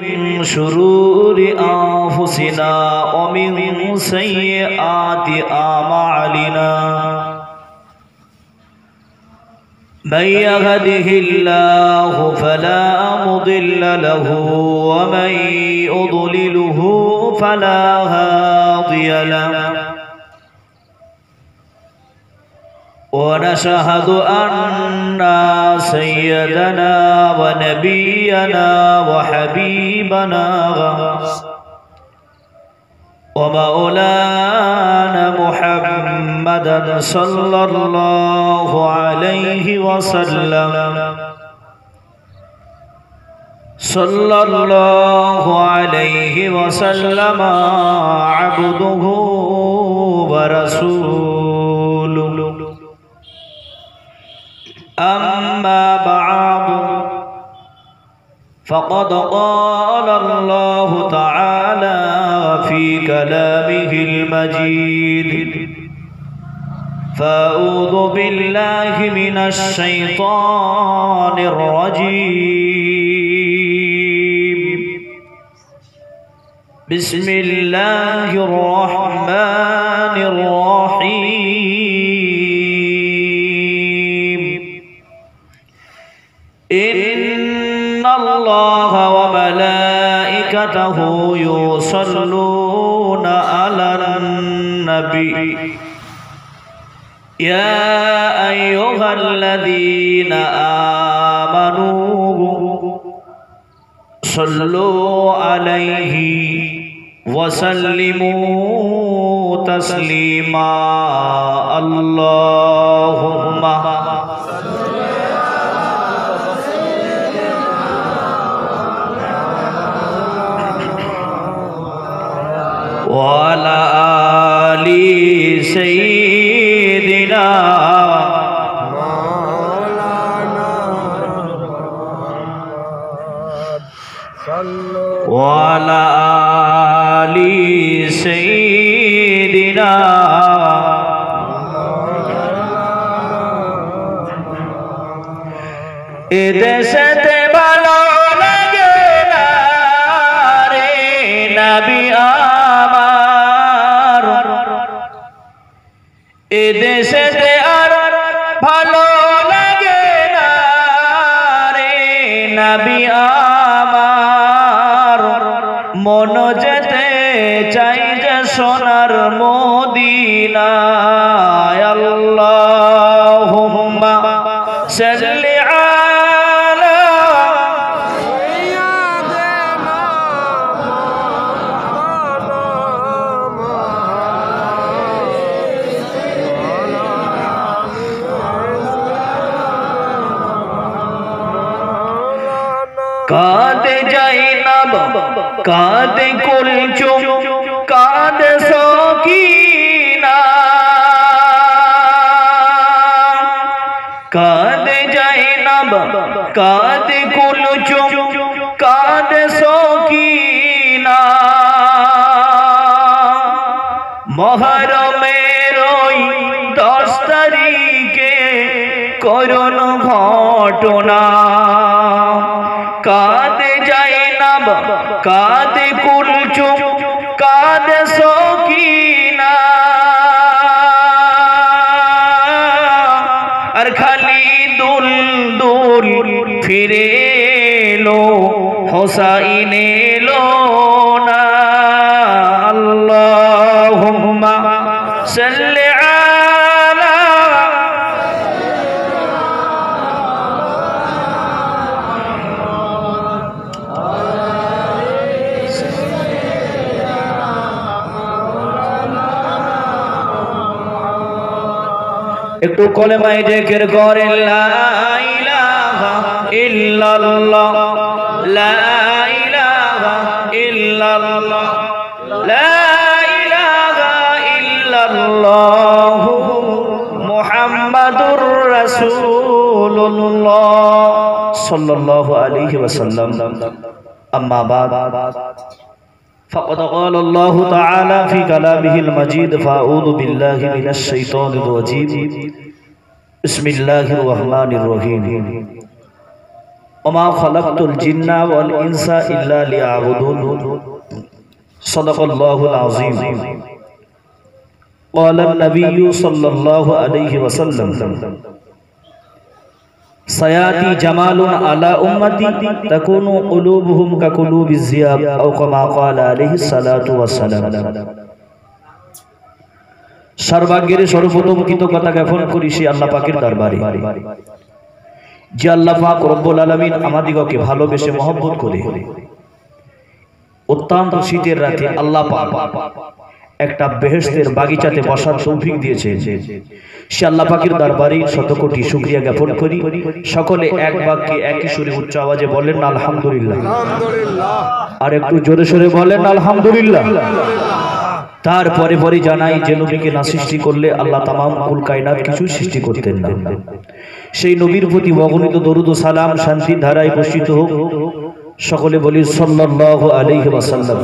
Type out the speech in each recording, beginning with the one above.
من شرور أنفسنا ومن سيئات أعمالنا من يهده الله فلا مضل له ومن يضلله فلا هادي له ونشهد أن سيدنا ونبينا وحبيبنا ومولانا محمدا صلى الله عليه وسلم عبده ورسوله أما بعد فقد قال الله تعالى في كلامه المجيد فأعوذ بالله من الشيطان الرجيم بسم الله الرحمن الرحيم إن الله وملائكته يصلون على النبي يا أيها الذين آمنوا صلوا عليه وسلموا تسليما اللهم وعلى آل سيدنا وعلى آل سيدنا এদেশেতে ভালো লাগে না রে নবী আমার এদেশেতে আর ভালো লাগে না রে নবী আমার মন যেতে চাই যে সোনার মদিনায় আল্লাহুম্মা সাল্লি আলা কাঁদে জাইনাব কাঁদে কুলচুম কাঁদে সকিনা কাঁদে জাইনাব কাঁদে কুলচুম কাঁদে সকিনা মহরমের ওই 10 তারিখে করুণ ঘটনা কাঁদে জাইনাব কাঁদে কুলচুম কাঁদে সকিনা আর খালি দুল দুল ফিরে এলো হোসাইন এলো না আল্লাহুম্মা সাল্লি আলা একটু কলেমায়ে জিকির করেন লা ইলাহা ইল্লাল্লাহ লা ইলাহা ইল্লাল্লাহ লা ইলাহা ইল্লাল্লাহ মুহাম্মাদুর রাসূলুল্লাহ সাল্লাল্লাহু আলাইহি ওয়াসাল্লাম আম্মা বাদ فقد قال الله تعالى في كلامه المجيد فأعوذ بالله من الشيطان الرجيم بسم الله الرحمن الرحيم ওমা খালাকতুল জিন্না ওয়াল ইনসা ইল্লা লিয়াবুদুন সাদাকাল্লাহুল আযীম قال النبي صلى الله عليه وسلم سياتي جمال على امتي تكون قلوبهم كقلوب الذئاب او كما قال عليه الصلاه والسلام সর্বাগ্যের সর্বপ্রথম কৃতজ্ঞতা জ্ঞাপন করি সেই আল্লাহ পাকের দরবারে যে আল্লাহ পাক রব্বুল আলামিন আমাদিগকে ভালোবেসে মহব্বত করে অত্যন্ত শীতের রাতে আল্লাহ পাক একটা বেহেশতের বাগিচাতে বসার তৌফিক দিয়েছে সে আল্লাহ পাকের দরবারে শত কোটি শুকরিয়া জ্ঞাপন করি। সকলে এক বাক্যে একই সুরে উচ্চ আওয়াজে বলেন আলহামদুলিল্লাহ। আর একটু জোরে সোরে বলেন আলহামদুলিল্লাহ। তারপরে পরে জানাই যে নবীকে না সৃষ্টি করলে আল্লাহ তামাম কুল কায়নাত কিছু সৃষ্টি করতেন না। সেই নবীর প্রতি অগণিত দরুদ ও সালাম শান্তির ধারায় বর্ষিত হোক। সকলে বলি সাল্লাল্লাহু আলাইহি ওয়াসাল্লাম।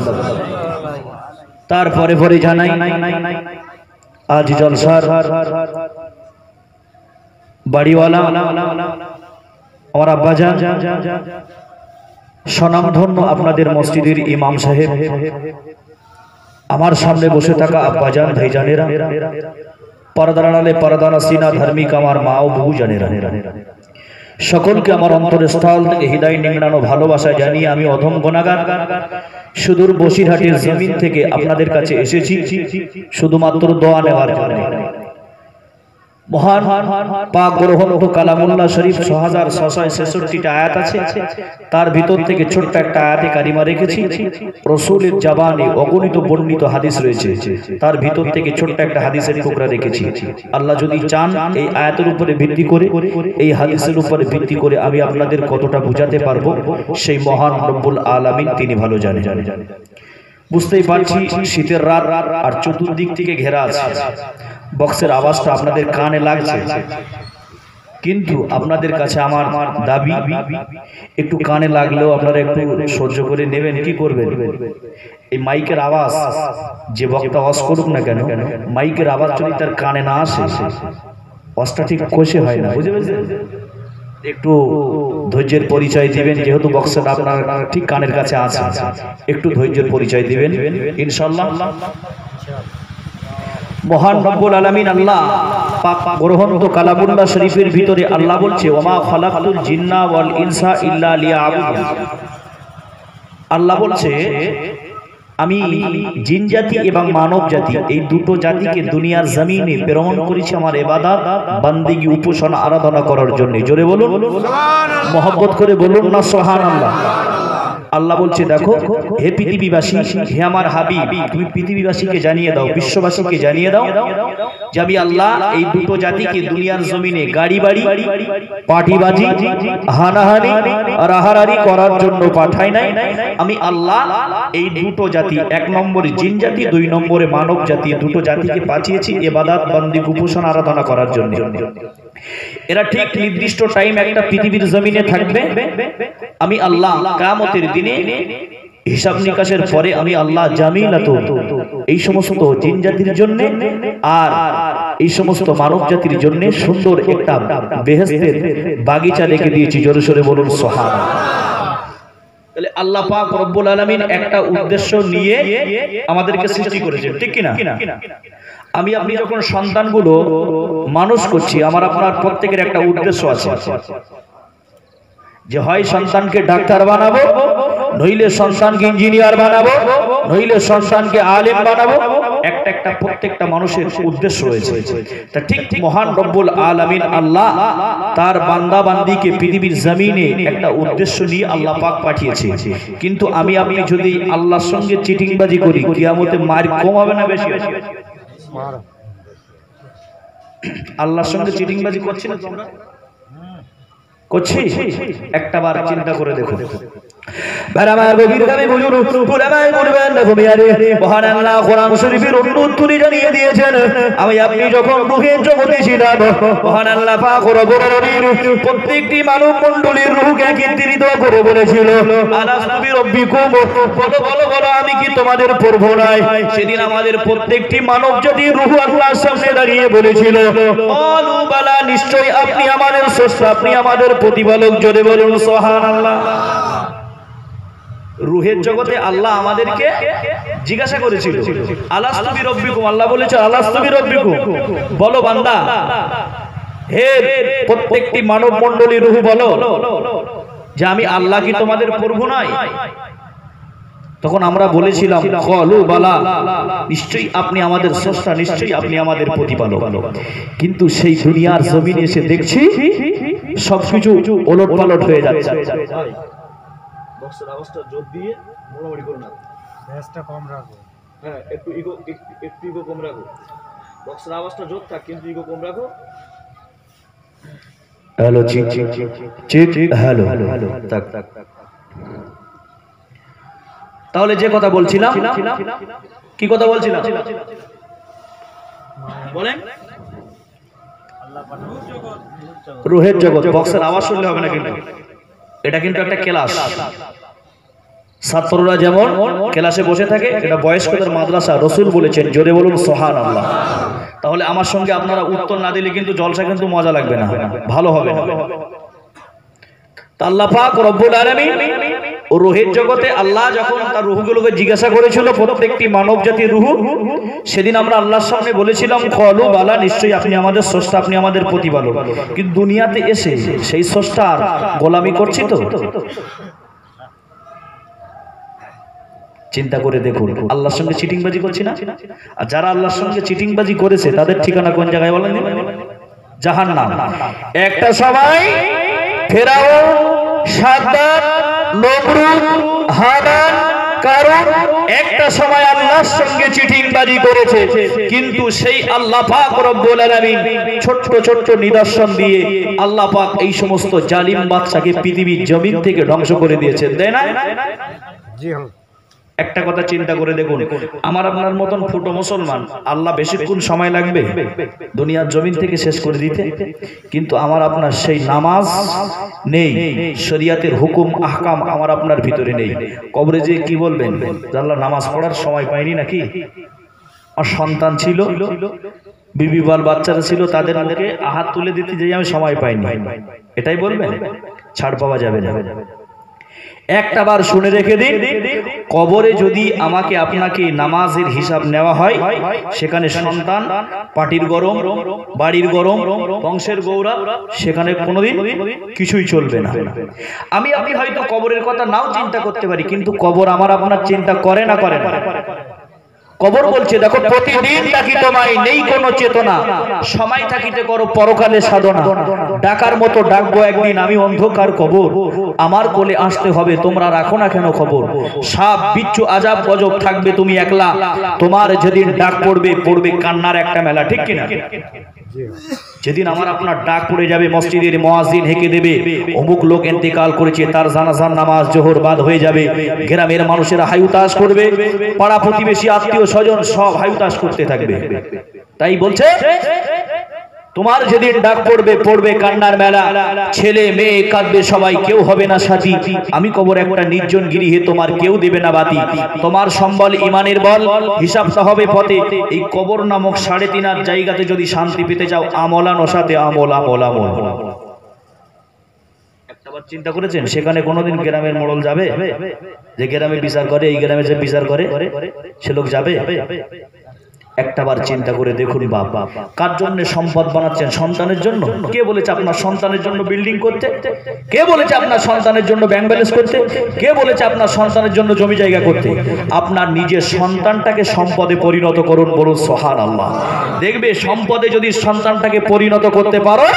তারপরে পরে জানাই আজ জলসার বাড়িওয়ালা আমার আব্বাজান স্বনামধন্য আপনাদের মসজিদের ইমাম সাহেব, আমার সামনে বসে থাকা আব্বাজান ভাইজানেরা, পর্দার আড়ালে পর্দানা সিনা ধার্মিক আমার মা ও বহু জানেরা, সকলকে আমার অন্তরের স্থল থেকে হৃদয় নিংড়ানো ভালোবাসা জানিয়ে আমি অধম গুনাহগার সুদূর বসিরহাটের জমিন থেকে আপনাদের কাছে এসেছি শুধুমাত্র দোয়া নেওয়ার জন্য। মহান পাক গ্রন্থ কালামুল্লাহ শরীফ 6666টা আয়াত আছে, তার ভিতর থেকে ছোট্ট একটা আয়াতে কারিমা রেখেছি। রাসূলের জবানে অগণিত বর্ণিত হাদিস রয়েছে, তার ভিতর থেকে ছোট্ট একটা হাদিসের টুকরা রেখেছি। আল্লাহ যদি চান এই আয়াতের উপরে ভিত্তি করে, এই হাদিসের উপরে ভিত্তি করে আমি আপনাদের কতটা বোঝাতে পারবো সেই মহান রব্বুল আলামিন তিনি ভালো জানেন। বুঝতেই পারছি শীতের রাত আর চতুর্দিক থেকে ঘেরা আছে, বক্সের আওয়াজটা আপনাদের কানে লাগছে, কিন্তু আপনাদের কাছে আমার দাবি একটু কানে লাগলেও আপনারা একটু সহ্য করে নেবেন। কি করবেন, এই মাইকের আওয়াজ যে বক্তা অস করুক না কেন, মাইকের আওয়াজ যদি তার কানে না আসে অসটা ঠিক কষে হয় না, বুঝে পেরেছেন? একটু ধৈর্যের পরিচয় দিবেন, যেহেতু বক্সটা আপনার ঠিক কানের কাছে আছে, একটু ধৈর্যের পরিচয় দিবেন ইনশাআল্লাহ। মহান রব্বুল আলামিন আল্লাহ পাক গ্রন্থ কালামুল্লাহ শরীফের ভিতরে আল্লাহ বলছে ওমা খালাকতুল জিন্না ওয়াল ইনসা ইল্লা লিয়াবুদুন। আল্লাহ বলছে আমি জিন জাতি এবং মানব জাতি এই দুটো জাতিকে দুনিয়ার জমিনে প্রেরণ করেছি আমার ইবাদত বান্দিগি উপাসনা আরাধনা করার জন্য। জোরে বলুন সুবহানাল্লাহ, মহব্বত করে বলুন না সুবহানাল্লাহ। আল্লাহ বলছে দেখো হে পৃথিবীবাসী, হে আমার হাবিব, তুমি পৃথিবীবাসীকে জানিয়ে দাও, বিশ্ববাসীকে জানিয়ে দাও যে আমি আল্লাহ এই দুটো জাতিকে দুনিয়ার জমিনে গাড়ি বাড়ি পাটিবাজি হানাহানি আর আহারারি করার জন্য পাঠাই নাই। আমি আল্লাহ এই দুটো জাতি, এক নম্বরে জিন জাতি, দুই নম্বরে মানব জাতি, দুটো জাতিকে পাঠিয়েছি ইবাদত বান্দি উপাসনা আরাধনা করার জন্য। এরা ঠিক নির্দিষ্ট টাইম একটা পৃথিবীর জমিনে থাকবে। আমি আল্লাহ কিয়ামতের দিনে হিসাব নিকাশের পরে আমি আল্লাহ জামিলাতুন এই সমস্ত জিন জাতির জন্য আর এই সমস্ত মানব জাতির জন্য সুন্দর একটা বেহেশতের বাগিচা রেখে দিয়েছি। জোরে সোরে বলুন সুবহানাল্লাহ। তাহলে আল্লাহ পাক রব্বুল আলামিন একটা উদ্দেশ্য নিয়ে আমাদেরকে সৃষ্টি করেছেন, ঠিক কি না? আমি আপনি যখন সন্তানগুলো মানুষ করছি, আমার আপনার প্রত্যেকের একটা উদ্দেশ্য আছে যে হয় সন্তানকে ডাক্তার বানাবো, নইলে সন্তানকে ইঞ্জিনিয়ার বানাবো, নইলে সন্তানকে আলেম বানাবো। একটা প্রত্যেকটা মানুষের উদ্দেশ্য রয়েছে। তা ঠিক মহান রব্বুল আলামিন আল্লাহ তার বান্দা বান্দিকে পৃথিবীর জমিনে একটা উদ্দেশ্য নিয়ে আল্লাহ পাক পাঠিয়েছে। কিন্তু আমি আপনি যদি আল্লাহর সঙ্গে চিটিংবাজি করি, কিয়ামতে মার কম হবে না বেশি হবে? আল্লাহর সঙ্গে চিটিংবাজি করছি না তোমরা? করছি? একটা বার চিন্তা করে দেখো, বারামার গভীরভাবে বুঝুন পুরামায় বলবেন না ঘুমিয়ারে মহান আল্লাহ কোরআন শরীফের অনুরোধ জানিয়ে দিয়েছেন আমি আপনি যখন রূহের জগতে ছিলাম মহান আল্লাহ পাক রব্বুল আলামিন প্রত্যেকটি মানব মণ্ডলীর রূহকে একত্রিত করে বলেছিল আলাস্তু বিরব্বিকুম বলো বলো বলো আমি কি তোমাদের প্রভু নয় সেদিন আমাদের প্রত্যেকটি মানব জাতির রূহ আল্লাহর সামনে দাঁড়িয়ে বলেছিল ক্বালু বালা নিশ্চয়ই আপনি আমাদের স্রষ্টা আপনি আমাদের প্রতিপালক জোরে বলুন সুবহানাল্লাহ রূহের জগতে আল্লাহ আমাদেরকে জিজ্ঞাসা করেছিল আলাস্তু বিরব্বিকুম আল্লাহ বলেছে আলাস্তু বিরব্বিকুম বলো বান্দা হে প্রত্যেকটি মানব মণ্ডলীর রূহ বলো যে আমি আল্লাহ কি তোমাদের প্রভু নয় তখন আমরা বলেছিলাম ক্বালু বালা নিশ্চয়ই আপনি আমাদের স্রষ্টা নিশ্চয়ই আপনি আমাদের প্রতিপালক কিন্তু সেই দুনিয়ার জমিনে এসে দেখছি সবকিছু ওলটপালট হয়ে যাচ্ছে বক্সের আওয়াজটা জোর দিয়ে মোড়ামুড়ি করো না ভয়েসটা কম রাখো হ্যাঁ একটু ইগো কম রাখো বক্সের আওয়াজটা জোর থাক কিন্তু ইগো কম রাখো হ্যালো চিক চিক হ্যালো তাক তাহলে যে কথা বলছিলাম কি কথা বলছিলাম বলেন রূহের জগৎ বক্সের আওয়াজ শুনলে হবে না কিন্তু এটা কিন্তু একটা ক্লাস ছাত্ররা যেমন ক্লাসে বসে থাকে এটা বয়স্কদের মাদ্রাসা রাসূল বলেছেন জোরে বলুন সুবহানাল্লাহ তাহলে আমার সঙ্গে আপনারা উত্তর না দিলে কিন্তু জলসা কিন্তু মজা লাগবে না ভালো হবে না আল্লাহ পাক রব্বুল আলামিন রূহের জগতে আল্লাহ যখন তার রূহগুলোকে জিজ্ঞাসা করেছিল প্রত্যেকটি মানব জাতির রূহ সেদিন আমরা আল্লাহর সামনে বলেছিলাম ক্বালু বালা নিশ্চয়ই আপনি আমাদের স্রষ্টা আপনি আমাদের প্রতিপালক কিন্তু দুনিয়াতে এসে সেই স্রষ্টার গোলামি করছি তো চিন্তা করে দেখুন আল্লাহর সঙ্গে চিটিংবাজি করছি না আর যারা আল্লাহর সঙ্গে চিটিংবাজি করেছে তাদের ঠিকানা কোন জায়গায় বলেন জাহান্নাম একটা সময় ফেরাউন সাদ্দাত নমরুদ হামান কারণ একটা সময় আল্লাহর সঙ্গে চিটিংবাজি করেছে কিন্তু সেই আল্লাহ পাক রব্বুল আলামিন ছোট ছোট নিদর্শন দিয়ে আল্লাহ পাক এই সমস্ত জালিম বাদশাকে পৃথিবীর জমিন থেকে ধ্বংস করে দিয়েছেন তাই না জি হ্যাঁ একটা কথা চিন্তা করে দেখুন আমার আপনার মতন ফুটো মুসলমান আল্লাহ বেশিক্ষণ সময় লাগবে দুনিয়ার জমিন থেকে শেষ করে দিতে কিন্তু আমার আপনার সেই নামাজ নেই শরীয়তের হুকুম আহকাম আমার আপনার ভিতরে নেই কবরে যে কি বলবেন আল্লাহ নামাজ পড়ার সময় পাইনি নাকি আর সন্তান ছিল বিবি বাল বাচ্চারা ছিল তাদের মুখে হাত তুলে দিতে যে আমি সময় পাইনি এটাই বলবেন ছাড় পাওয়া যাবে না একটা বার শুনে রেখে দিন কবরে যদি আমাকে আপনাকে নামাজের হিসাব নেওয়া হয় সেখানে সন্তান পাটির গরম বাড়ির গরম বংশের গৌরব সেখানে কোনোদিন কিছুই চলবে না আমি আপনি হয়তো কবরের কথা নাও চিন্তা করতে পারি কিন্তু কবর আমার আপনার চিন্তা করে না করে না কবর বলছে দেখো প্রতিদিন ডাকি তোমায় নেই কোনো চেতনা সময় থাকিতে করো পরকালে সাধনা ডাকার মতো ডাকবো একদিন আমি অন্ধকার কবর আমার কোলে আসতে হবে তোমরা রাখো না কেন খবর সাপ বিচ্ছু আজাব গজব থাকবে তুমি একলা তোমার যেদিন ডাক পড়বে পড়বে কান্নার একটা মেলা ঠিক কিনা যেদিন আমার আপনার ডাক পড়ে যাবে মসজিদের মুয়াজ্জিন হেঁকে দেবে অমুক লোক ইন্তেকাল করেছে তার জানাজার নামাজ জোহর বাদ হয়ে যাবে গ্রামের মানুষেরা হায়ুতাস করবে পাড়া প্রতিবেশী আত্মীয় স্বজন সব হায়ুতাস করতে থাকবে তাই বলছে তোমার যেদিন ডাক পড়বে পড়বে কান্নার মেলা ছেলে মেয়ে কাঁদবে সবাই কেউ হবে না সাথী আমি কবর একটা নির্জন গৃহে তোমার কেউ দেবে না বাতি তোমার সম্বল ইমানের বল হিসাবটা হবে পথে এই কবর নামক ৩.৫ জায়গাতে যদি শান্তি পেতে চাও আমলানো সাথে আমল আমল আমল একটাবার চিন্তা করেছেন সেখানে কোনোদিন গ্রামের মোড়ল যাবে যে গ্রামে বিচার করে এই গ্রামে যে বিচার করে সে লোক যাবে একটাবার চিন্তা করে দেখুন বাবা কার জন্য সম্পদ বানাচ্ছেন সন্তানের জন্য কে বলেছে আপনার সন্তানের জন্য বিল্ডিং করতে কে বলেছে আপনার সন্তানের জন্য ব্যাংক ব্যালেন্স করতে কে বলেছে আপনার সন্তানের জন্য জমি জায়গা করতে আপনার নিজের সন্তানটাকে সম্পদে পরিণত করুন বলুন সুবহানাল্লাহ দেখবে সম্পদে যদি সন্তানটাকে পরিণত করতে পারো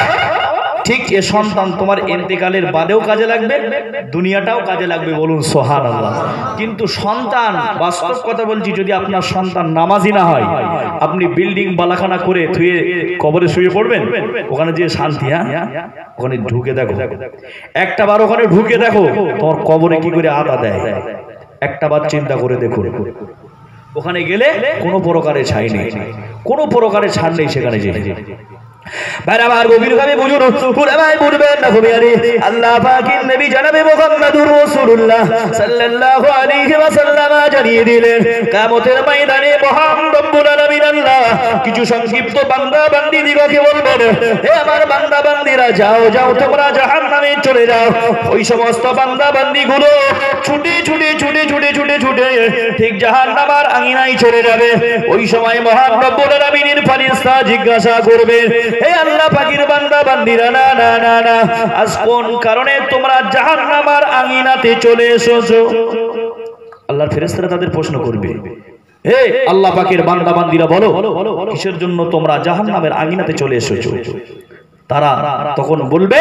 ঠিক এ সন্তান তোমার ইন্তেকালের বাদেও কাজে লাগবে, দুনিয়াটাও কাজে লাগবে, বলুন সুবহানাল্লাহ। কিন্তু সন্তান, বাস্তব কথা বলছি, যদি আপনার সন্তান নামাজি না হয়, আপনি বিল্ডিং বালাখানা করে থুয়ে কবরে শুয়ে পড়বেন? ওখানে যে শান্তি, হ্যাঁ, ওখানে ঢুকে দেখো, একটা বার ওখানে ঢুকে দেখো তোমার কবরে কি করে আদা দেয়, একটা বার চিন্তা করে দেখুন। ওখানে গেলে কোনো প্রকারে ছাই নেই, কোনো প্রকারে ছাড় নেই সেখানে যে। বারবার গভীরভাবে বুঝুন, পুরো ভাই বুঝবেন না গভীরে। আল্লাহ পাকের নবী জনাবে মুহাম্মদুর রাসূলুল্লাহ সাল্লাল্লাহু আলাইহি ওয়াসাল্লাম জানিয়ে দিলেন, কিয়ামতের ময়দানে মহান রব্বুল আলামিন আল্লাহ কিছু সংক্ষিপ্ত বান্দা বান্দীদিগকে বলবেন, হে আমার বান্দা বান্দীরা, যাও যাও তোমরা জাহান্নামে চলে যাও। ওই সমস্ত বান্দা বান্দীগুলো ছুটে ছুটে ছুটে ছুটে ছুটে ছুটে ঠিক জাহান্নামের আঙিনায় চলে যাবে। ওই সময় মহান রব্বুল আলামিনের ফেরেশতা জিজ্ঞাসা করবে, হে আল্লাহ পাকের বান্দা বান্দীরা, না না না না, আজ কোন কারণে তোমরা জাহান্নামের আঙিনাতে চলে এসেছো? আল্লাহর ফেরেশতারা তাদের প্রশ্ন করবে, হে আল্লাহ পাকের বান্দা বান্দীরা, বলো কিসের জন্য তোমরা জাহান্নামের আঙিনাতে চলে এসেছো? তারা তখন বলবে,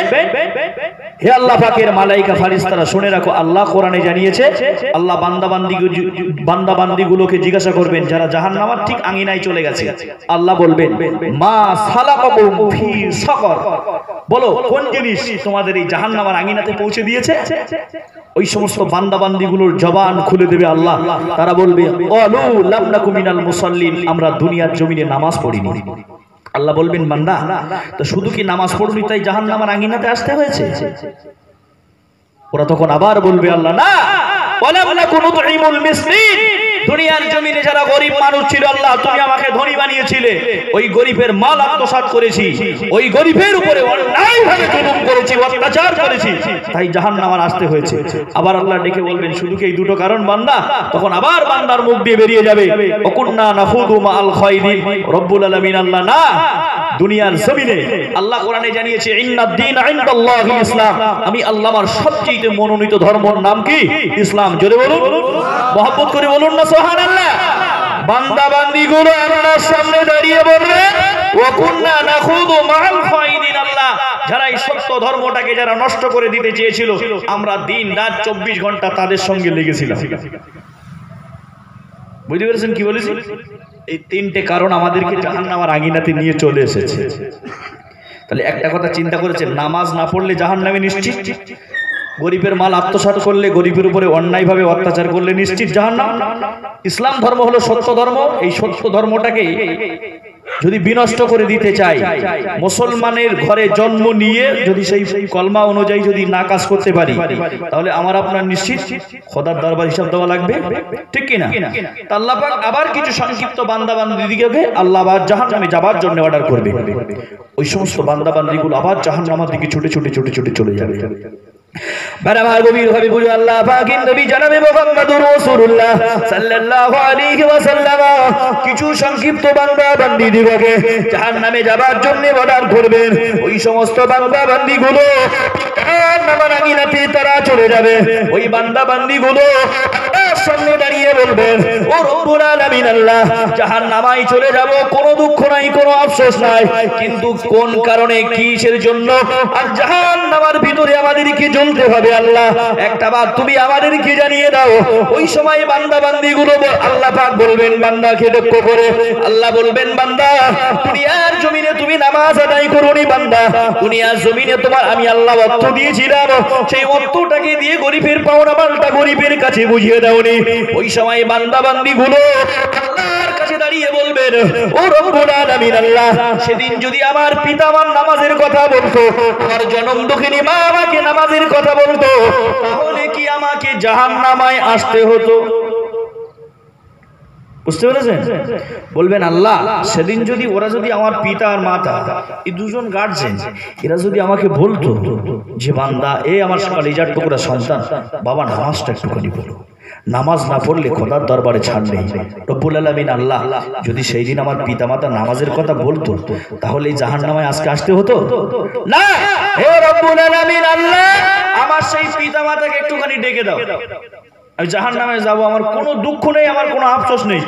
হে আল্লাহ পাকের মালাইকা ফেরেশতারা, শুনে রাখো, আল্লাহ কোরআনে জানিয়েছে, আল্লাহ বান্দা বান্দীগুলোকে জিজ্ঞাসা করবেন যারা জাহান্নামের ঠিক আঙিনায় চলে গেছে। আল্লাহ বলবেন, মা সালাকাকুম ফি সাকর, বলো কোন জিনিস তোমাদের এই জাহান্নামের আঙিনাতে পৌঁছে দিয়েছে? ওই সমস্ত বান্দা বান্দীগুলোর জবান খুলে দেবে আল্লাহ, তারা বলবে, ক্বালু লাম নাকু মিনাল মুসাল্লিন, আমরা দুনিয়ার জমিনে নামাজ পড়িনি। আল্লাহ বলবেন, বান্দা, তো শুধু কি নামাজ পড়নি তাই জাহান্নামের আঙিনাতে আসতে হয়েছে? ওরা তখন আবার বলবে, আল্লাহ না, ওয়ালাম নাকু নুতঈমুল মিসকিন, দুনিয়ার জমিনে যারা গরিব মানুষ ছিল আল্লাহ তুমি আমাকে ধনী বানিয়েছিলে, ওই গরিবের মাল আত্মসাৎ করেছি, ওই গরিবের উপরে অন্যায়ভাবে জুলুম করেছি, অত্যাচার করেছি, তাই জাহান্নামে আসতে হয়েছে। আবার আল্লাহ ডেকে বলবেন, শুধু কি এই দুটো কারণ বান্দা? তখন আবার বান্দার মুখ দিয়ে বেরিয়ে যাবে, ওয়াকুন্না নাখুদু মাআল খায়দিন, রব্বুল আলামিন আল্লাহ না, দুনিয়ার জমিনে আল্লাহ কোরআনে জানিয়েছে, ইন্নাদ দীন ইনদাল্লাহিল ইসলাম, আমি আল্লাহ আমার সবচেয়ে মনোনীত ধর্মের নাম কি? ইসলাম। জোরে বলুন, মহব্বত করে বলুন না সুবহানাল্লাহ। বান্দা বান্দীগুলো আল্লাহর সামনে দাঁড়িয়ে বলবে, ওয়াকুন্না নাখুদু মাআল খায়দিন, আল্লাহ যারা এই সত্য ধর্মটাকে যারা নষ্ট করে দিতে চেয়েছিল, আমরা দিন রাত 24 ঘন্টা তাদের সঙ্গে লেগেছিলাম। বুঝতে পেরেছেন কি বলেছি? এই তিনটে কারণ আমাদেরকে জাহান্নামের আঙিনাতে নিয়ে চলে এসেছে। তাহলে একটা কথা চিন্তা করেছেন, নামাজ না পড়লে জাহান্নামে নিশ্চিত, গরিবের মাল আত্মসাৎ করলে, গরিবের উপরে অন্যায়ভাবে অত্যাচার করলে নিশ্চিত জাহান্নাম। ইসলাম ধর্ম হলো সত্য ধর্ম, এই সত্য ধর্মটাকে যদি বিনষ্ট করে দিতে চাই, মুসলমানের ঘরে জন্ম নিয়ে যদি সেই কলমা অনুযায়ী যদি না কাজ করতে পারি, তাহলে আমার আপনার নিশ্চিত খোদার দরবার হিসাব দেওয়া লাগবে, ঠিক কি না? আল্লাহ পাক আবার কিছু সংক্ষিপ্ত বান্দা বান্দীদিগকে আল্লাহ আবার জাহান্নামে যাবার জন্য অর্ডার করবে। ওই সমস্ত বান্দা বান্দীগুলো আবার জাহান্নামের দিকে ছুটে ছুটে ছুটে ছুটে চলে যাবে। বারবার গভীরভাবে বুঝো, আল্লাহ পাকের নবী জনাবে মুহাম্মদুর রাসূলুল্লাহ সাল্লাল্লাহু আলাইহি ওয়াসাল্লাম কিছু সংক্ষিপ্ত বান্দা বান্দীদিগকে জাহান্নামে যাবার জন্য অর্ডার করবেন। ওই সমস্ত বান্দা বান্দীগুলো জাহান্নামের আঙিনাতে তারা চলে যাবে। ওই বান্দা বান্দীগুলো আল্লাহর সামনে দাঁড়িয়ে বলবেন, ও রব্বুল আলামিন আল্লাহ, জাহান্নামায় চলে যাব, কোনো দুঃখ নাই, কোনো আফসোস নাই, কিন্তু কোন কারণে, কিসের জন্য আর জাহান্নামের ভিতরে আমাদেরকে জ্বলতে হবে আল্লাহ, একটা বার তুমি আমাদেরকে জানিয়ে দাও। ওই সময় বান্দা বান্দীগুলো আল্লাহ পাক বলবেন বান্দাকে লক্ষ্য করে, আল্লাহ বলবেন, বান্দা দুনিয়ার জমিনে তুমি নামাজ আদায় করোনি, বান্দা দুনিয়ার জমিনে তোমার আমি আল্লাহ অর্থ দিয়েছিলাম, সেই অর্থটাকে দিয়ে গরিবের পাওনা মালটা গরিবের কাছে বুঝিয়ে দাওনি। ওই সময় বান্দা বান্দীগুলো আল্লাহর কাছে দাঁড়িয়ে বলবেন, ও রব্বুল আলামিন আল্লাহ, সেদিন যদি আমার পিতা আমার নামাজের কথা বলতো, আমার জনম দুঃখিনী মা আমাকে নামাজের কথা বলতো, তাহলে কি আমাকে জাহান্নামায় আসতে হতো? বুঝতে পেরেছেন? বলবেন, আল্লাহ সেদিন যদি ওরা যদি আমার পিতা আর মাতা, এই দুজন গার্জিয়ান, এরা যদি আমাকে বলতো যে বান্দা, এ আমার কলিজার টুকরা সন্তান, বাবা নামাজটা একটুখানি পড়ো, নামাজ না পড়লে খোদার দরবারে ছাড় নেই। রব্বুল আলামিন আল্লাহ যদি সেই দিন আমার পিতামাতা নামাজের কথা বলতো, তাহলে এই জাহান্নামায় আজকে আসতে হতো না। হে রব্বুল আলামিন আল্লাহ, আমার সেই পিতামাতাকে একটুখানি ডেকে দাও, আমি জাহান্নামে যাব, আমার কোনো দুঃখ নেই, আমার কোনো আফসোস নেই।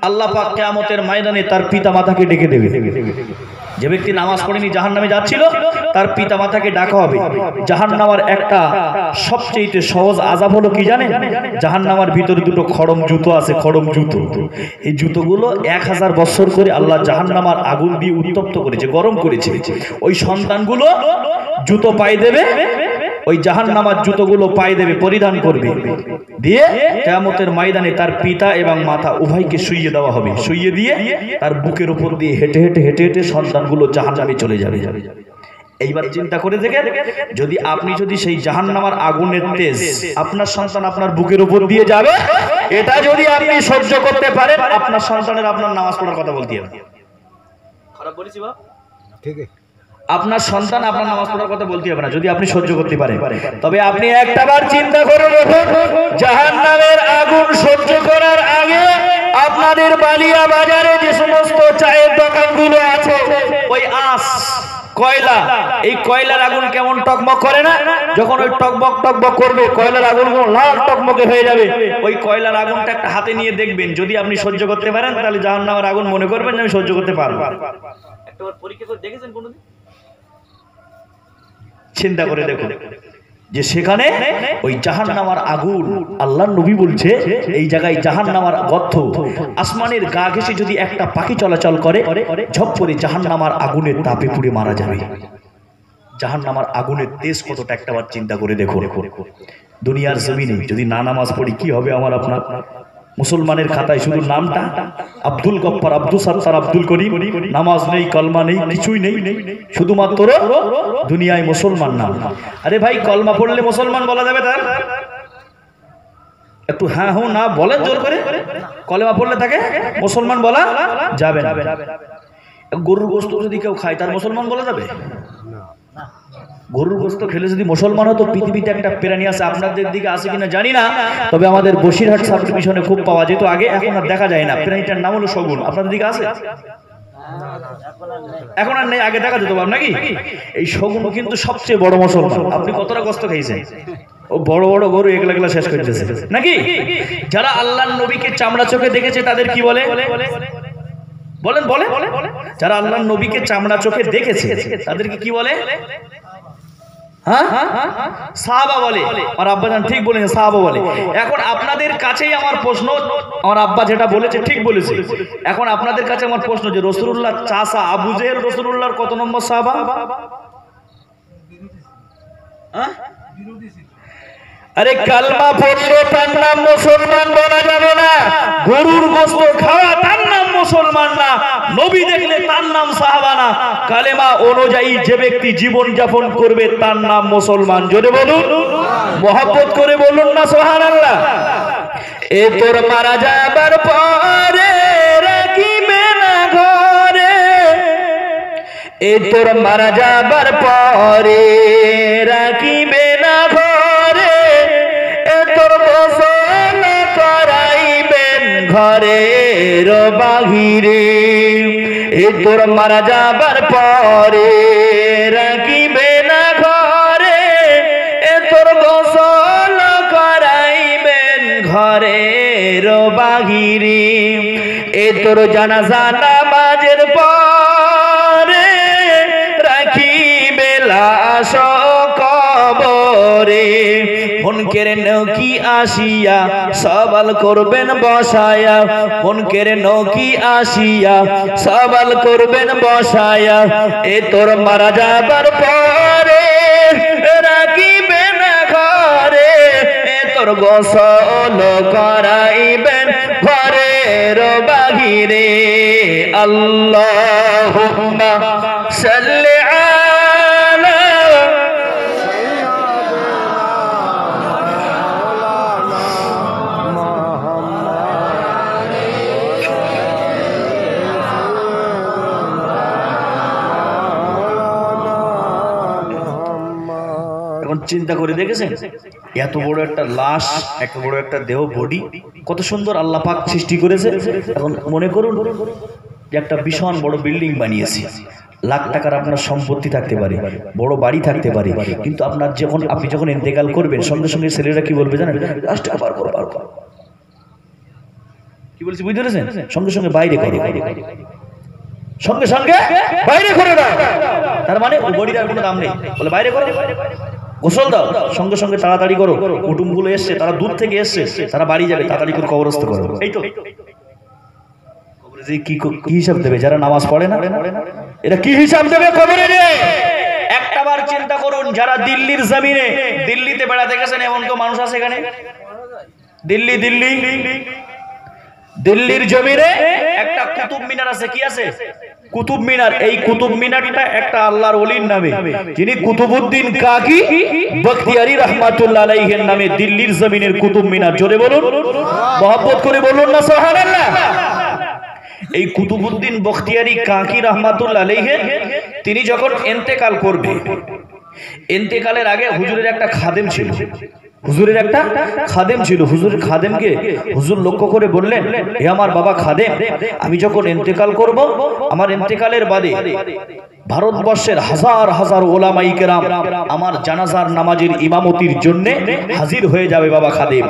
আল্লাহ পাক কিয়ামতের ময়দানে তার পিতামাতাকে ডেকে দেবে। যে ব্যক্তি নামাজ পড়েনি জাহান্নামে যাচ্ছিল, তার পিতা মাতাকে ডাকা হবে। জাহান্নামের একটা সবচেয়ে সহজ আযাব হলো কি জানেন? জাহান্নামের ভিতরে দুটো খড়ম জুতো আছে, খড়ম জুতো। এই জুতোগুলো 1000 বছর করে আল্লাহ জাহান্নামের আগুন দিয়ে উত্তপ্ত করেছে, গরম করেছে। ওই সন্তানগুলো জুতো পায়ে দেবে, ওই জাহান্নামের জুতোগুলো পায়ে দেবে, পরিধান করবে, দিয়ে কিয়ামতের ময়দানে তার পিতা এবং মাতা উভয়কে শুইয়ে দেওয়া হবে। শুইয়ে দিয়ে তার বুকের উপর দিয়ে হেঁটে হেঁটে হেঁটে হেঁটে সন্তানগুলো জাহান্নামে চলে যাবে। এইবার চিন্তা করে দেখেন, যদি আপনি সেই জাহান্নামের আগুনের তেজ আপনার সন্তান আপনার বুকের উপর দিয়ে যাবে, এটা যদি আপনি সহ্য করতে পারেন, আপনার সন্তানের আপনার নামাজ পড়ার কথা বলতে হবে। খারাপ বলেছি বা? ঠিক আছে, আপনার সন্তান আপনার নামাজ পড়ার কথা বলতে হবে না, যদি আপনি সহ্য করতে পারেন। তবে আপনি একটাবার চিন্তা করে দেখুন, জাহান্নামের আগুন সহ্য করার আগে আপনাদের বালিয়া বাজারে যে সমস্ত চায়ের দোকানগুলো আছে, ওই আঁশ কয়লা, এই কয়লার আগুন কেমন টকমক করে না? যখন ওই টকবক টকবক করবে, কয়লার আগুন লাল টকমকে হয়ে যাবে। ওই কয়লার আগুনটা একটা হাতে নিয়ে দেখবেন, যদি আপনি সহ্য করতে পারেন তাহলে জাহান্নামের আগুন মনে করবেন যে আমি সহ্য করতে পারবো। একবার পরীক্ষা করে দেখেছেন কোনদিন? চিন্তা করে দেখুন যে সেখানে ওই জাহান্নামের আগুন, আল্লাহর নবী বলছে এই জায়গায় জাহান্নামের গর্ত, আসমানের গা ঘেঁষে যদি একটা পাখি চলাচল করে, ঝপ করে জাহান্নামের আগুনের তাপে পুড়ে মারা যাবে। জাহান্নামের আগুনের তেজ কতটা একটাবার চিন্তা করে দেখুন। দুনিয়ার জমিনে যদি না নামাজ পড়ি কি হবে আমার আপনার? মুসলমানের খাতায় শুধু নামটা আব্দুল গফফার, আব্দুল সাত্তার, আব্দুল করিম, নামাজ নেই, কলমা নেই, কিছুই নেই, শুধুমাত্র দুনিয়ায় মুসলমান নাম। আরে ভাই, কলমা পড়লে মুসলমান বলা যাবে? তার একটু হ্যাঁ হো না বলেন জোর করে। কলমা পড়লে তাকে মুসলমান বলা যাবে না। গরুর গোশত যদি কেউ খায় তার মুসলমান বলা যাবে? গরুর গোশত খেলে যদি মুসলমান হতো, পৃথিবীতে একটা প্রাণী আছে, আপনাদের দিকে আছে কিনা জানি না, তবে আমাদের বসিরহাট সাব ডিভিশনে খুব পাওয়া যেত আগে, এখন আর দেখা যায় না। প্রাণীটার নাম হলো শগুন। আপনাদের দিকে আছে? এখন আর নেই, আগে দেখা যেত নাকি? এই শগুন কিন্তু সবচেয়ে বড় মুসলমান। আপনি কতটা কষ্ট খাইছেন? ও বড় বড় গরু একলা একলা শেষ করে দিয়েছে নাকি? যারা আল্লাহর নবীকে চামড়া চোখে দেখেছে তাদের কি বলে? বলেন বলেন। যারা আল্লাহর নবীকে চামড়া চোখে দেখেছে তাদেরকে কি বলে? সাহাবা বলে। আর আব্বাজান ঠিক বলেছেন, সাহাবা বলে। এখন আপনাদের কাছেই আমার প্রশ্ন, আমার আব্বা যেটা বলেছে ঠিক বলেছে। এখন আপনাদের কাছে আমার প্রশ্ন যে রাসূলুল্লাহ চাচা আবু জেহেল রাসূলুল্লাহর কত নম্বর সাহাবা? আরে কালমা পড়লে তার নাম মুসলমান বলা যাবে না, গরুর গোশত খাওয়া তার নাম মুসলমান না, নবী দেখলে তার নাম সাহাবা না। কালেমা অনুযায়ী যে ব্যক্তি জীবন যাপন করবে তার নাম মুসলমান। জোরে বলুন, মহব্বত করে বলুন না সুবহানাল্লাহ। এ তোর মারা যাবার পরে রাখিবে না ঘরে, এ তোর মারা যাবার পরে রাখিবে না ঘরে, এ তোর গোসল করাইবেন ঘরের বাহিরে, এ তোর মারা যাবার পরে রাখিবে না ঘরে, এ তোর গোসল করাইবেন ঘরের বাহিরে, এ তোর জানাজা নামাজের পরে রাখিবে লাশ কবরে, মুনকের নকি আসিয়া সওয়াল করবেন বসায়া, মুনকের নকি আসিয়া সওয়াল করবেন বসায়া, এ তোর মারা যাবার পরে রাখিবে না ঘরে, এ তোর গোসল করাইবেন ঘরের বাহিরে। আল্লাহুম্মা সাল্লি চিন্তা করে দেখেছেন এত বড় একটা লাশ, এত বড় একটা দেহ, বডি কত সুন্দর আল্লাহ পাক সৃষ্টি করেছে। এখন মনে করুন যে একটা ভীষণ বড় বিল্ডিং বানিয়েছি, লাখ টাকার আপনার সম্পত্তি থাকতে পারে, বড় বাড়ি থাকতে পারে, কিন্তু আপনার আপনি যখন ইন্তেকাল করবেন সঙ্গে সঙ্গে ছেলেরা কি বলবে জানেন? 10 টাকা বার করো, কি বলছি বুঝতে পেরেছেন? সঙ্গে সঙ্গে বাইরে করে। সঙ্গে সঙ্গে বাইরে করে দাও। তার মানে ও বডির আর কোনো দাম নেই, বলে বাইরে করো, গোসল দাও, সঙ্গে সঙ্গে তাড়াতাড়ি করো, কুটুমগুলো এসছে, তারা দূর থেকে এসছে, তারা বাড়ি যাবে, তাড়াতাড়ি করে কবরস্থ করো। এই তো কি হিসাব দেবে যারা নামাজ পড়ে না? এরা কি হিসাব দেবে কবরে? একটা বার চিন্তা করুন, যারা দিল্লির জমিনে, দিল্লিতে বেড়াতে গেছেন, এমন তো মানুষ আছে এখানে, দিল্লির জমিনে একটা কুতুব মিনার আছে। কি আছে? কুতুব মিনার। এই কুতুব মিনারটা একটা আল্লাহর ওলির নামে, যিনি কুতুবউদ্দিন কাকি বখতিয়ারি রহমাতুল্লাহ আলাইহির নামে দিল্লির জমিনের কুতুব মিনার। জোরে বলুন, মহব্বত করে বলুন না সুবহানাল্লাহ। এই কুতুবউদ্দিন বখতিয়ারি কাকি রহমাতুল্লাহ আলাইহি তিনি যখন ইন্তেকাল করবে, ইন্তেকালের আগে হুজুরের একটা খাদেম ছিল, হুজুরের খাদেমকে হুজুর লক্ষ্য করে বললেন, হে আমার বাবা খাদেম, আমি যখন ইন্তেকাল করব, আমার ইন্তেকালের বাদে ভারতবর্ষের হাজার হাজার ওলামায়ে কেরাম আমার জানাজার নামাজের ইমামতির জন্য হাজির হয়ে যাবে বাবা খাদেম।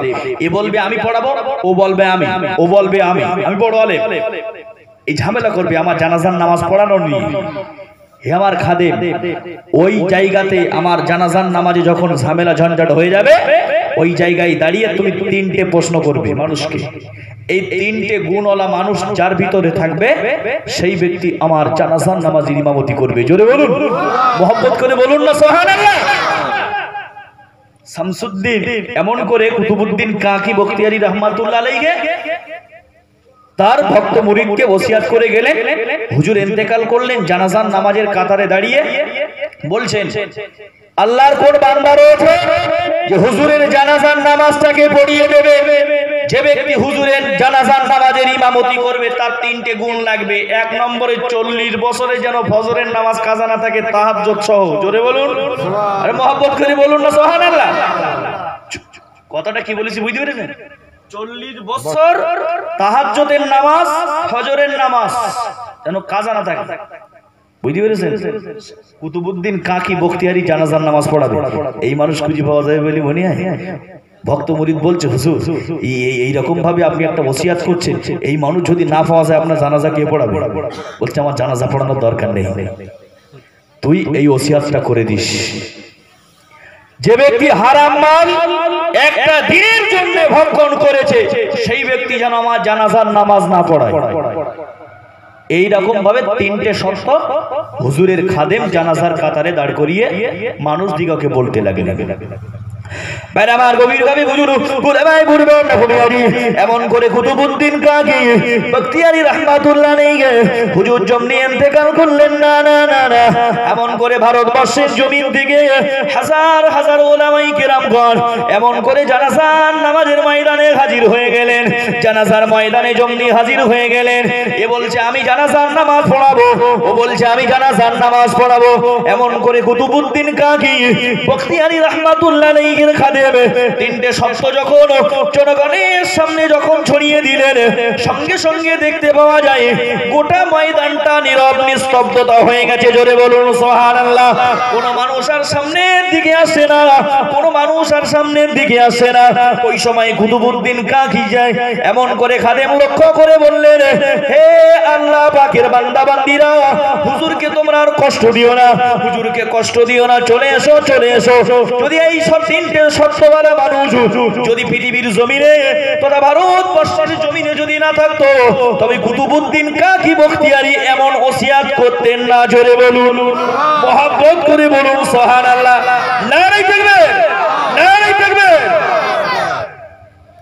এ বলবে আমি পড়াবো, ও বলবে আমি, ও বলবে আমি বড় আলেম, এই ঝামেলা করবে আমার জানাজার নামাজ পড়ানোর নিয়ে। হে আমার খাদেম, ওই জায়গাতে আমার জানাজার নামাজে যখন ঝামেলা ঝঞ্ঝাট হয়ে যাবে, ওই জায়গায় দাঁড়িয়ে তুমি তিনটে প্রশ্ন করবে মানুষকে। এই তিনটে গুণওয়ালা মানুষ যার ভিতরে থাকবে, সেই ব্যক্তি আমার জানাজার নামাজের ইমামতি করবে। জোরে বলুন, মহব্বত করে বলুন না সুবহানাল্লাহ। শামসুদ্দিন এমন করে কুতুবউদ্দিন কাকি বখতিয়ারি রহমাতুল্লাহ আলাইহি তার ভক্ত মুরিদকে ওসিয়াত করে গেলেন। হুজুর ইন্তেকাল করলেন, জানাজার নামাজের কাতারে দাঁড়িয়ে বলছেন, আল্লাহর কোন বান্দা রয়েছে যে হুজুরের জানাজার নামাজটাকে পড়িয়ে দেবে? যে ব্যক্তি হুজুরের জানাজার নামাজের ইমামতি করবে তার তিনটে গুণ লাগবে। এক নম্বরে 40 বছরে যেন ফজরের নামাজ কাজা না থাকে, তাহাজ্জুদ সহ। জোরে বলুন, আরে মহব্বত করে বলুন না সুবহানাল্লাহ। কথাটা কি বলেছি বুঝতে পেরেছেন? 40 বছর তাহাজ্জুদের নামাজ, ফজরের নামাজ যেন কাজা না থাকে, বুঝতে পেরেছেন? কুতুবউদ্দিন কাকি বখতিয়ারি জানাজার নামাজ পড়াবে, এই মানুষ খুঁজে পাওয়া যায় বলে মনে হয়? ভক্ত মুরিদ বলছে, হুজুর এইরকম ভাবে আপনি একটা ওসিয়াত করছেন, এই মানুষ যদি না পাওয়া যায় আপনার জানাজা কে পড়াবে? বলছে আমার জানাজা পড়ানোর দরকার নেই, তুই এই ওসিয়াতটা করে দিস, যে ব্যক্তি হারাম মাল একটা দিনের জন্য ভক্ষণ করেছে, সেই ব্যক্তি যেন আমার জানাজার নামাজ না পড়ায়। এইরকম ভাবে তিনটে শর্ত হুজুরের খাদেম জানাজার কাতারে দাঁড় করিয়ে মানুষ দিগকে বলতে লাগলেন। এমন করে কুতুবউদ্দিন কাকি বখতিয়ারি রহমাতুল্লাহ আলাইহি হুজুর জমনি ইন্তেকাল করলেন। না না না না, এমন করে ভারতবর্ষের জমিন থেকে হাজার হাজার ওলামায়ে কেরামগণ এমন করে জানাজার নামাজের ময়দানে হাজির হয়ে গেলেন। জানাজার ময়দানে জমনি হাজির হয়ে গেলেন। এ বলছে আমি জানাজার নামাজ পড়াবো, ও বলছে আমি জানাজার নামাজ পড়াবো। এমন করে কুতুবউদ্দিন কাকি বখতিয়ারি রহমাতুল্লাহ আলাইহি খাদেম তিনটে শর্ত যখন জনগণের সামনে যখন ছড়িয়ে দিলেন, সঙ্গে সঙ্গে দেখতে পাওয়া যায় গোটা ময়দানটা নীরব নিস্তব্ধতা হয়ে গেছে। জোরে বলুন সুবহানাল্লাহ। কোন মানুষ আর সামনের দিকে আসে না, কোন মানুষ আর সামনের দিকে আসে না। ওই সময় কুতুবউদ্দিন কাকি যায় এমন করে খাদেম লক্ষ্য করে বললেন, হে আল্লাহ পাকের বান্দা বান্দীরা, হুজুরকে তোমরা আর কষ্ট দিও না, হুজুরকে কষ্ট দিও না, চলে এসো চলে এসো। যদি এই সব তিনটে শর্তওয়ালা মানুষ যদি পৃথিবীর জমিনে তথা ভারতবর্ষের জমিনে যদি না থাকতো, তবে কুতুবউদ্দিন কাকি বখতিয়ারি এমন ওসিয়াত করতেন না। জোরে বলুন, মহব্বত করে বলুন সুবহানাল্লাহ। নারে তাকবীর, নারে তাকবীর।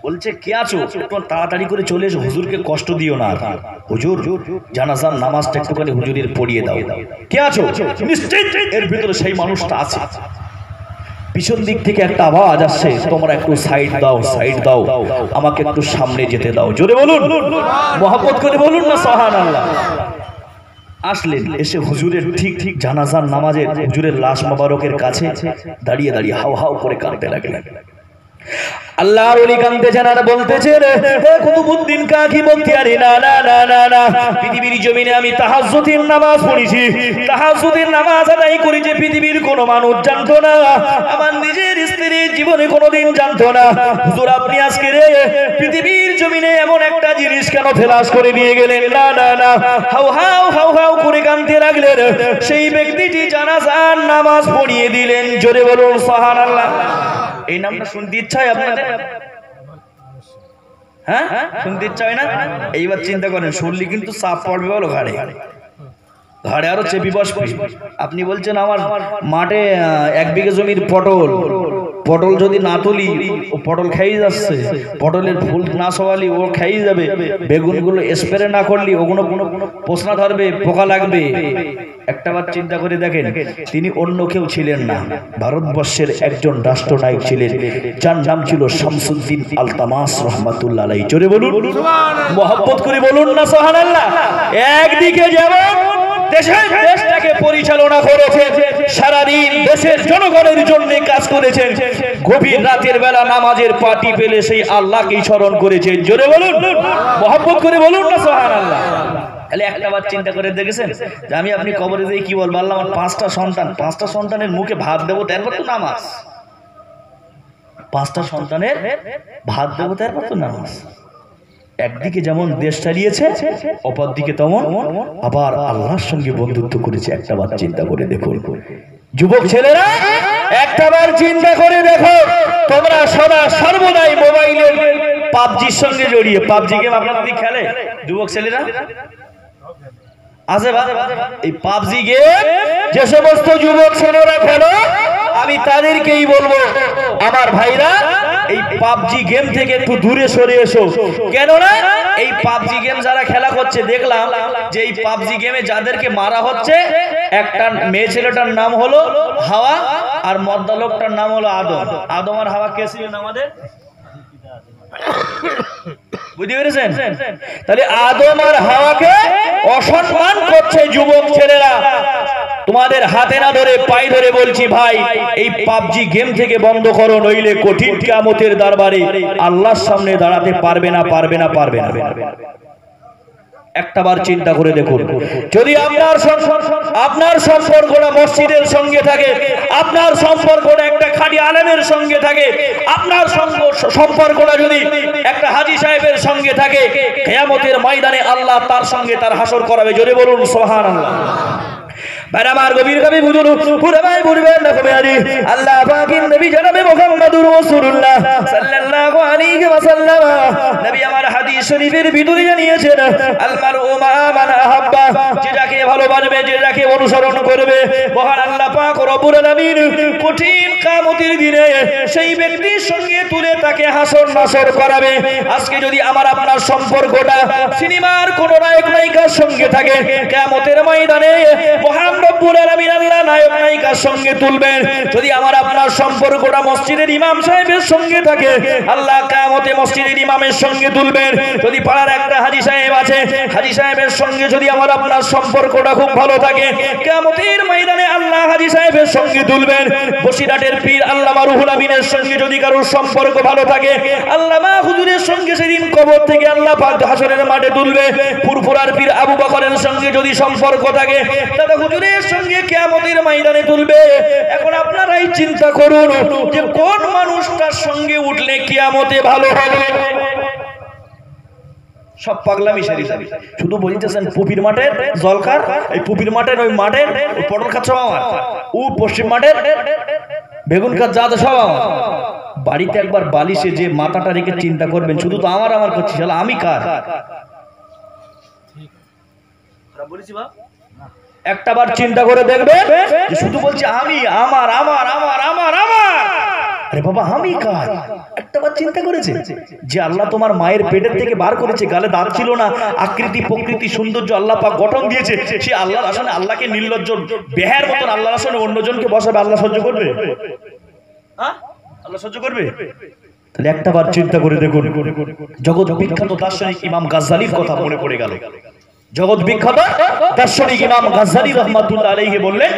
বলছে কে আছো, একটু তাড়াতাড়ি করে চলে এসো, হুজুরকে কষ্ট দিও না। হুজুর জানাজার নামাজটা একটুখানি হুজুরের পড়িয়ে দাও। কে আছো? নিশ্চিত এর ভিতরে সেই মানুষটা আছে। পিছন দিক থেকে একটা আওয়াজ আসছে, তোমরা একটু সাইড দাও, সাইড দাও, আমাকে একটু সামনে যেতে দাও। জোরে বলুন, মহব্বত করে বলুন না সুবহানাল্লাহ। আসলেন, এসে হুজুরের ঠিক ঠিক জানাজার নামাজের হুজুরের লাশ মোবারকের কাছে দাঁড়িয়ে দাঁড়িয়ে হাউ হাউ করে কাঁদতে লাগলেন। আল্লাহর ওলি কাঁদতেছেন আর বলতেছেন, হে কুতুবউদ্দিন কাকি বখতিয়ারি, না না না না না, পৃথিবীর জমিনে আমি তাহাজ্জুদের নামাজ পড়েছি, তাহাজ্জুদের নামাজ আদায় করেছি, পৃথিবীর কোনো মানুষ জানতো না, আমার নিজের স্ত্রী জীবনে কোনোদিন জানতো না। হুজুর আপনি আজকে রে পৃথিবীর জমিনে এমন একটা জিনিস কেন ফেলাস করে দিয়ে গেলেন? না না না, হাউ হাউ হাউ হাউ করে কাঁদতে লাগলেন। সেই ব্যক্তিটি জানাজার নামাজ পড়িয়ে দিলেন। জোরে বলুন সুবহানাল্লাহ। এই নামটা শুনতে ইচ্ছা হয় আপনাদের? হ্যাঁ, শুনতে ইচ্ছা হয় না? এইবার চিন্তা করেন, শুনলে কিন্তু চাপ পড়বে বলো ঘাড়ে, ঘাড়ে আরো চেপি বসবে। আপনি বলছেন আমার মাঠে 1 বিঘা জমির পটল যদি না তুলি ও পটল খেয়ে যাচ্ছে, পটলের ফুল না সওয়ালি ও খেয়ে যাবে, বেগুনগুলো স্প্রে না করলে ওগুলো পোষনা ধরবে, পোকা লাগবে। একটাবার চিন্তা করে দেখেন, তিনি অন্য কেউ ছিলেন না, ভারতবর্ষের একজন রাষ্ট্রনায়ক ছিলেন, যার নাম ছিল শামসুদ্দিন আলতামাস রহমাতুল্লাহ আলাইহি। জোরে বলুন সুবহানাল্লাহ, মহব্বত করে বলুন না সুবহানাল্লাহ। একদিকে যেমন দেশটাকে পরিচালনা করেছেন, সারাদিন দেশের জনগণের জন্য কাজ করেছেন, গভীর রাতের বেলা নামাজের পাটি পেলে সেই আল্লাহকেই স্মরণ করেছেন। জোরে বলুন, মহব্বত করে বলুন না সুবহানাল্লাহ। তাহলে একটাবার চিন্তা করে দেখেছেন যে আমি আপনি কবরে দিয়ে কি বলবো, আল্লাহ আমার 5টা সন্তান, 5টা সন্তানের মুখে ভাত দেবো, তারপর তো নামাজ। 5টা সন্তানের ভাত দেবো, তারপর তো নামাজ। একদিকে যেমন দেশ চালিয়েছে, অপর দিকে তেমন আবার আল্লাহর সঙ্গে বন্ধুত্ব করেছে। একটাবার চিন্তা করে দেখো যুবক ছেলেরা, একটাবার চিন্তা করে দেখো, তোমরা সদা সর্বদাই মোবাইলের পাবজির সঙ্গে জড়িয়ে, পাবজি গেম আপনারা কি খেলে যুবক ছেলেরা? আছে এই পাবজি গেম যে সমস্ত যুবক ছেলেরা খেলো, আমি তাদেরকেই বলবো আমার ভাইরা, এই পাবজি গেম থেকে একটু দূরে সরে এসো। কেননা এই পাবজি গেম যারা খেলা করছে, দেখলাম যে এই পাবজি গেমে যাদেরকে মারা হচ্ছে, একটা মেয়ে ছেলেটার নাম হলো হাওয়া, আর মদ্দা লোকটার নাম হলো আদম। আদম আর হাওয়া কে ছিলেন আমাদের? বুঝতে পেরেছেন? তাহলে আদম আর হাওয়াকে অসম্মান করছে যুবক ছেলেরা। তোমাদের হাতে না ধরে পায়ে ধরে বলছি ভাই, এই পাবজি গেম থেকে বন্ধ করো, নইলে কঠিন কিয়ামতের দরবারে আল্লাহর সামনে দাঁড়াতে পারবে না, পারবে না, পারবে না। একটাবার চিন্তা করে দেখুন, যদি আপনার সম্পর্কটা মসজিদের সঙ্গে থাকে, আপনার সম্পর্কটা একটা খাঁটি আলেমের সঙ্গে থাকে, আপনার সম্পর্কটা যদি একটা হাজী সাহেবের সঙ্গে থাকে, কিয়ামতের ময়দানে আল্লাহ তার সঙ্গে তার হাসর করাবে। জোরে বলুন সুবহানাল্লাহ। আমার গভীর কবি বুঝুন, পুরো ভাই বুঝবেন না কবি আরি আল্লাহ পাকের নবী জনাবে মুহাম্মদুর রাসূলুল্লাহ সাল্লাল্লাহু আলাইহি ওয়াসাল্লাম, নবী আমার হাদিস শরীফের ভিতরে জানিয়েছেন, আল মারউ মা মান আহাব্বা, যে যাকে ভালোবাসবে, যে যাকে অনুসরণ করবে, মহান আল্লাহ পাক রব্বুল আলামিন কঠিন কিয়ামতের দিনে সেই ব্যক্তির সঙ্গে তুলে তাকে হাসর নাসর করাবে। আজকে যদি আমার আপনার সম্পর্কটা সিনেমার কোন নায়ক নায়িকার সঙ্গে থাকে, কিয়ামতের ময়দানে মহান রব্বুল আলামিন আল্লাহ নায়ক নায়িকার সঙ্গে তুলবেন। যদি আমার আপনার সম্পর্কটা মসজিদের ইমাম সাহেবের সঙ্গে থাকে, আল্লাহ কিয়ামতে মসজিদের ইমামের সঙ্গে তুলবেন। যদি পাড়ার একটা হাজী সাহেব আছে, হাজী সাহেবের সঙ্গে যদি আমার আপনার সম্পর্কটা খুব ভালো থাকে, কিয়ামতের ময়দানে আল্লাহ হাজী সাহেবের সঙ্গে তুলবেন। বসিরহাটের পীর আল্লামা রুহুল আমিনের সঙ্গে যদি কারোর সম্পর্ক ভালো থাকে, আল্লামা হুজুরের সঙ্গে সেদিন কবর থেকে আল্লাহ পাক হাসরের মাঠে তুলবে। ফুরফুরার পীর আবু বকরের সঙ্গে যদি সম্পর্ক থাকে, দাদা হুজুরের সঙ্গে কিয়ামতের ময়দানে তুলবে। এখন আপনারাই চিন্তা করুন যে কোন মানুষটার সঙ্গে উঠলে কিয়ামতে ভালো হবে। সব পাগলামি সারি শুধু বলতেছেন পুপির মাঠের জলকার, এই পুপির মাঠের ওই মাঠের পটল খাচ্ছ আমার, ও পশ্চিম মাঠের বেগুন খাত যা তো সব আমার। বাড়িতে একবার বালিশে যে মাথাটা রেখে চিন্তা করবেন, শুধু তো আমার করছি, আমি কার? বলেছি বা একটাবার চিন্তা করে দেখবে, শুধু বলছে আমি, আমার আমার আমার আমার আমার। আরে বাবা, আমি কার? একটাবার চিন্তা করেছে যে আল্লাহ তোমার মায়ের পেটের থেকে বার করেছে, গালে দাঁত ছিল না, আকৃতি প্রকৃতি সৌন্দর্য আল্লাহ পাক গঠন দিয়েছে, সে আল্লাহর আসনে আল্লাহকে নির্লজ্জ বেহার মতন আল্লাহর আসনে অন্যজনকে বসাবে, আল্লাহ সহ্য করবে? আল্লাহ সহ্য করবে? তাহলে একটাবার চিন্তা করে দেখুন, জগৎ বিখ্যাত দার্শনিক ইমাম গাজ্জালির কথা মনে পড়ে গেল। জগৎ বিখ্যাত দার্শনিক ইমাম গাজ্জালি রাহমাতুল্লাহ আলাইহি বললেন,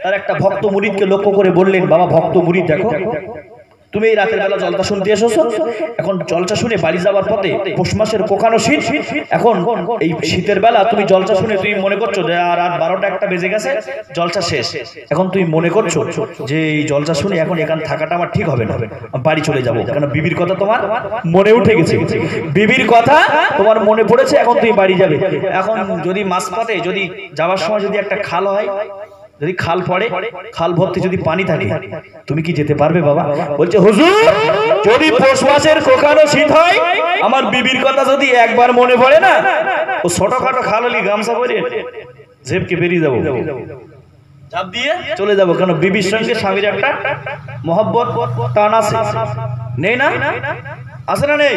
তার একটা ভক্ত মুরিদকে লক্ষ্য করে বললেন, বাবা ভক্ত মুরিদ দেখো, তুমি এই রাতের বেলা জলটা শুনতে এসেছো, এখন জলটা শুনে বাড়ি যাওয়ার পথে পৌষ মাসের কোকানো শীত, এখন এই শীতের বেলা তুমি জলটা শুনে তুমি মনে করছো যে আর রাত 12টা 1টা বেজে গেছে, জলটা শেষ। এখন তুমি মনে করছো যে এই জলটা শুনে এখন এখানে থাকাটা আমার ঠিক হবে না, বাড়ি চলে যাবো, কারণ বিবির কথা তোমার মনে উঠে গেছে, বিবির কথা তোমার মনে পড়েছে, এখন তুমি বাড়ি যাবে। এখন যদি মাঝপথে যদি যাওয়ার সময় যদি একটা খাল হয়, যদি খাল পড়ে, খাল ভর্তি যদি পানি থাকে, তুমি কি যেতে পারবে বাবা? বলছে হুজুর যদি পৌষ মাসের কোকানো শীত হয়, আমার বিবির কথা যদি একবার মনে পড়ে না, ও ছোটখাটো খাল হলি গামছা পরে জেবকে বেরিয়ে যাবো, চাপ দিয়ে চলে যাবো, কারণ বিবির সঙ্গে স্বামীর একটা মহব্বত টান আছে, নেই না? আছে না নেই?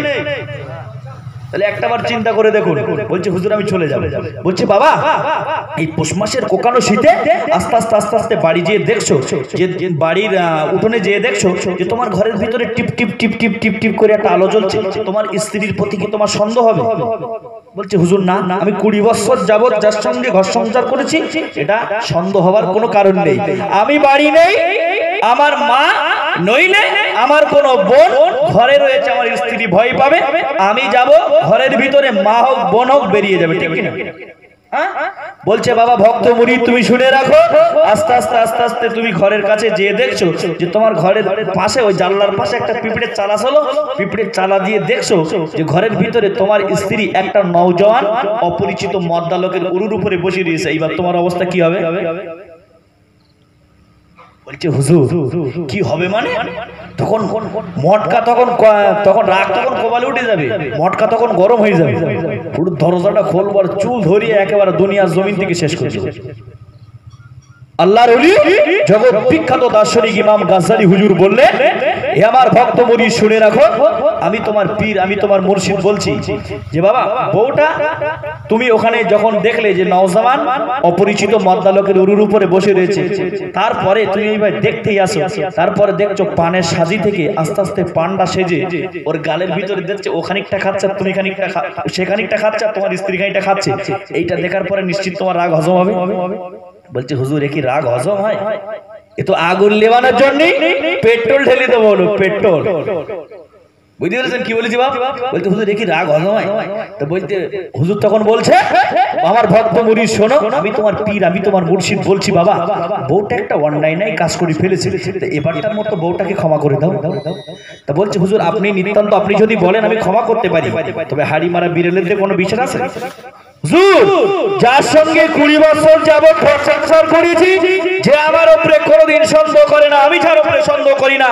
তাহলে একটাবার চিন্তা করে দেখুন। বলছে হুজুর আমি চলে যাবো। বলছে বাবা এই পৌষ মাসের কোকানো শীতে আস্তে আস্তে আস্তে আস্তে বাড়ি যেয়ে দেখছো, যে বাড়ির উঠোনে যেয়ে দেখছো যে তোমার ঘরের ভিতরে টিপ টিপ টিপ টিপ টিপ টিপ করে একটা আলো জ্বলছে, তোমার স্ত্রীর প্রতি কি তোমার সন্দেহ হবে? বলছে হুজুর না, আমি 20 বছর যাবত যার সঙ্গে ঘর সংসার করেছি, এটা সন্দেহ হওয়ার কোনো কারণ নেই। আমি বাড়ি নেই, আমার মা নইলে আমার কোন বোন ঘরে রয়েছে, আমার স্ত্রী ভয় পাবে, আমি যাব ঘরের ভিতরে, মা হোক বোন হোক বেরিয়ে যাবে, ঠিক কিনা? বলছে বাবা ভক্ত মুরিদ তুমি শুনে রাখো, আস্তে আস্তে আস্তে আস্তে তুমি ঘরের কাছে যেয়ে দেখছো যে তোমার ঘরের পাশে ওই জানলার পাশে একটা পিঁপড়ের চালা ছিল, পিঁপড়ের চালা দিয়ে দেখছো যে ঘরের ভিতরে তোমার স্ত্রী একটা নওজওয়ান অপরিচিত মদ্দা লোকের উরুর উপরে বসে রয়েছে, এইবার তোমার অবস্থা কি হবে? বলছে হুজুর কি হবে মানে? তখন মটকা তখন রাগ তখন কপালে উঠে যাবে, মটকা তখন গরম হয়ে যাবে, পুরো দরজাটা খোলবার চুল ধরিয়ে একেবারে দুনিয়ার জমিন থেকে শেষ করে দেবে। আল্লাহর ওলি জগৎ বিখ্যাত দার্শনিক ইমাম গাজ্জালি হুজুর বললেন, হে আমার ভক্ত মুরিদ শুনে রাখো, আমি তোমার পীর, আমি তোমার মুর্শিদ বলছি যে বাবা বউটা তুমি ওখানে যখন দেখলে যে নওজওয়ান অপরিচিত মদ্দা লোকের উরুর উপরে বসে রয়েছে, তারপরে তুমি এইবার দেখতেই আসো, তারপরে দেখছো পানের সাজি থেকে আস্তে আস্তে পান্ডা সেজে ওর গালের ভিতরে দেখছো ও খানিকটা খাচ্ছে, তুমি খানিকটা, সে খানিকটা খাচ্ছে, তোমার স্ত্রী খানিকটা খাচ্ছে, এইটা দেখার পরে নিশ্চিত তোমার রাগ হজম হবে। বলছে হুজুর এ কি রাগ হজম হয়? এ তো আগুন লেবানোর জন্য পেট্রোল ঢেলে দেবো, বলো পেট্রোল, বুঝতে পেরেছেন কি বলেছি বাপ? বলতে হুজুর এ কি রাগ হজম হয়? তো বলতে হুজুর তখন বলছে আমার ভক্ত মুরিদ শোনো, আমি তোমার পীর, আমি তোমার মুর্শিদ বলছি বাবা বউটা একটা অন্যায় নাই কাজ করে ফেলেছে, এবারটার মতো বউটাকে ক্ষমা করে দাও। তা বলছে হুজুর আপনি নিতান্ত, আপনি যদি বলেন আমি ক্ষমা করতে পারি, তবে হাড়ি মারা বিড়ালের কোনো বিচার আছে? যার সঙ্গে 20 বছর যাবত সংসার করেছি, যে আমার উপরে কোনোদিন সন্দেহ করে না, আমি যার উপরে সন্দেহ করি না,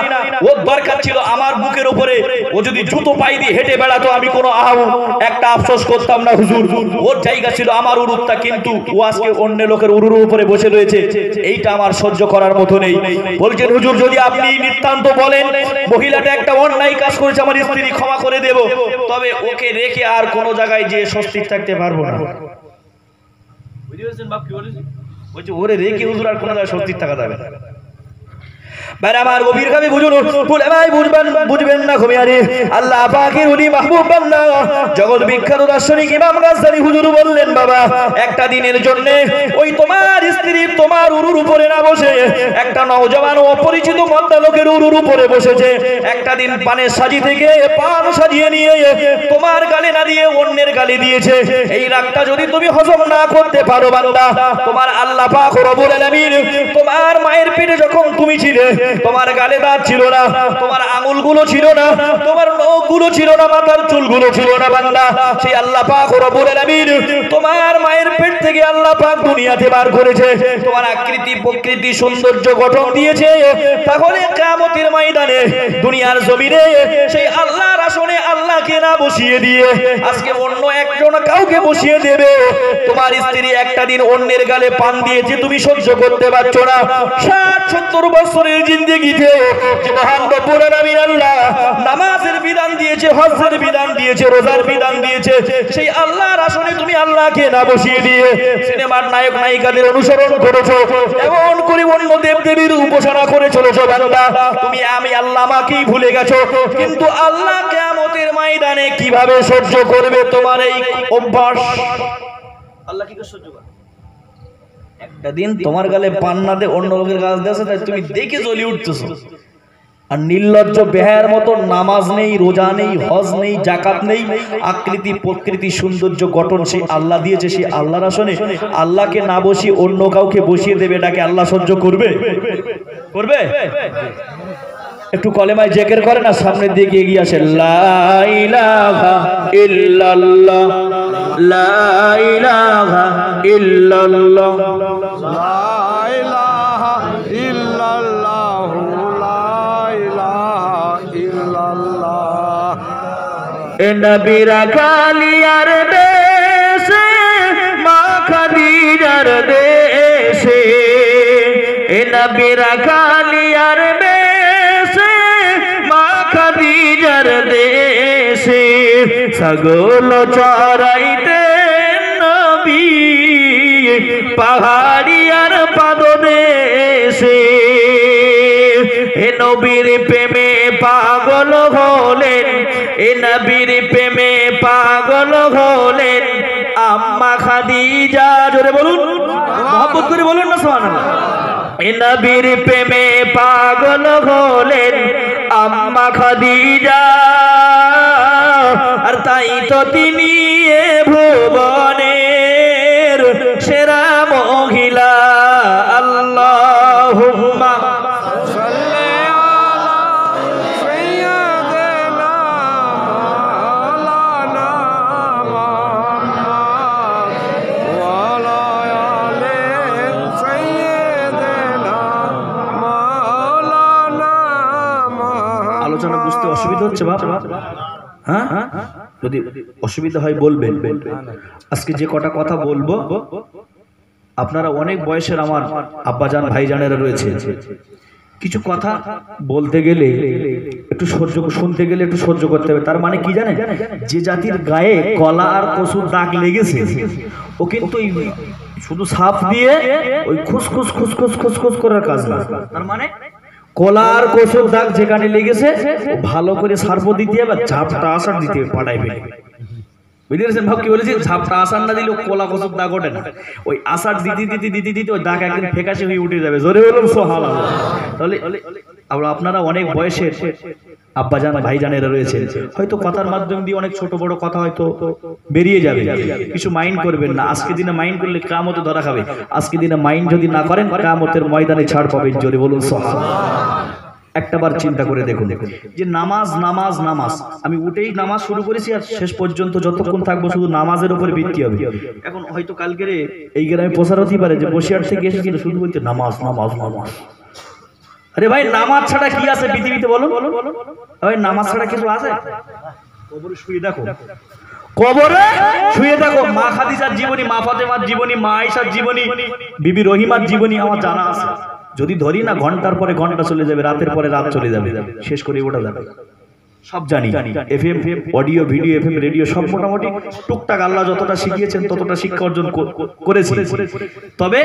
ওর দরকার ছিল আমার বুকের উপরে ও যদি জুতো পাই দিয়ে হেঁটে বেড়াতো, আমি কোনো একটা আফসোস করতাম না হুজুর, ওর জায়গা ছিল আমার উরুরটা, কিন্তু ও আজকে অন্য লোকের উরুর উপরে বসে রয়েছে, এইটা আমার সহ্য করার মতো নেই। বলছেন হুজুর যদি আপনি নিতান্ত বলেন মহিলাটা একটা অন্যায় কাজ করেছে, আমার স্ত্রী ক্ষমা করে দেব, তবে ওকে রেখে আর কোনো জায়গায় যে স্বস্তি থাকতে পারবো না। বলছে ওরে রেখে হুজুর আর কোনো জায়গায় স্বস্তি থাকা যাবে না। আমার গভীরভাবে বুঝুন, বুঝবেন না ঘুমিয়ারে আল্লাহ পাকের উনি মাহবুব বান্দা জগৎ বিখ্যাত দার্শনিক ইমাম গাজ্জালি হুজুর বললেন বাবা একটা দিনের জন্য ওই তোমার স্ত্রী তোমার উরুর উপরে না বসে একটা নওজওয়ান অপরিচিত মদ্দা লোকের উরুর উপরে বসেছে, একটা দিন পানের সাজি থেকে পান সাজিয়ে নিয়ে তোমার গালে না দিয়ে অন্যের গালে দিয়েছে, এই রাগটা যদি তুমি হজম না করতে পারো বান্দা, তোমার আল্লাহ পাক রব্বুল আলামিন তোমার মায়ের পেটে যখন তুমি ছিলে তোমার গালে দাঁত ছিল না, তোমার আঙুলগুলো ছিল না, তোমার নখগুলো ছিল না, মাথার চুলগুলো ছিল না বান্দা, সেই আল্লাহ পাক রব্বুল আলামিন তোমার মায়ের পেট থেকে আল্লাহ পাক দুনিয়াতে বার করেছে, তোমার আকৃতি প্রকৃতি সৌন্দর্য গঠন দিয়েছে, তাহলে কিয়ামতের ময়দানে দুনিয়ার জমিনে সেই আল্লাহর আসনে আল্লাহকে না বসিয়ে দিয়ে আজকে অন্য একজন কাউকে বসিয়ে দেবে। তোমার স্ত্রী একটা দিন অন্যের গালে পান দিয়েছে, তুমি সহ্য করতে পারছো না, 60-70 বছরের জিন্দেগিতে যে মহান রব্বুল আলামিন আল্লাহ নামাজের বিধান দিয়েছে, হজ্জের বিধান দিয়েছে, রোজার বিধান দিয়েছে, সেই আল্লাহর আসনে তুমি আল্লাহকে না বসিয়ে দিয়ে সিনেমার নায়ক নায়িকাদের অনুসরণ করেছো, এমন করে অন্য দেবদেবীর উপাসনা করে চলেছো বান্দা, তুমি আমি আল্লাহ মাকেই ভুলে গেছো। কিন্তু আল্লাহ কিয়ামতের ময়দানে কিভাবে সহ্য করবে তোমার এই অভ্যাস? আল্লাহ কি করে সহ্য করবে? একটা দিন তোমার গালে পান না দে অন্য লোকের গাছ দিয়েছে, তাই তুমি দেখে জ্বলি উঠতেছো, আর নির্লজ্জ বেহায়ার মতো নামাজ নেই, রোজা নেই, হজ নেই, জাকাত নেই, আকৃতি প্রকৃতি সৌন্দর্য গঠন সেই আল্লাহ দিয়েছে, সেই আল্লাহর আসনে আল্লাহকে না বসিয়ে অন্য কাউকে বসিয়ে দেবে, এটাকে আল্লাহ সহ্য করবে? করবে? একটু কলেমায় জিকির করে না, সামনের দিকে এগিয়ে আসে, লা ইলাহা ইল্লাল্লাহ, লা ইলাহা ইল্লাল্লাহ, লা ইলাহা ইল্লাল্লাহ, লা ইলাহা ইল্লাল্লাহ। এ নবীরা কালিয়ার দেশে, মা খাদিজার দেশে, এ নবীরা কালিয়ার দেশে, মা খাদিজার দেশে, ছাগল চরাইতে নবী পাহাড়িয়ার পাদদেশে। এ নবীর প্রেমে পাগল হলেন, এ নবীর প্রেমে পাগল হলেন আম্মা খাদিজা। জোরে বলুন, মহব্বত করে বলুন না সুবহানাল্লাহ। এ নবীর প্রেমে পাগল হলেন আম্মা খাদিজা, আর তাই তো তিনি এ ভুবনের সেরা মহিলা। আল্লাহুম্মা সাল্লি আলা সাইয়্যিদিনা মাওলানা মুহাম্মদ ওয়া আলা আলি সাইয়্যিদিনা মাওলানা মুহাম্মদ। আলোচনা বুঝতে অসুবিধা হচ্ছে বাপ? হ্যাঁ, যদি অসুবিধা হয় বলবেন। আজকে যে কটা কথা বলবো, আপনারা অনেক বয়সের আমার আব্বাজান ভাইজানেরা রয়েছে, কিছু কথা বলতে গেলে একটু সহ্য, শুনতে গেলে একটু সহ্য করতে হবে। তার মানে কি জানেন, যে জাতির গায়ে কলা আর কসুর দাগ লেগেছে, ও কিন্তু শুধু সাপ দিয়ে ওই খুসখুস খুসখুস খুসখুস করার কাজ না। তার মানে কলা আর কসুর দাগ যেখানে লেগেছে ভালো করে সার্প দিতে হবে, ঝাপটা আসার দিতে হবে, পাঠাইবে। বুঝতে পেরেছেন ভাব কি বলেছি? ঝাপটা আসার না দিলেও কলা কসুর দাগ ওঠে না, ওই আসার দিতে দিতে দিতে দিতে ওই দাগ একদিন ফেকাশে হয়ে উঠে যাবে। জোরে বলুন সুবহানাল্লাহ। তাহলে আপনারা অনেক বয়সের আব্বাজান ভাইজানেরা রয়েছে, হয়তো কথার মাধ্যম দিয়ে অনেক ছোট বড় কথা হয়তো বেরিয়ে যাবে, কিছু মাইন্ড করবেন না। আজকে দিনে মাইন্ড করলে কিয়ামতে ধরা খাবে। আজকে দিনে মাইন্ড যদি না করেন, কিয়ামতের ময়দানে ছাড় পাবেন। জোরে বলুন সুবহানাল্লাহ। একটাবার চিন্তা করে দেখুন যে নামাজ নামাজ নামাজ, আমি উঠেই নামাজ শুরু করেছি আর শেষ পর্যন্ত যতক্ষণ থাকবো শুধু নামাজের উপরে ভিত্তি হবে। এখন হয়তো কালকে এই গ্রামে প্রচার হতেই পারে যে বসিরহাট থেকে এসেছিল শুধু বলতে নামাজ নামাজ নামাজ। আরে ভাই, নামাজ ছাড়া কি আছে পৃথিবীতে বলুন? ভাই নামাজ ছাড়া কিছু আছে? কবরে শুয়ে দেখো, কবরে শুয়ে দেখো, মা খাদিজার জীবনী, মা ফাতেমার জীবনী, মা আয়েশার জীবনী, বিবি রহিমার জীবনী আমার জানা আছে। যদি ধরি না, ঘন্টার পরে ঘন্টা চলে যাবে, রাতের পরে রাত চলে যাবে, শেষ করে ওটা যাবে। সব জানি, FM audio video, FM radio সব মোটামুটি টুকটাক আল্লাহ যতটা শিখিয়েছেন ততটা শিক্ষা অর্জন করেছি। তবে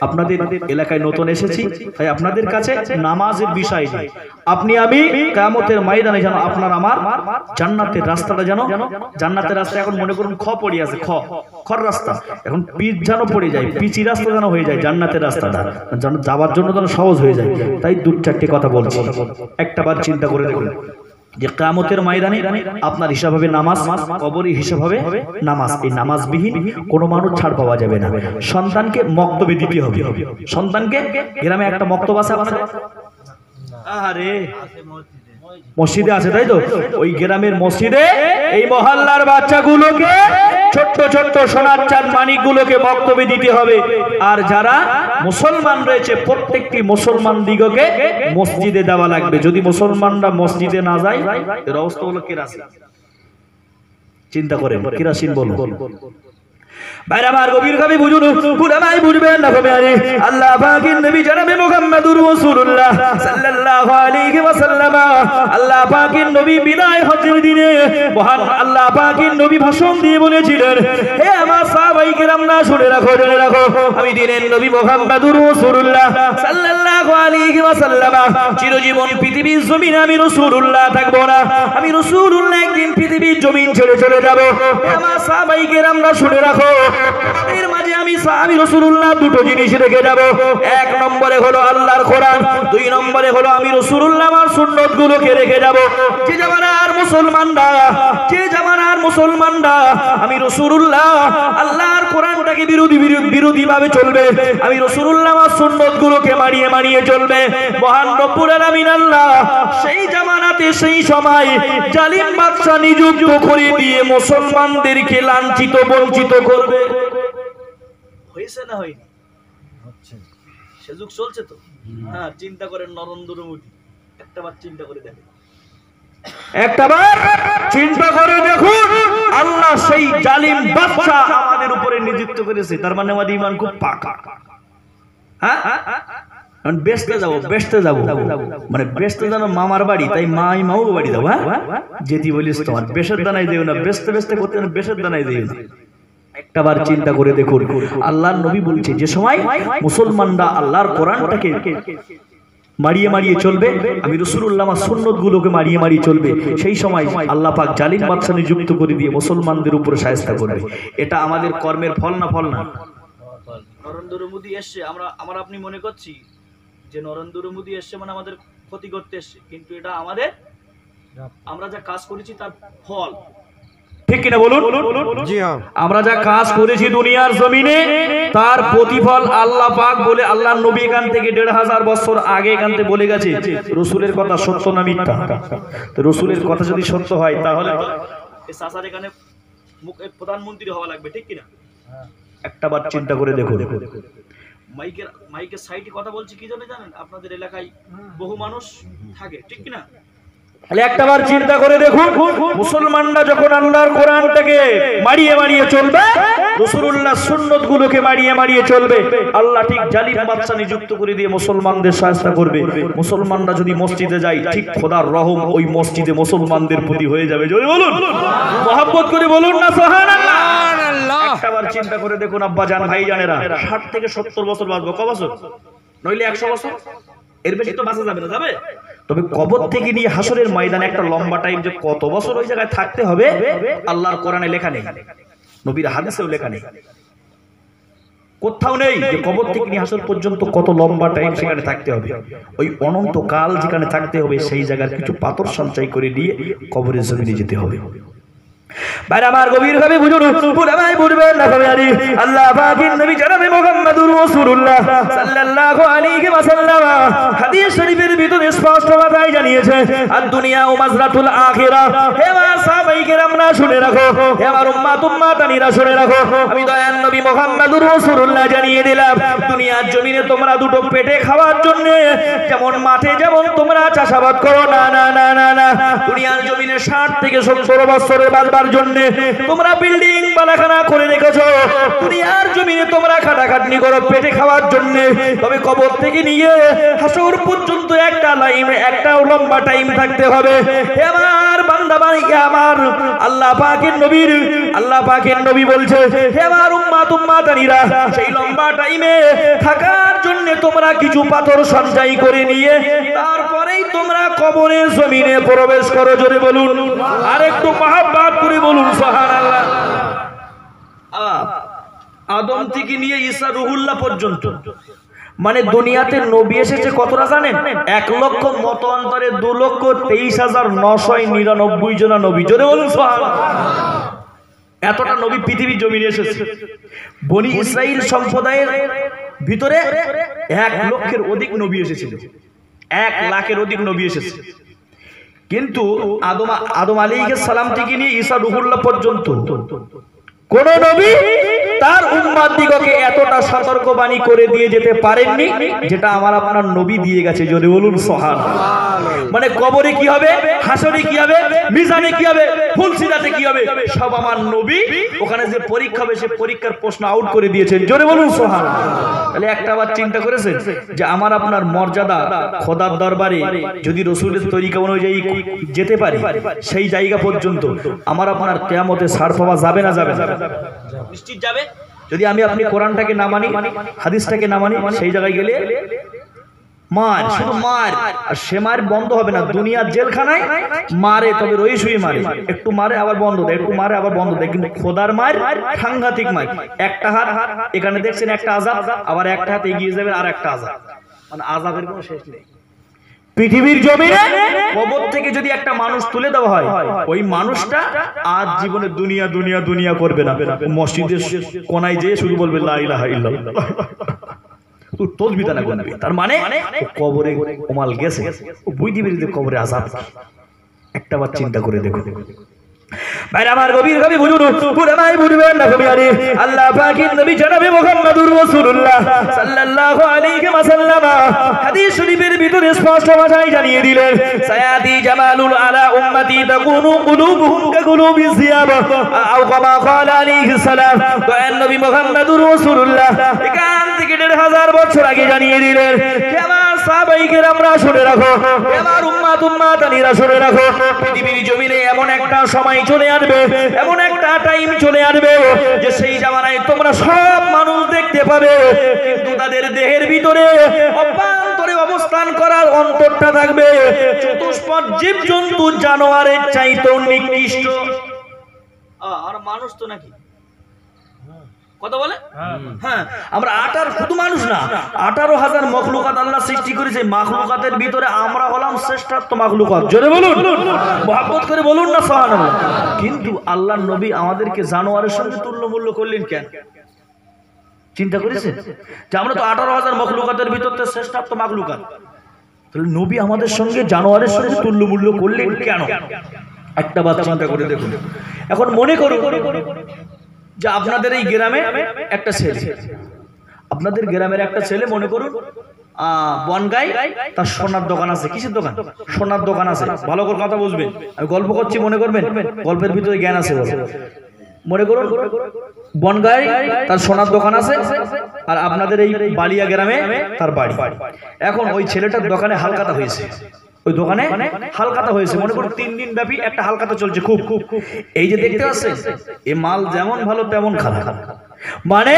আপনাদের এলাকায় নতুন এসেছি, তাই আপনাদের কাছে নামাজের বিষয় নেই। আপনি আমি কিয়ামতের ময়দানে যেন আপনার আমার জান্নাতের রাস্তাটা, যেন জান্নাতের রাস্তা এখন মনে করুন খ পড়ে আছে, খর রাস্তা, এখন পিচ যেন পড়ে যায়, পিচি রাস্তা যেন হয়ে যায়, জান্নাতের রাস্তাটা যেন যাওয়ার জন্য যেন সহজ হয়ে যায়। তাই দু চারটে কথা বলছি, একটাবার চিন্তা করে দেখুন যে কিয়ামতের ময়দানে আপনার হিসাব হবে নামাজ, কবরের হিসাব হবে নামাজ। এই নামাজবিহীন কোনো মানুষ ছাড় পাওয়া যাবে না। সন্তানকে মক্তবে দিতে হবে। সন্তানকে, গ্রামে একটা মক্তব আছে আপনাদের? আরে মসজিদে আছে, তাই তো? ওই গ্রামের মসজিদে এই মহল্লার বাচ্চাগুলোকে, ছোট্ট ছোট্ট সোনার চাঁদ মানিকগুলোকে বক্তব্য দিতে হবে। আর যারা মুসলমান রয়েছে প্রত্যেকটি মুসলমান দিগকে মসজিদে দেওয়া লাগবে। যদি মুসলমানরা মসজিদে না যায়, এর অবস্থা হলো কেরাসিন। চিন্তা করেন, কেরাসিন বলুন। বাইরে আমার গভীরভাবে বুঝুন, উলামায়ে বুঝবেন না কবে। আরে আল্লাহ পাকের নবী জনাবে মুহাম্মদুর রাসূলুল্লাহ সাল্লাল্লাহু আলাইহি ওয়াসাল্লাম, আল্লাহ পাকের নবী বিদায় হজের দিনে মহান আল্লাহ পাকের নবী ভাষণ দিয়ে বলেছিলেন, হে আমার সাহাবায়ে কেরামরা শুনে রাখো, জেনে রাখো, আমি দিনের নবী মুহাম্মদুর রাসূলুল্লাহ সাল্লাল্লাহু আলাইহি ওয়াসাল্লাম চিরজীবন পৃথিবীর জমিনে আমি রাসূলুল্লাহ থাকবো না। আমি রাসূলুল্লাহ একদিন পৃথিবীর জমিন ছেড়ে চলে যাব। হে আমার সাহাবায়ে কেরামরা শুনে রাখো, এর মাঝে আমি রাসূলুল্লাহ দুটো জিনিস রেখে যাব। এক নম্বরে হলো আল্লাহর কোরআন, দুই নম্বরে হলো আমি রাসূলুল্লাহ আমার সুন্নতগুলোকে রেখে যাব। যে জামানার মুসলমানরা আমি রাসূলুল্লাহ আল্লাহর কোরআনটাকে বিরোধী ভাবে চলবে, আমি রাসূলুল্লাহ আমার সুন্নতগুলোকে মারিয়ে চলবে, মহান রব্বুল আলামিন আল্লাহ সেই জামানাতে সেই সময় জালিম বাদশা নিযুক্ত করে দিয়ে মুসলমানদেরকে লাঞ্ছিত বঞ্চিত করবে। হয়েছে না হয়নি? সে যুগ চলছে তো। হ্যাঁ, চিন্তা করেন নরেন্দ্র মোদী, একটাবার চিন্তা করে দেখেন, আল্লাহ সেই জালিম বাদশা আমাদের উপরে নিযুক্ত করেছে। তার মানে আমাদের ঈমান খুব পাকা। হ্যাঁ, বেচতে যাবো মানে বেচতে জানো মামার বাড়ি, তাই মাও বাড়ি যাবো। হ্যাঁ, যেটি বলিস তোমার বেশের দানাই দেও না, বেচতে করতে না বেশের দানাই দেও না। একটাবার চিন্তা করে দেখুন, আল্লাহর নবী বলছে যে সময় মুসলমানরা আল্লাহর কোরআনটাকে মারিয়ে চলবে, আমি রাসূলুল্লাহ আমার সুন্নতগুলোকে মারিয়ে চলবে, সেই সময় আল্লাহ পাক জালিম বাদশা নিযুক্ত করে দিয়ে মুসলমানদের উপরে শায়েস্তা করবে। এটা আমাদের কর্মের ফল না? নরেন্দ্র মোদী এসছে, আমরা আপনি মনে করছি যে নরেন্দ্র মোদী এসছে মানে আমাদের ক্ষতি করতে এসছে, কিন্তু এটা আমরা যা কাজ করেছি তার ফল, ঠিক কিনা বলুন? জি হ্যাঁ, আমরা যা কাজ করেছি দুনিয়ার জমিনে তার প্রতিফল আল্লাহ পাক বলে, আল্লাহর নবী এখান থেকে 1500 বছর আগে এখান থেকে বলে গেছে রাসূলের কথা সত্য না মিথ্যা। তো রাসূলের কথা যদি সত্য হয় তাহলে এই সাসার এখানে প্রধানমন্ত্রী হওয়া লাগবে, ঠিক কিনা? একটাবার চিন্তা করে দেখুন। মাইকের সাইডে কথা বলছি কি জন্য জানেন? আপনাদের এলাকায় বহু মানুষ থাকে, ঠিক কিনা? একটাবার চিন্তা করে দেখুন, মুসলমানরা যখন আল্লাহর কোরআনটাকে মারিয়ে চলবে, রাসূলুল্লাহর সুন্নতগুলোকে মারিয়ে চলবে, আল্লাহ ঠিক জালিম বাদশা নিযুক্ত করে দিয়ে মুসলমানদের শায়েস্তা করবে। মুসলমানরা যদি মসজিদে যায়, ঠিক খোদার রহম ওই মসজিদে মুসলমানদের প্রতি হয়ে যাবে। জোরে বলুন, মহব্বত করে বলুন না সুবহানাল্লাহ। একটাবার চিন্তা করে দেখুন আব্বা জান, ভাই জানেরা, 60 থেকে 70 বছর বাঁচবো। ক বছর? নইলে 100 বছর, এর বেশি তো বাঁচা যাবে না। যাবে? তবে কবর থেকে নিয়ে হাসরের ময়দানে একটা লম্বা টাইম যে কত বছর ওই জায়গায় থাকতে হবে আল্লাহর কোরআনে লেখা নেই, নবীর হাদিসেও লেখা নেই, কোথাও নেই যে কবর থেকে নিয়ে হাসর পর্যন্ত কত লম্বা টাইম সেখানে থাকতে হবে। ওই অনন্ত কাল যেখানে থাকতে হবে সেই জায়গার কিছু পাথর সঞ্চয় করে নিয়ে কবরের জমিনে যেতে হবে। ভাই আমার গভীর ভাবে বুঝুন, পুরাই বুঝবেন না ভাই। আল্লাহ পাকের নবী জনাবে মুহাম্মদুর রাসূলুল্লাহ সাল্লাল্লাহু আলাইহি ওয়াসাল্লাম হাদিস শরীফের ভিতরে স্পষ্ট ভাবে জানিয়েছে, আর দুনিয়া ও মাজরাতুল আখিরা। হে আমার সাহাবায়ে কেরামরা শুনে রাখো, হে আমার উম্মাতানিরা শুনে রাখো, আমি দয়ার নবী মুহাম্মদুর রাসূলুল্লাহ জানিয়ে দিলাম, দুনিয়ার জমিনে তোমরা দুটো পেটে খাওয়ার জন্য যেমন মাঠে যেমন তোমরা চাষাবাদ করো, না না না না না, দুনিয়ার জমিনে 60 থেকে 70 বছরের বাঁচবার জন্য তোমরা বিল্ডিং বানাখানা করে রেখেছো, দুনিয়ার জমিনে তোমরা খাটাখাটনি করো পেটে খাওয়ার জন্য। তবে কবর থেকে নিয়ে হাসর পর্যন্ত একটা লম্বা টাইম থাকতে হবে। হে আমার বান্দা ভাই, আমার আল্লাহ পাকের নবী বলছে, হে আমার উম্মাতানিরা, সেই লম্বা টাইমে থাকার জন্য তোমরা কিছু পাথর সঞ্চয় করে নিয়ে তারপরেই তোমরা কবরের জমিনে প্রবেশ করো। জোরে বলুন, আর একটু মহব্বত করে বলুন সুবহানাল্লাহ। আদম থেকে নিয়ে ঈসা রুহুল্লাহ পর্যন্ত, মানে দুনিয়াতে নবী এসেছে কতটা জানেন? 1 লক্ষ মতান্তরে 2,23,999 জন নবী। জোরে বলুন সুবহানাল্লাহ। এতটা নবী পৃথিবীর জমিনে এসেছে। বনি ইসরাইল সম্প্রদায়ের ভিতরে 1 লক্ষের অধিক নবী এসেছিল, 1 লাখের অধিক নবী এসেছে। কিন্তু আদম আলাইহিস সালাম থেকে নিয়ে ঈসা রুহুল্লাহ পর্যন্ত কোন নবী তার উম্মতদিগকে এতটা সতর্কবাণী করে দিয়ে যেতে পারেননি যেটা আমার আপনার নবী দিয়ে গেছে। জোরে বলুন সুবহানাল্লাহ। মানে কবরে কি হবে, হাসরে কি হবে, মিজানে কি হবে, ফুলসিরাতে কি হবে, সব আমার নবী ওখানে যে পরীক্ষা হবে সে পরীক্ষার প্রশ্ন আউট করে দিয়েছেন। জোরে বলুন সুবহানাল্লাহ। তাহলে একটাবার চিন্তা করেছেন যে আমার আপনার মর্যাদা খোদার দরবারে যদি রাসূলের তরিকা অনুযায়ী যেতে পারি সেই জায়গা পর্যন্ত আমার আপনার কিয়ামতে ছাড় পাওয়া যাবে না? যাবে, নিশ্চিত যাবে। যদি আমি আপনি কোরআনটাকে না মানি, হাদিসটাকে না মানি, সেই জায়গায় গেলে মার, শুধু মার। আর সে মার বন্ধ হবে না, দুনিয়ার জেলখানায় মারে, তবে রই শুয়ে মারে, একটু মারে আবার বন্ধ দেয়, একটু মারে আবার বন্ধ দেয়, কিন্তু খোদার মার সাংঘাতিক মার। একটা হাত এখানে দেখছেন একটা আযাব, আবার একটা হাত এগিয়ে যাবে আর একটা আযাব, মানে আযাবের কোনো শেষ নেই। পৃথিবীর জমিনে কবর থেকে যদি একটা মানুষ তুলে দেওয়া হয়, ওই মানুষটা আজ জীবনে দুনিয়া দুনিয়া দুনিয়া করবে না, মসজিদের কোনায় যেয়ে শুধু বলবে লা ইলাহা ইল্লাল্লাহ, তসবিহ তারা করবে। তার মানে কবরে ওমাল গেছে, ও বুঝতে পেরেছে কবরে আযাব। একটা বার চিন্তা করে দেখো ভাইরা আমার, গভীর ভাবে বুঝুন, পুরো নাই বুঝবেন না কবি আরে। আল্লাহ পাকের নবী জনাবে মুহাম্মদুর রাসূলুল্লাহ সাল্লাল্লাহু আলাইহি ওয়াসাল্লাম হাদিস শরীফের ভিতরে স্পষ্ট ভাষায় জানিয়ে দিলেন, সায়াতি জামালুল আলা উম্মতি তাকুনু কুলুবুহুম কাকুলুবিজ জিয়াব আও কামা ক্বালা আলাইহিস সালাম। দয়ার নবী মুহাম্মদুর রাসূলুল্লাহ এখান থেকে ১৫০০ বছর আগে জানিয়ে দিলেন, হে আমার সাহাবায়ে কেরামরা শুনে রাখো, হে আমার উম্মাতানিরা শুনে রাখো, পৃথিবীর জমিনে এমন একটা সময় চলে আসবে, এমন একটা টাইম চলে আসবে যে সেই জামানায় তোমরা সব মানুষ দেখতে পাবে, কিন্তু তাদের দেহের ভিতরে অভ্যন্তরে অবস্থান করার অন্তরটা থাকবে চতুষ্পদ জীবজন্তু জানোয়ারের চাইতেও নিকৃষ্ট। আর মানুষ তো নাকি কথা বলে, হ্যাঁ আমরা শুধু মানুষ না, 18,000 মখলুকাত আল্লাহ সৃষ্টি করেছে, মখলুকাতের ভিতরে আমরা হলাম শ্রেষ্ঠত্ব মখলুকাত। জোরে বলুন, মহব্বত করে বলুন না সুবহানাল্লাহ। কিন্তু আল্লাহর নবী আমাদেরকে জানোয়ারের সঙ্গে তুল্যমূল্য করলেন কেন? চিন্তা করেছেন যে আমরা তো 18,000 মখলুকাতের ভিতরে শ্রেষ্ঠত্ব মখলুকাত, তাহলে নবী আমাদের সঙ্গে জানোয়ারের সঙ্গে তুল্যমূল্য করলেন কেন? একটা বার চিন্তা করে দেখুন। এখন মনে করুন যে আপনাদের এই গ্রামে একটা ছেলে, আপনাদের গ্রামের একটা ছেলে মনে করুন বনগাই, তার সোনার দোকান আছে। কিসের দোকান? সোনার দোকান আছে। ভালো করে কথা বুঝবেন, আমি গল্প করছি, মনে করবেন গল্পের ভিতরে জ্ঞান আছে। মনে করুন বনগাই তার সোনার দোকান আছে, আর আপনাদের এই বালিয়া গ্রামে তার বাড়ি। এখন ওই ছেলেটার দোকানে হালকাতা হয়েছে, ওই দোকানে হালকাতা হয়েছে, মনে করুন 3 দিন ব্যাপী একটা হালকাতা চলছে খুব। এই যে দেখতে পাচ্ছেন, এই মাল যেমন ভালো তেমন খারাপ। মানে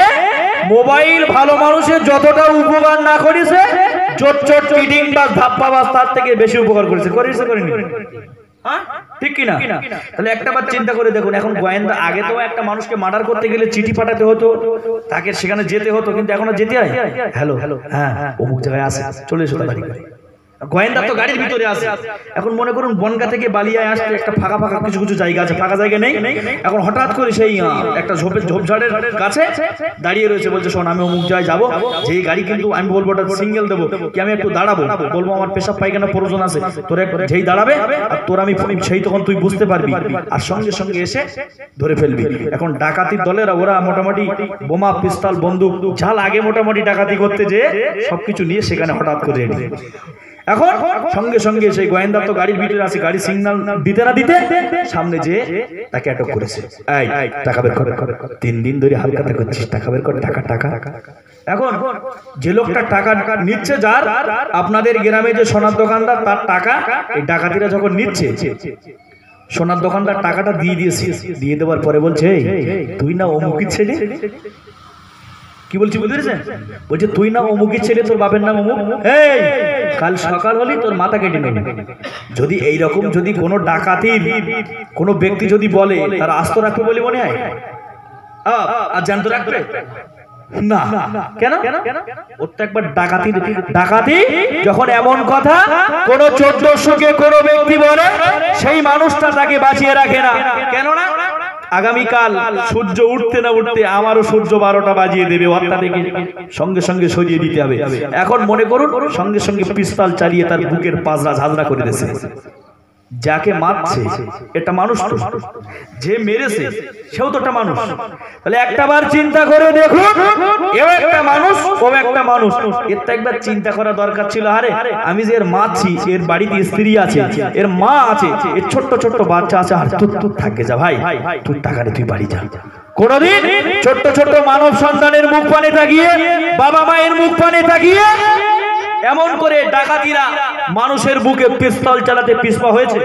মোবাইল ভালো মানুষের যতটা উপকার না করেছে, চোট চিটিং বা ধাপ্পাবাজ তার থেকে বেশি উপকার করেছে। করেনি? ঠিক কিনা? তাহলে একটা বার চিন্তা করে দেখুন, এখন গোয়েন্দা, আগে তো একটা মানুষকে মার্ডার করতে গেলে চিঠি পাঠাতে হতো, তাকে সেখানে যেতে হতো, কিন্তু এখন যেতে হয়, হ্যালো হ্যাঁ অমুক জায়গায় আছে, চলে এসো তাড়াতাড়ি। গোয়েন্দা তো গাড়ির ভিতরে আছে। এখন মনে করুন বনগা থেকে বালিয়ায় আসতে একটা ফাঁকা কিছু জায়গা আছে, ফাঁকা জায়গা নেই। এখন হঠাৎ করে সেই একটা ঝোপঝাড়ের কাছে দাঁড়িয়ে রয়েছে, বলছে শোন আমি অমুক জায়গায় যাবো, যেই গাড়ি কিন্তু আমি বলবো ওটা সিঙ্গেল দেবো, কি আমি একটু দাঁড়াবো, বলবো আমার পেশাব পায়খানা প্রয়োজন আছে, তোর যেই দাঁড়াবে আর তোর আমি সেই তখন তুই বুঝতে পারবি, আর সঙ্গে সঙ্গে এসে ধরে ফেলবি। এখন ডাকাতির দলেরা ওরা মোটামুটি বোমা পিস্তল বন্দুক ঝাল আগে মোটামুটি ডাকাতি করতে যে সবকিছু নিয়ে সেখানে হঠাৎ করে এখন সঙ্গে সঙ্গে সেই গোয়েন্দা তো গাড়ির ভিতরে আছে, গাড়ি সিগন্যাল দিতে না দিতে সামনে যে তাকে আটক করেছে। এই টাকা বের কর, 3 দিন ধরে হালকাতা করছিস, টাকা বের কর, টাকা। এখন যে লোকটা টাকা নিচ্ছে, যার আপনাদের গ্রামে যে সোনার দোকানদার, তার টাকা এই ডাকাতিরা যখন নিচ্ছে, সোনার দোকানদার টাকাটা দিয়ে দিয়েছে। দিয়ে দেওয়ার পরে বলছে তুই না অমুকের ছেলে। কি বলছি বুঝতে পেরেছেন? বলছে তুই না অমুকের ছেলে, তোর বাপের নাম অমুক, এই কাল সকাল হলি তোর মাথা কেটে নেবে। যদি এইরকম যদি কোনো ডাকাতির কোনো ব্যক্তি যদি বলে, তার আস্ত রাখবে বলে মনে হয়? আর জ্যান্ত রাখবে না। কেন? ওর তো একবার ডাকাতি যখন এমন কথা কোন 1400-কে কোনো ব্যক্তি বলে, সেই মানুষটা তাকে বাঁচিয়ে রাখে না। কেননা আগামীকাল সূর্য উঠতে না উঠতে আমারও সূর্য 12টা বাজিয়ে দেবে, অর্থাৎ সঙ্গে সঙ্গে সরিয়ে দিতে হবে। এখন মনে করুন সঙ্গে সঙ্গে পিস্তল চালিয়ে তার বুকের পাজরা ঝাঁঝরা করে দিয়েছে। যাকে মারছে এটা মানুষ তো, যে মেরেছে সেও তো একটা মানুষ। তাহলে একটাবার চিন্তা করে দেখুন, এও একটা মানুষ, ও একটা মানুষ। এর তো একবার চিন্তা করা দরকার ছিল, আরে আমি যে এর মারছি, এর বাড়িতে স্ত্রী আছে, এর মা আছে, এর ছোট্ট বাচ্চা আছে, আর তুই থাকে যা ভাই, তুই টাকা নে, তুই বাড়ি যা। কোনদিন ছোট্ট মানব সন্তানের মুখ পানে তাকিয়ে, বাবা মায়ের মুখ পানে তাকিয়ে এমন করে ডাকাতিরা মানুষের বুকে পিস্তল চালাতে পিছপা হয়েছে?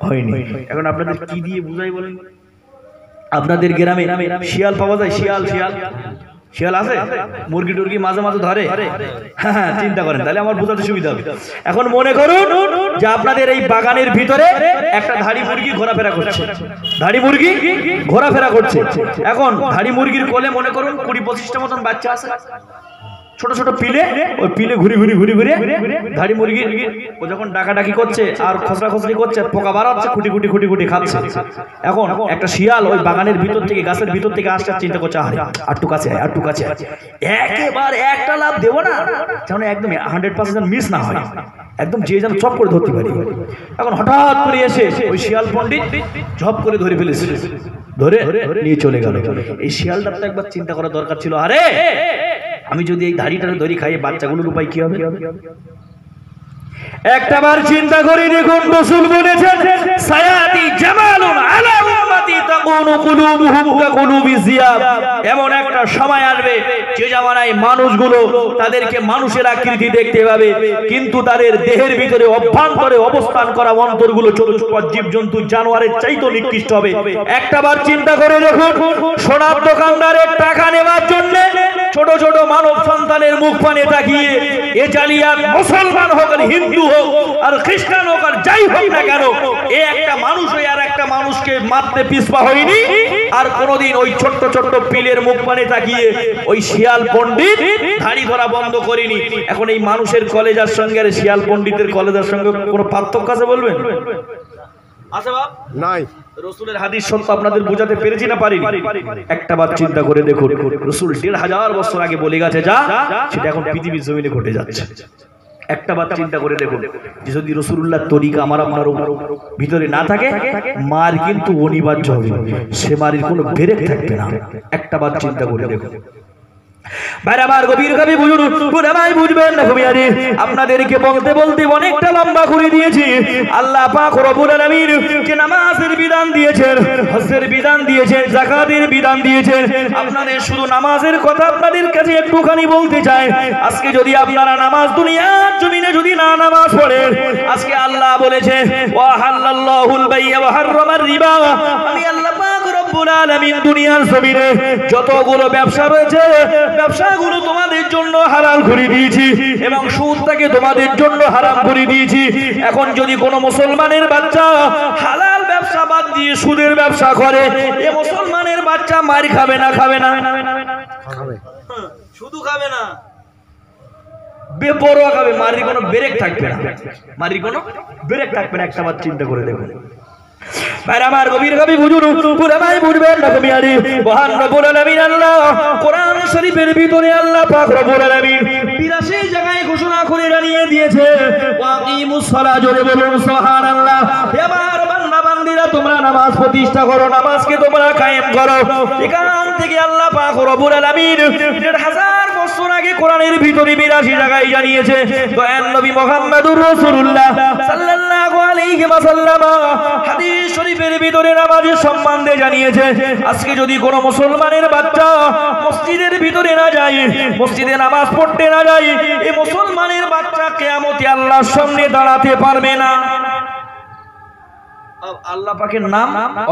হয়নি। এখন আপনাদের কি দিয়ে বুঝাই বলেন? আপনাদের গ্রামে শিয়াল পাওয়া যায়, শিয়াল শিয়াল আছে? মুরগি টুরগি মাঝে মাঝে ধরে? হ্যাঁ, চিন্তা করেন, তাহলে আমার বোঝাতে সুবিধা হবে। এখন মনে করুন যে আপনাদের এই বাগানের ভিতরে একটা ধাড়ি মুরগি ঘোরাফেরা করছে, ধাড়ি মুরগি ঘোরাফেরা করছে। এখন ধাড়ি মুরগির কোলে মনে করুন 20-25টা মতন বাচ্চা আছে, ছোট ছোট পিলে। ওই পিলে ঘুরি ঘুরি ঘুরি ঘুরে ধাড়ি মুরগি ও যখন ডাকাডাকি করছে আর খসড়া খসড়ি করছে, পোকা বাড়াচ্ছে, খুঁটি খুঁটি খুঁটি খুঁটি খাচ্ছে। এখন একটা শিয়াল ওই বাগানের ভিতর থেকে, গাছের ভিতর থেকে আসতে চিন্তা করছে, আরে আটটু কাছে আয়, আটটু কাছে আয়, একেবারে একটা লাভ দেবো না, যেন একদম 100% মিস না হয়, একদম যে যেন চপ করে ধরতে পারি। এখন হঠাৎ করে এসে ওই শিয়াল পণ্ডিত ঝপ করে ধরে ফেলেছে, ধরে নিয়ে চলে গেল। এই শিয়ালটার তো একবার চিন্তা করা দরকার ছিল, আরে আমি যদি এই ধাড়িটারে দড়ি খাইয়ে বাচ্চাগুলোর উপায় কি হবে? একটাবার চিন্তা করে দেখুন, রাসূল বলেছেন সায়াতি জামালুন আলা উম্মতি তাকুনু কুলুবুহুম কাকুলুবি জিয়াব। এমন একটা সময় আসবে যে জামানায় মানুষগুলো তাদেরকে মানুষের আকৃতি দেখতে পাবে, কিন্তু তাদের দেহের ভিতরে অভ্যন্তরে অবস্থান করা অন্তরগুলো ছোট ছোট জীবজন্তু জানোয়ারের চাইতে নিকৃষ্ট হবে। একটাবার চিন্তা করে দেখুন, সোনার দোকানদারের টাকা নেওয়ার জন্য ছোট ছোট মানব সন্তানের মুখ পানে তাকিয়ে এ জালিয়াত মুসলমান হোক আর হিন্দু হোক আর খ্রিস্টান হোক আর যাই হোক না কেন, এ একটা মানুষ হয়ে আর একটা মানুষকে মারতে পিছপা হয়নি, আর কোনোদিন ওই ছোট্ট ছোট্ট পিলের মুখ পানে তাকিয়ে ওই শিয়াল পণ্ডিত ধাড়ি ধরা বন্ধ করেনি। এখন এই মানুষের কলেজার সঙ্গে আর শিয়াল পণ্ডিতের কলেজার সঙ্গে কোনো পার্থক্য আছে বলবেন? আছে বাপ? নাই। রাসূলের হাদিস সত্য আপনাদের বোঝাতে পেরেছি না পারিনি? একটা বার চিন্তা করে দেখুন, রাসূল 1500 বছর আগে বলে গেছে যা, সেটা এখন পৃথিবীর জমিনে ঘটে যাচ্ছে। একটা বার চিন্তা করে দেখুন, যে যদি রাসূলুল্লাহর তরিকা আমার আপনার ভিতরে না থাকে, মার কিন্তু অনিবার্য হবে, সে মারির কোনো ব্রেক থাকবে না। একটা বার চিন্তা করে দেখুন। বারবার গভীর ভাবে বুঝুন, পুরো ভাই বুঝবেন না কবিয়ারি, আপনাদেরকে বলতে বলতে অনেকটা লম্বা করে দিয়েছি। আল্লাহ পাক রব্বুল আলামিন যে নামাজের বিধান দিয়েছেন, হজ্জের বিধান দিয়েছেন, যাকাতের বিধান দিয়েছেন, আপনাদের শুধু নামাজের কথা আপনাদের কাছে একটুখানি বলতে চাই। আজকে যদি আপনারা নামাজ দুনিয়ার জমিনে যদি না নামাজ পড়েন, আজকে আল্লাহ বলেছে ওয়া হাল্লাল্লাহুল বাই'a ওয়া হাররামার রিবা, আমি আল্লাহ পাক রব্বুল আলামিন দুনিয়ার জমিনে যতগুলো ব্যবসা রয়েছে ব্যবসাগুলো তোমাদের জন্য হালাল করে দিয়েছি এবং সুদটাকে তোমাদের জন্য হারাম করে দিয়েছি। এখন যদি কোনো মুসলমানের বাচ্চা হালাল ব্যবসা বাদ দিয়ে সুদের ব্যবসা করে, এ মুসলমানের বাচ্চা মার খাবে না? খাবে না? শুধু খাবে না, বেপরোয়া খাবে, মারির কোনো ব্রেক থাকবে না, মারির কোনো ব্রেক থাকবে না। একটা বার চিন্তা করে দেখুন। আমার গভীর ভাবে বুঝুন, পুরো ভাই বুঝবেন না কবিয়ারি, মহান রব্বুল আলামিন আল্লাহ কোরআন শরীফের ভিতরে আল্লাহ পাক রব্বুল আলামিন 82 জায়গায় ঘোষণা করে জানিয়ে দিয়েছে ওয়াকিমুস সালাহ, জোরে বলুন সুবহানাল্লাহ। এবার বান্দা বান্দীরা তোমরা নামাজ প্রতিষ্ঠা করো, নামাজকে তোমরা কায়েম করো। এখান থেকে আল্লাহ পাক রব্বুল আলামিন 1000 বছর আগে কোরআনের ভিতরে 82 জায়গায় জানিয়েছে। দয়ান নবী মুহাম্মদুর রাসূলুল্লাহ সাল্লাল্লাহু আলাইহি ওয়াসাল্লাম হাদিস শরীফের ভিতরে নামাজের সম্বন্ধে জানিয়েছে। আজকে যদি কোনো মুসলমানের বাচ্চা মসজিদের ভিতরে না যায়, মসজিদে নামাজ পড়তে না যায়, এই মুসলমানের বাচ্চা কিয়ামতে আল্লাহর সামনে দাঁড়াতে পারবে না। আল্লাহ পাকের নাম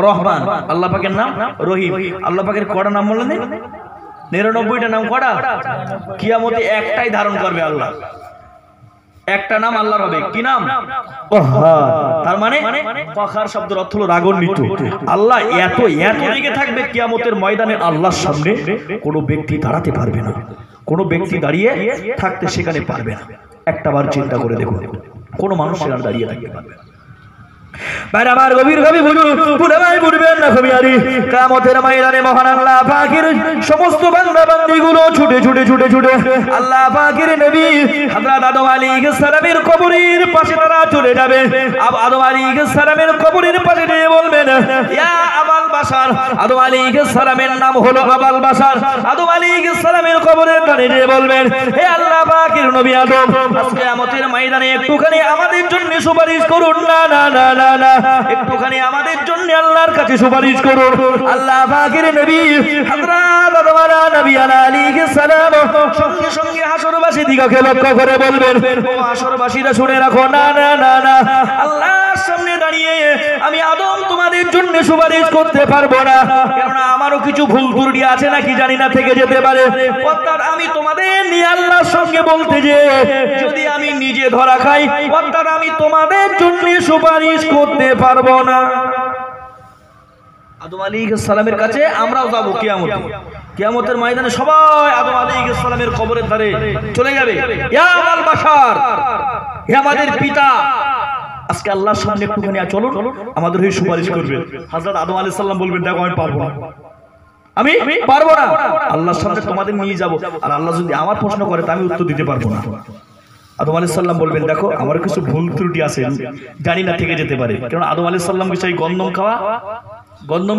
রহমান, আল্লাহ পাকের নাম রহিম, আল্লাহ পাকের কয়টা নাম বললেন? 99টা নাম। কয়টা? কিয়ামতে একটাই ধারণ করবে আল্লাহ, একটা নাম আল্লাহর হবে। কি নাম? কহার। তার মানে কহার শব্দের অর্থ হলো রাগান্বিত। আল্লাহ এত এত রেগে থাকবে কিয়ামতের ময়দানে আল্লাহর সামনে কোনো ব্যক্তি দাঁড়াতে পারবে না, কোনো ব্যক্তি দাঁড়িয়ে থাকতে সেখানে পারবে না। একটাবার চিন্তা করে দেখুন, কোনো মানুষ সেখানে দাঁড়িয়ে থাকতে পারবে না। আমার গভীর ভাবে বুঝুন, পুরো ভাই বুঝবেন না কবিয়ারি, কিয়ামতের ময়দানে মহান আল্লাহ পাকের সমস্ত বান্দা বান্দীগুলো ছুটে ছুটে ছুটে ছুটে আল্লাহ পাকের নবী হযরত আদম আলাইহিস সালামের কবরের পাশে তারা চলে যাবে। আদম আলাইহিস সালামের কবরের পাশে গিয়ে বলবেন ইয়া আবাল বাশার। আদম আলাইহিস সালামের নাম হলো আবাল বাশার। আদম আলাইহিস সালামের কবরের ধারে গিয়ে বলবেন হে আল্লাহ পাকের নবী আদম, আজকে কিয়ামতের ময়দানে একটুখানি আমাদের জন্য সুপারিশ করুন। না না না না না, একটুখানি আমাদের জন্য আল্লাহর কাছে সুপারিশ করুন। আল্লাহ পাকের নবী হযরত নবী আলাইহিস সালাম সঙ্গে সঙ্গে হাসরবাসী দিগকে লক্ষ্য করে বলবেন, ও হাসরবাসীরা শুনে রাখো, না না না না, আল্লাহর সামনে দাঁড়িয়ে আমি আদম তোমাদের জন্য সুপারিশ করতে পারবো না, কারণ আমারও কিছু ভুল ত্রুটি আছে নাকি জানি না, থেকে যেতে পারে। অর্থাৎ আমি তোমাদের নিয়ে আল্লাহর সঙ্গে বলতে যে যদি আমি নিজে ধরা খাই, অর্থাৎ আমি তোমাদের জন্য সুপারিশ করতে পারবো না। আদম আলাইহিস সালামের কাছে আমরাও যাব কিয়ামতে। কিয়ামতের ময়দানে সবাই আদম আলাইহিস সালামের কবরের ধারে চলে যাবে। ইয়া আল বাশার, হে আমাদের পিতা, আজকে আল্লাহর সামনে একটুখানি চলো, আমাদের হয়ে সুপারিশ করবে। হযরত আদম আলাইহিস সালাম বলবেন, দেখো আমি পারবো না, আমি পারবো না, আল্লাহর সামনে তোমাদের নিয়ে যাব, আর আল্লাহ যদি আমার প্রশ্ন করে তা আমি উত্তর দিতে পারবো না। আদম আলাইহিস সালাম বলবেন, দেখো আমার কিছু ভুল ত্রুটি আছে, জানি না, থেকে যেতে পারে। কারণ আদম আলাইহিস সালাম সেই গন্ধম খাওয়া, গন্ধম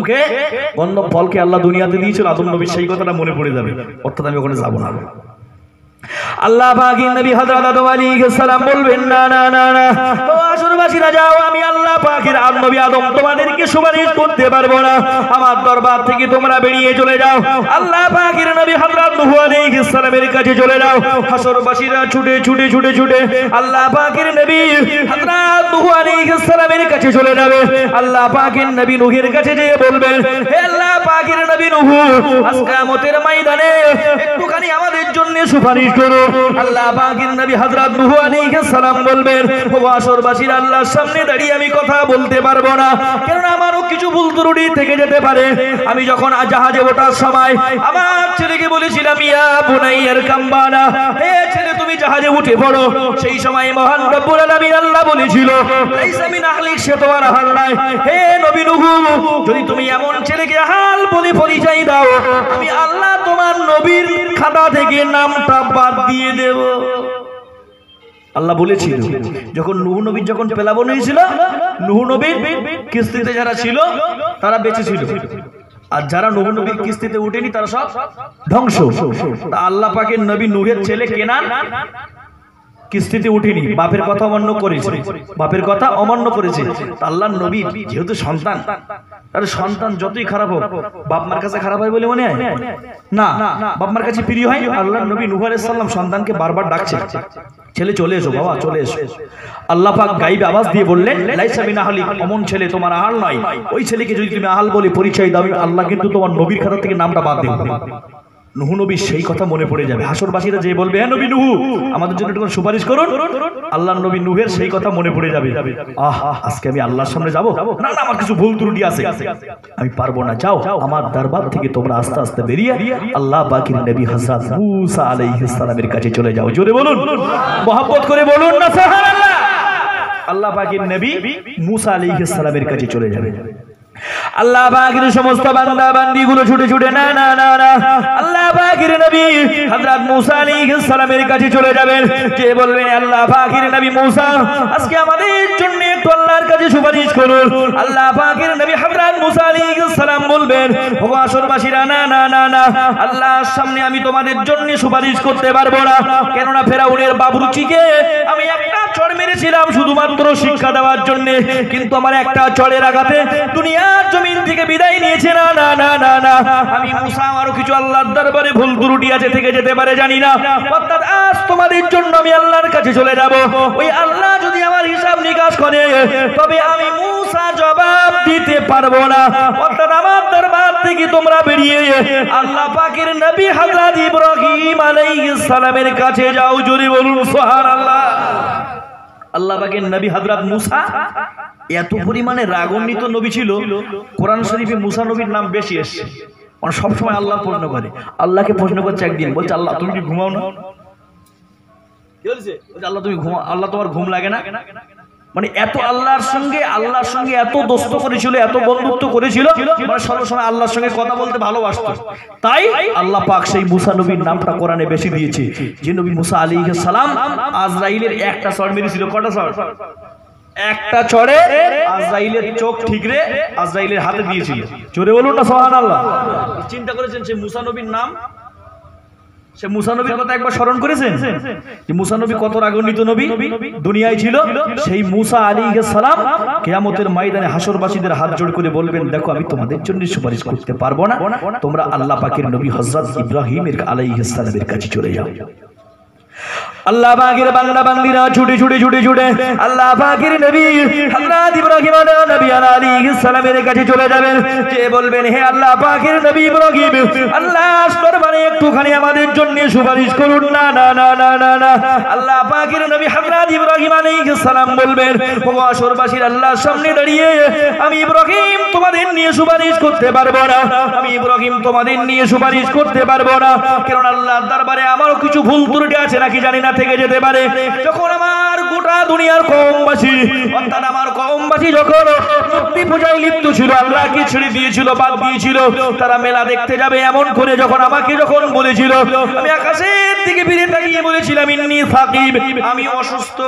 ফলকে আল্লাহ দুনিয়াতে দিয়েছিল, আদম নবীর সেই কথাটা মনে পড়ে যাবে, অর্থাৎ আমি ওখানে যাবো না। আল্লাহ পাকের নবী হযরত আদম আলাইহিস সালাম বলবেন, না না না না, ও আসরবাসীরা যাও, আমি আল্লাহ পাকের নবী আদম তোমাদেরকে সুপারিশ করতে পারবো না, আমার দরবার থেকে তোমরা বেরিয়ে চলে যাও। আল্লাহ পাকের নবী হযরত নূহ আলাইহিস সালামের কাছে চলে যাও। হাসরবাসীরা ছুটে ছুটে ছুটে ছুটে আল্লাহ পাকের নবী হযরত নূহ আলাইহিস সালামের কাছে চলে যাবে। আল্লাহ পাকের নবী নূহের কাছে যেয়ে বলবেন, হে আল্লাহ পাকের নবী নূহ, আজ কিয়ামতের ময়দানে একটুখানি আমাদের জন্য সুপারিশ করো। আল্লাহ পাকের নবী হযরত নূহ আলাইহিস সালাম বলবেন, ও আসরবাসীরা, আল্লাহর সামনে দাঁড়িয়ে আমি কথা বলতে পারবো না, কারণ আমারও কিছু ভুল ত্রুটি থেকে যেতে পারে। আমি যখন জাহাজে ওঠার সময় আমার ছেলেকে বলেছিলাম, ইয়া বুনাইয়ার কাম্বানা, হে ছেলে তুমি জাহাজে উঠে পড়ো, সেই সময় মহান রব্বুল আলামিন আল্লাহ বলেছিল, লাইসা মিন আহলিক, সে তোমার আহল নাই। হে নবী নূহ, যদি তুমি এমন ছেলেকে আহল বলে পরিচয় দাও, আমি আল্লাহ তোমার নবীর খাতা থেকে নামটা বাদ দিয়ে দেব। আল্লাহ বলেছিল, যখন নূহ নবীর যখন পেলাবন হয়েছিল, নূহ নবীর কিস্তিতে যারা ছিল তারা বেঁচে ছিল, আর যারা নূহ নবীর কিস্তিতে উঠেনি তারা সব ধ্বংস। আল্লাহ পাকের নবী নূহের ছেলে কেনান কিস্তিতে উঠেনি, বাপের কথা অমান্য করেছে, বাপের কথা অমান্য করেছে। আল্লাহর নবী যেহেতু সন্তান, আরে সন্তান যতই খারাপ হোক বাপ মার কাছে খারাপ হয় বলে মনে হয় না, বাপ মার কাছে প্রিয় হয়। আল্লাহর নবী নূহ আলাইহিস সালাম সন্তানকে বারবার ডাকছে, ছেলে চলে এসো বাবা, চলে এসো। আল্লাহ পাক গায়বে আওয়াজ দিয়ে বললেন, লাইসা মিন আহলিক, অমন ছেলে তোমার আহল নয়। ওই ছেলেকে যদি তুমি আহল বলে পরিচয় দাও, আল্লাহ কিন্তু তোমার নবীর খাতা থেকে নামটা বাদ দেবে। নূহ নবী সেই কথা মনে পড়ে যাবে। হাসরবাসীরা যে বলবে, হে নবী নূহ, আমাদের জন্য একটু সুপারিশ করুন, আল্লাহর নবী নূহের সেই কথা মনে পড়ে যাবে। আজকে আমি আল্লাহর সামনে যাব, না না, আমার কিছু ভুল ত্রুটি আছে, আমি পারবো না। যাও, আমার দরবার থেকে তোমরা আস্তে আস্তে বেরিয়ে আল্লাহ পাকের নবী হযরত মূসা আলাইহিস সালামের কাছে চলে যাও। জোরে বলুন, মহব্বত করে বলুন না সুবহানাল্লাহ। আল্লাহ পাকের নবী মূসা আলাইহিস সালামের কাছে চলে যাবে। আল্লাহ পাকের সমস্ত বান্দা বান্দীগুলো ছুটে ছুটে না না না না আল্লাহ পাকের নবী হযরত মূসা আলাইহিস সালামের কাছে চলে যাবেন, যে বলবেন, আল্লাহ পাকের নবী মূসা, আজকে আমাদের জন্য একটু আল্লাহর কাছে সুপারিশ করুন। আল্লাহ পাকের নবী হযরত মূসা আলাইহিস সালাম বলবেন, ও আসরবাসীরা, না না না না, আল্লাহর সামনে আমি তোমাদের জন্য সুপারিশ করতে পারবো না, কেননা ফেরাউনের বাবুরচিকে আমি একটা চড় মেরেছিলাম শুধুমাত্র শিক্ষা দেওয়ার জন্য, কিন্তু আমার একটা চড়ের আঘাতে দুনিয়ার জমিন থেকে বিদায় নিয়েছে। না না না না না, আমি মূসা, আমারও কিছু আল্লাহর দরবারে ভুল ত্রুটি আছে, থেকে যেতে পারে জানি না, অর্থাৎ আজ তোমাদের জন্য আমি আল্লাহর কাছে চলে যাব। ওই আল্লাহ যদি আমার হিসাব নিকাশ করে, তবে আমি মূসা জবাব দিতে পারবো না, অর্থাৎ আমার দরবার থেকে তোমরা বেরিয়ে আল্লাহ পাকের নবী হযরত ইব্রাহিম আলাইহিস সালামের কাছে যাও। জোরে বলুন সুবহানাল্লাহ। আল্লাহ পাকের নবী হযরত মূসা এত পরিমাণে রাগান্বিত নবী ছিল, কোরআন শরীফে মূসা নবীর নাম বেশি এসেছে। মানে সবসময় আল্লাহ প্রশ্ন করে, আল্লাহকে প্রশ্ন করছে একদিন, বলছে, আল্লাহ তুমি কি ঘুমাও না? আল্লাহ তুমি ঘুমাও, আল্লাহ তোমার ঘুম লাগে না? মানে এত আল্লাহর সঙ্গে এত দোস্ত করেছিল, এত বন্ধুত্ব করেছিল, মানে সবসময় আল্লাহর সঙ্গে কথা বলতে ভালোবাসতো। তাই আল্লাহ পাক সেই মূসা নবীর নামটা কোরআনে বেশি দিয়েছে। যে নবী মূসা আলাইহিস সালাম আজরাইলের একটা চড় মেরেছিল, কটা চড়? একটা চড়ে আজরাইলের চোখ ঠিকরে আজরাইলের হাতে দিয়েছিল। জোরে বলুন না সুবহানাল্লাহ। চিন্তা করেছেন সেই মূসা নবীর নাম সে মুসা নবীর কথা একবার স্মরণ করেছেন যে মুসা নবী কত রাগান্বিত নবী দুনিয়ায় ছিল। সেই মুসা আলাইহিস সালাম কিয়ামতের ময়দানে হাসরবাসীদের হাত জোড় করে বলবেন, দেখো আমি তোমাদের জন্য সুপারিশ করতে পারবো না, তোমরা আল্লাহ পাকের নবী হযরত ইব্রাহিম আলাইহিস সালামের কাছে চলে যাও। আল্লাহ পাকের বান্দা বান্দীরা ছুটে ছুটে ছুটে ছুটে আল্লাহ পাকের নবী হযরত ইব্রাহিম আলাইহিস সালামের কাছে চলে যাবেন। যে বলবেন, হে আল্লাহ পাকের নবী ইব্রাহিম, আল্লাহর দরবারে একটুখানি আমাদের জন্য সুপারিশ করুন না। না না না না না, আল্লাহ পাকের নবী হযরত ইব্রাহিম আলাইহিস সালাম বলবেন, ও আসরবাসীর আল্লাহর সামনে দাঁড়িয়ে আমি ইব্রাহিম তোমাদের নিয়ে সুপারিশ করতে পারবো না, আমি ইব্রাহিম তোমাদের নিয়ে সুপারিশ করতে পারবো না, কারণ আল্লাহর দরবারে আমারও কিছু ভুল ত্রুটি আছে নাকি জানি না, থেকে যেতে পারে। যখন আমার গোটা দুনিয়ার কওমবাসী অর্থাৎ আমার কওমবাসী যখন মূর্তি পূজায় লিপ্ত ছিল, আল্লাহকে ছেড়ে দিয়েছিল, বাদ দিয়েছিল, তারা মেলা দেখতে যাবে এমন করে যখন আমাকে যখন বলেছিল, আমি আকাশের দিকে ফিরে তাকিয়ে বলেছিলাম ইন্নী ফাকিব, আমি অসুস্থ।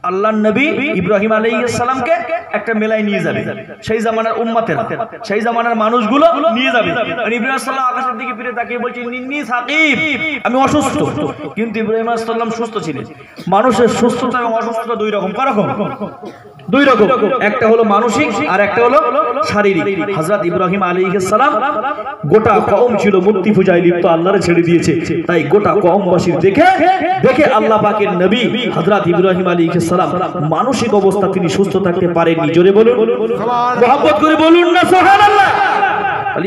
আল্লাহর নবী ইব্রাহিম আলাইহিস সালামকে একটা মেলায় নিয়ে যাবে, সেই জামানার উম্মতেরা, সেই জামানার মানুষগুলো নিয়ে যাবে। ইব্রাহিম সাল্লাল্লাহু আকাশের দিকে ফিরে তাকিয়ে বলছেন ইন্নী সাকিব, আমি অসুস্থ। কিন্তু ইব্রাহিম সাল্লাম সুস্থ ছিলেন। মানুষের সুস্থতা এবং অসুস্থতা দুই রকম। কারকম দুই রকম, একটা হলো মানসিক আর একটা হলো শারীরিক। হযরত ইব্রাহিম আলাইহিস সালাম গোটা কওম ছিল মূর্তি পূজায় লিপ্ত, আল্লাহরে ছেড়ে দিয়েছে, তাই গোটা কওমবাসীর দেখে দেখে আল্লাহ পাকের নবী হযরত ইব্রাহিম আলাইহিস সালাম মানসিক অবস্থা তিনি সুস্থ থাকতে পারেননি। জোরে বলুন, মুহাব্বত করে বলুন না সুবহানাল্লাহ।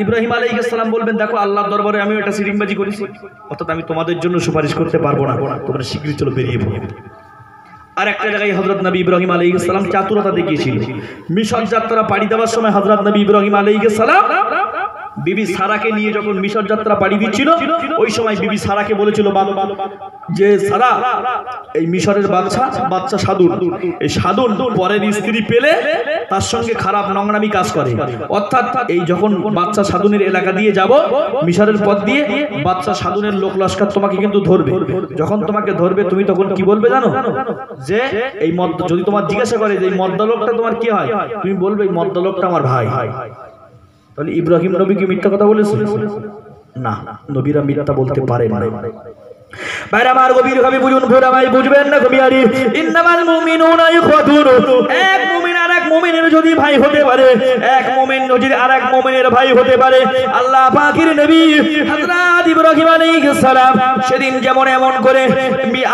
ইব্রাহিম আলাইহিস সালাম বলবেন, দেখো আল্লাহর দরবারে আমি একটা সিরিংবাজি করেছি, অর্থাৎ আমি তোমাদের জন্য সুপারিশ করতে পারবো না, তোমরা শীঘ্রই চলো বেরিয়ে পড়ো। আর একটা জায়গায় হযরত নবী ইব্রাহিম আলাইহিস সালাম চাতুরতা দেখিয়েছিল। মিশর যাত্রা পাড়ি দেওয়ার সময় হযরত নবী ইব্রাহিম আলাইহিস সালাম বিবি সারাকে নিয়ে যখন মিশর যাত্রা পাড়ি দিচ্ছিল, ওই সময় বিবি সারাকে বলেছিল যে সারা, এই মিশরের বাচ্চা সাধুর, এই সাধুর পরের স্ত্রী পেলে তার সঙ্গে খারাপ নোংরামি কাজ করে, অর্থাৎ এই যখন বাচ্চা সাধুনের এলাকা দিয়ে যাব মিশরের পথ দিয়ে, বাচ্চা সাধুনের লোক লস্কর তোমাকে কিন্তু ধরবে। যখন তোমাকে ধরবে তুমি তখন কি বলবে জানো? যে এই যদি তোমার জিজ্ঞাসা করে যে এই মদ্দলোকটা তোমার কি হয়, তুমি বলবে এই মদ্দলোকটা আমার ভাই। তাহলে ইব্রাহিম নবী কি মিথ্যা কথা বলেছিল? না, নবীরা মিথ্যা বলতে পারে না। বাইরে আমার গভীর ভাবে বুঝুন, ভোরা ভাই বুঝবেন না গভীরি। ইন্নামাল মুমিনুনা ইখওয়াতুন, এক মুমিন আর এক মুমিনের যদি ভাই হতে পারে, এক মুমিন যদি আর এক মুমিনের ভাই হতে পারে, আল্লাহ পাকের নবী হযরত ইব্রাহিম আলাইহিস সালাম সেদিন যেমন এমন করে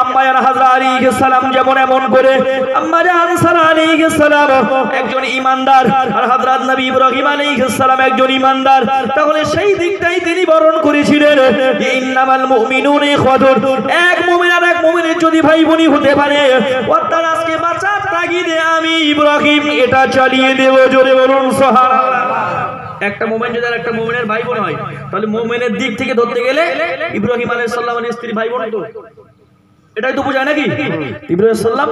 আম্মা জান হাজরা আলাইহিস সালাম যেমন এমন করে আম্মা জান সারা আলাইহিস সালাম একজন ঈমানদার আর হযরত নবী ইব্রাহিম আলাইহিস সালাম একজন ঈমানদার, তাহলে সেই দিকটাই তিনি বরণ করেছিলেন। ইন্নামাল মুমিনুনা ইখওয়াতুন, এক মুমিন আর এক মুমিনের যদি ভাই বোনই হতে পারে, অর্থাৎ আজকে বাঁচার তাগিদে আমি ইব্রাহিম এটা চালিয়ে দেব। জোরে বলুন সুবহানাল্লাহ। একটা মুমিন যদি আর একটা মুমিনের ভাই বোন হয়, তাহলে মুমিনের দিক থেকে ধরতে গেলে ইব্রাহিম আলাইহিস সালামের স্ত্রী ভাই বোন তো, এটাই তো বোঝায় নাকি? ইব্রাহিম সাল্লাম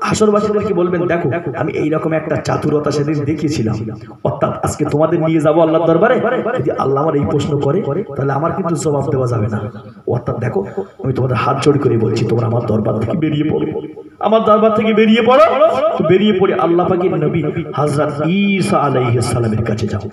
হাসরবাসীদেরকে বলবেন, দেখো আমি এইরকম একটা চাতুরতা সেদিন দেখিয়েছিলাম, অর্থাৎ আজকে তোমাদের নিয়ে যাবো আল্লাহর দরবারে, যদি আল্লাহ আমার এই প্রশ্ন করে তাহলে আমার কিন্তু জবাব দেওয়া যাবে না। অর্থাৎ দেখো আমি তোমাদের হাত জোড় করে বলছি, তোমরা আমার দরবার থেকে বেরিয়ে পড়ো, আমার দরবার থেকে বেরিয়ে পড়ো। তো বেরিয়ে পড়ে আল্লাহ পাকের নবী হযরত ঈসা আলাইহিস সালামের কাছে যাও।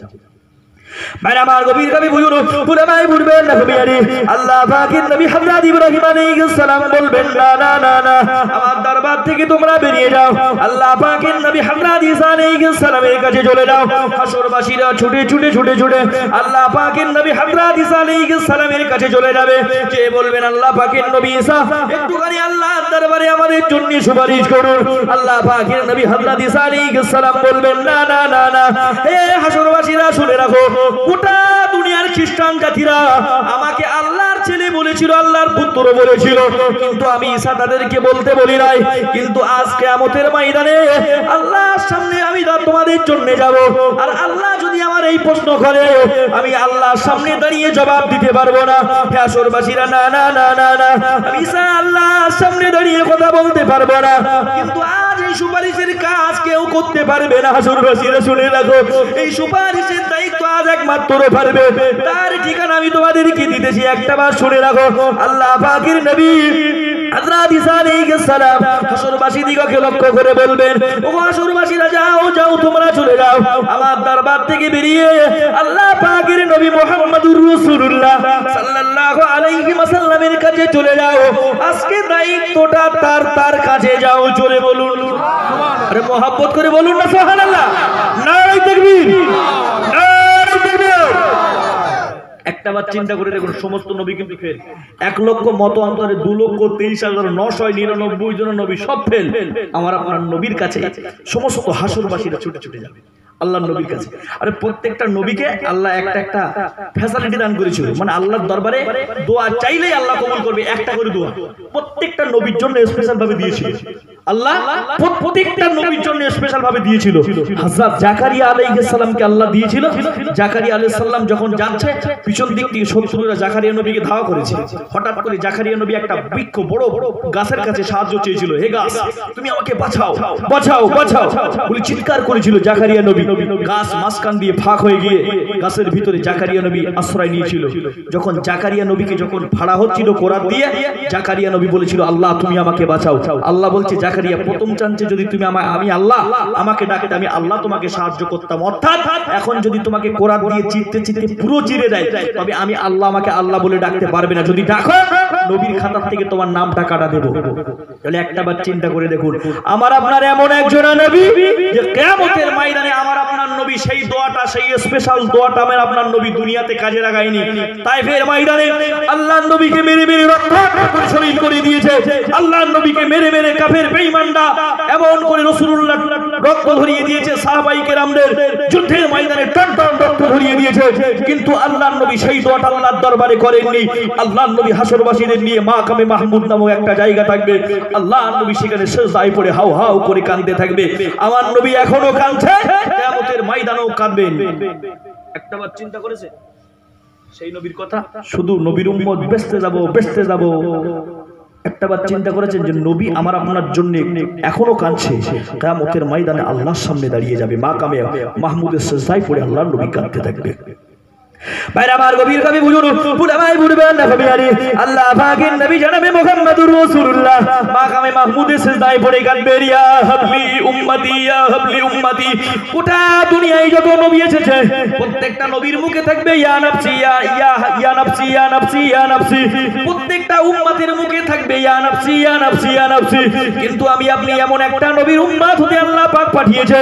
বাইরে আমার গভীর ভাবে বুঝুন, পুরো ভাই বুঝবেন না গভীরি। আল্লাহ পাকের নবী হযরত ইব্রাহিম আলাইহিস সালাম বলবেন, না না না না, আমার দরবার থেকে তোমরা বেরিয়ে যাও। আল্লাহ পাকের নবী হযরত ঈসা আলাইহিস সালামের কাছে চলে যাও। হাসরবাসীরা ছুটে ছুটে ছুটে ছুটে আল্লাহ পাকের নবী হযরত ঈসা আলাইহিস সালামের কাছে চলে যাবে। যে বলবেন, আল্লাহ পাকের নবী ঈসা একটুখানি আল্লাহর দরবারে আমাদের জন্য সুপারিশ করুন। আল্লাহ পাকের নবী হযরত ঈসা আলাইহিস সালাম বলবেন, না না না না, হে হাসরবাসীরা শুনে রাখো, গোটা দুনিয়ার খ্রিস্টান জাতিরা আমাকে আল্লাহর ছেলে বলেছিল, আল্লাহর পুত্র বলেছিল, কিন্তু আমি ঈসা তাদেরকে বলতে বলি নাই। কিন্তু আজ কিয়ামতের ময়দানে আল্লাহর সামনে আমি তোমাদের জন্য যাব, আর আল্লাহ যদি আমার এই প্রশ্ন করে আমি আল্লাহর সামনে দাঁড়িয়ে জবাব দিতে পারবো না। হে আসরবাসীরা, না না না না না, আমি ঈসা আল্লাহর সামনে দাঁড়িয়ে কথা বলতে পারবো না। কিন্তু আজ এই সুপারিশের কাজ কেউ করতে পারবে না। আসরবাসীরা শুনে রাখো, এই সুপারিশের দায়িত্ব আজ একমাত্র পারবে, তার ঠিকানা আমি তোমাদেরকে দিতেছি, একটা বার শুনে রাখো। আল্লাহ পাকের নবী হযরত ঈসা আলাইহিস সালাম হাসরবাসীদিগকে লক্ষ্য করে বলবেন, ও হাসরবাসীরা যাও যাও, তোমরা চলে যাও আমার দরবার থেকে বেরিয়ে। আল্লাহ পাকের নবী মুহাম্মদুর রাসূলুল্লাহ সাল্লাল্লাহু আলাইহি ওয়াসাল্লামের কাছে চলে যাও। আজকে দায়িত্বটা তার কাছে যাও। জোরে বলুন, আরে মহব্বত করে বলুন না সুবহানাল্লাহ। নারে তাকবীর, নারে তাকবীর। একটা বার চিন্তা করে দেখুন, সমস্ত নবী কিন্তু ফেল। 1 লক্ষ মত অন্তরে 2,23,999 জন নবী সব ফেল। আমার আপনার নবীর কাছে সমস্ত হাসরবাসীরা ছুটে ছুটে যাবে আল্লাহর নবীর কাছে। আরে প্রত্যেকটা নবীকে আল্লাহ একটা ফ্যাসিলিটি দান করেছিল, মানে আল্লাহর দরবারে দোয়া চাইলেই আল্লাহ কবুল করবে। একটা করে দোয়া প্রত্যেকটা নবীর জন্য স্পেশাল ভাবে দিয়েছিল আল্লাহ, প্রত্যেকটা নবীর জন্য স্পেশাল ভাবে দিয়েছিল। হযরত জাকারিয়া আলাইহিস সালামকে আল্লাহ দিয়েছিল। জাকারিয়া আলাইহিস সালাম যখন যাচ্ছে, পিছন দিক থেকে শত্রুরা জাকারিয়া নবীকে ধাওয়া করেছে। হঠাৎ করে জাকারিয়া নবী একটা বৃক্ষ বড় গাছের কাছে সাহায্য চেয়েছিল, হে গাছ তুমি আমাকে বাঁচাও বাঁচাও বাঁচাও বলে চিৎকার করেছিল জাকারিয়া নবী। গাছ মাঝখান দিয়ে ফাঁক হয়ে গিয়ে গাছের ভিতরে জাকারিয়া নবী আশ্রয় নিয়েছিল। যখন জাকারিয়া নবীকে যখন ফাড়া হচ্ছিল কোরাত দিয়ে, জাকারিয়া নবী বলেছিল আল্লাহ তুমি আমাকে বাঁচাও। আল্লাহ বলছে জাকারিয়া প্রথম চান্সে যদি তুমি আমি আল্লাহ আমাকে ডাকতে, আমি আল্লাহ তোমাকে সাহায্য করতাম। অর্থাৎ এখন যদি তোমাকে কোরাত দিয়ে চিরতে চিরতে পুরো চিরে দেয়, তবে আমি আল্লাহ আমাকে আল্লাহ বলে ডাকতে পারবে না। যদি ডাকো নবীর খাতার থেকে তোমার নামটা কাটা দেব। তাহলে একটা বার চিন্তা করে দেখুন, আমার আপনার এমন একজন নবী যে কিয়ামতের ময়দানে আমার আপনার নবী সেই দোয়াটা, সেই স্পেশাল দোয়াটা আমার আপনার নবী দুনিয়াতে কাজে লাগায়নি। তাইফের ময়দানে আল্লাহর নবীকে মেরে মেরে রক্ত শহীদ করে দিয়েছে। আল্লাহর নবীকে মেরে মেরে কাফের বেঈমানরা এমন করে রাসূলুল্লাহ রক্ত ধরিয়ে দিয়েছে। সাহাবায়ে কেরামদের যুদ্ধের ময়দানে টান টান রক্ত ধরিয়ে দিয়েছে। কিন্তু আল্লাহর নবী সেই দোয়াটা আল্লাহর দরবারে করেননি। আল্লাহর নবী হাসরবাসীদের নিয়ে মাকামে মাহমুদ নামক একটা জায়গা থাকবে, আল্লাহর নবী সেখানে সিজদায় পড়ে হাউ হাউ করে কাঁদতে থাকবে। আমার নবী এখনো কাঁদছে, কিয়ামতের ময়দানেও কাঁদবেন। একটাবার চিন্তা করেছে সেই নবীর কথা? শুধু নবীর উম্মত বেচতে যাব। একটাবার চিন্তা করেছেন যে নবী আমার আপনার জন্য এখনো কাঁদছে, কিয়ামতের ময়দানে আল্লাহর সামনে দাঁড়িয়ে যাবে, মাকামে মাহমুদের সিজদায় পড়ে আল্লাহর নবী কাঁদতে থাকবে। ভাইরা আমার গভীর কবি বুঝুন, বুলামাই বুঝবেন না কবি আলী আল্লাহ পাকের নবী জনাবে মুহাম্মদুর রাসূলুল্লাহ মাকামে মাহমুদে সিজদায় পড়ে কাঁদবেন, ইয়া হাবলি উম্মতি ইয়া হাবলি উম্মতি। গোটা দুনিয়ায় যত নবী এসেছে প্রত্যেকটা নবীর মুখে থাকবে ইয়া নাফসি ইয়া নাফসি ইয়া নাফসি ইয়া নাফসি। প্রত্যেকটা উম্মতের মুখে থাকবে ইয়া নাফসি ইয়া নাফসি ইয়া নাফসি। কিন্তু আমি আপনি এমন একটা নবীর উম্মত হতে আল্লাহ পাক পাঠিয়েছে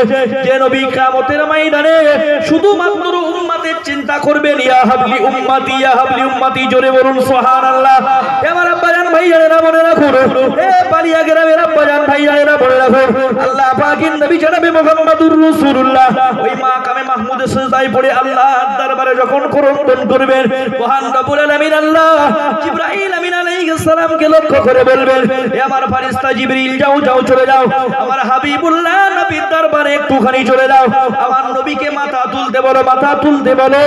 যে নবী কিয়ামতের ময়দানে শুধুমাত্র উম্মতের চিন্তা করবে। ইয়া হাবলি উম্মতি ইয়া হাবলি উম্মতি। জোরে বলুন সুবহানাল্লাহ। আমার আব্বাজান ভাইজানেরা মনে রাখুন, এ পালিয়া গ্রামের আব্বাজান ভাইজানেরা মনে রাখুন, আল্লাহ পাকের নবী জনাবে মুহাম্মদুর রাসূলুল্লাহ ওই মাকামে মাহমুদে সিজদায় পড়ে আল্লাহর দরবারে যখন ক্রন্দন করবেন, মহান রব্বুল আলামিন আল্লাহ জিবরাইল আমিন আলাইহিস সালামকে লক্ষ্য করে বলবেন, হে আমার ফেরেশতা জিবরিল যাও যাও চলে যাও, আমার হাবিবুল্লাহ নবীর দরবারে একটুখানি চলে যাও, আমার নবীকে মাথা তুলতে বলো, মাথা তুলতে বলো।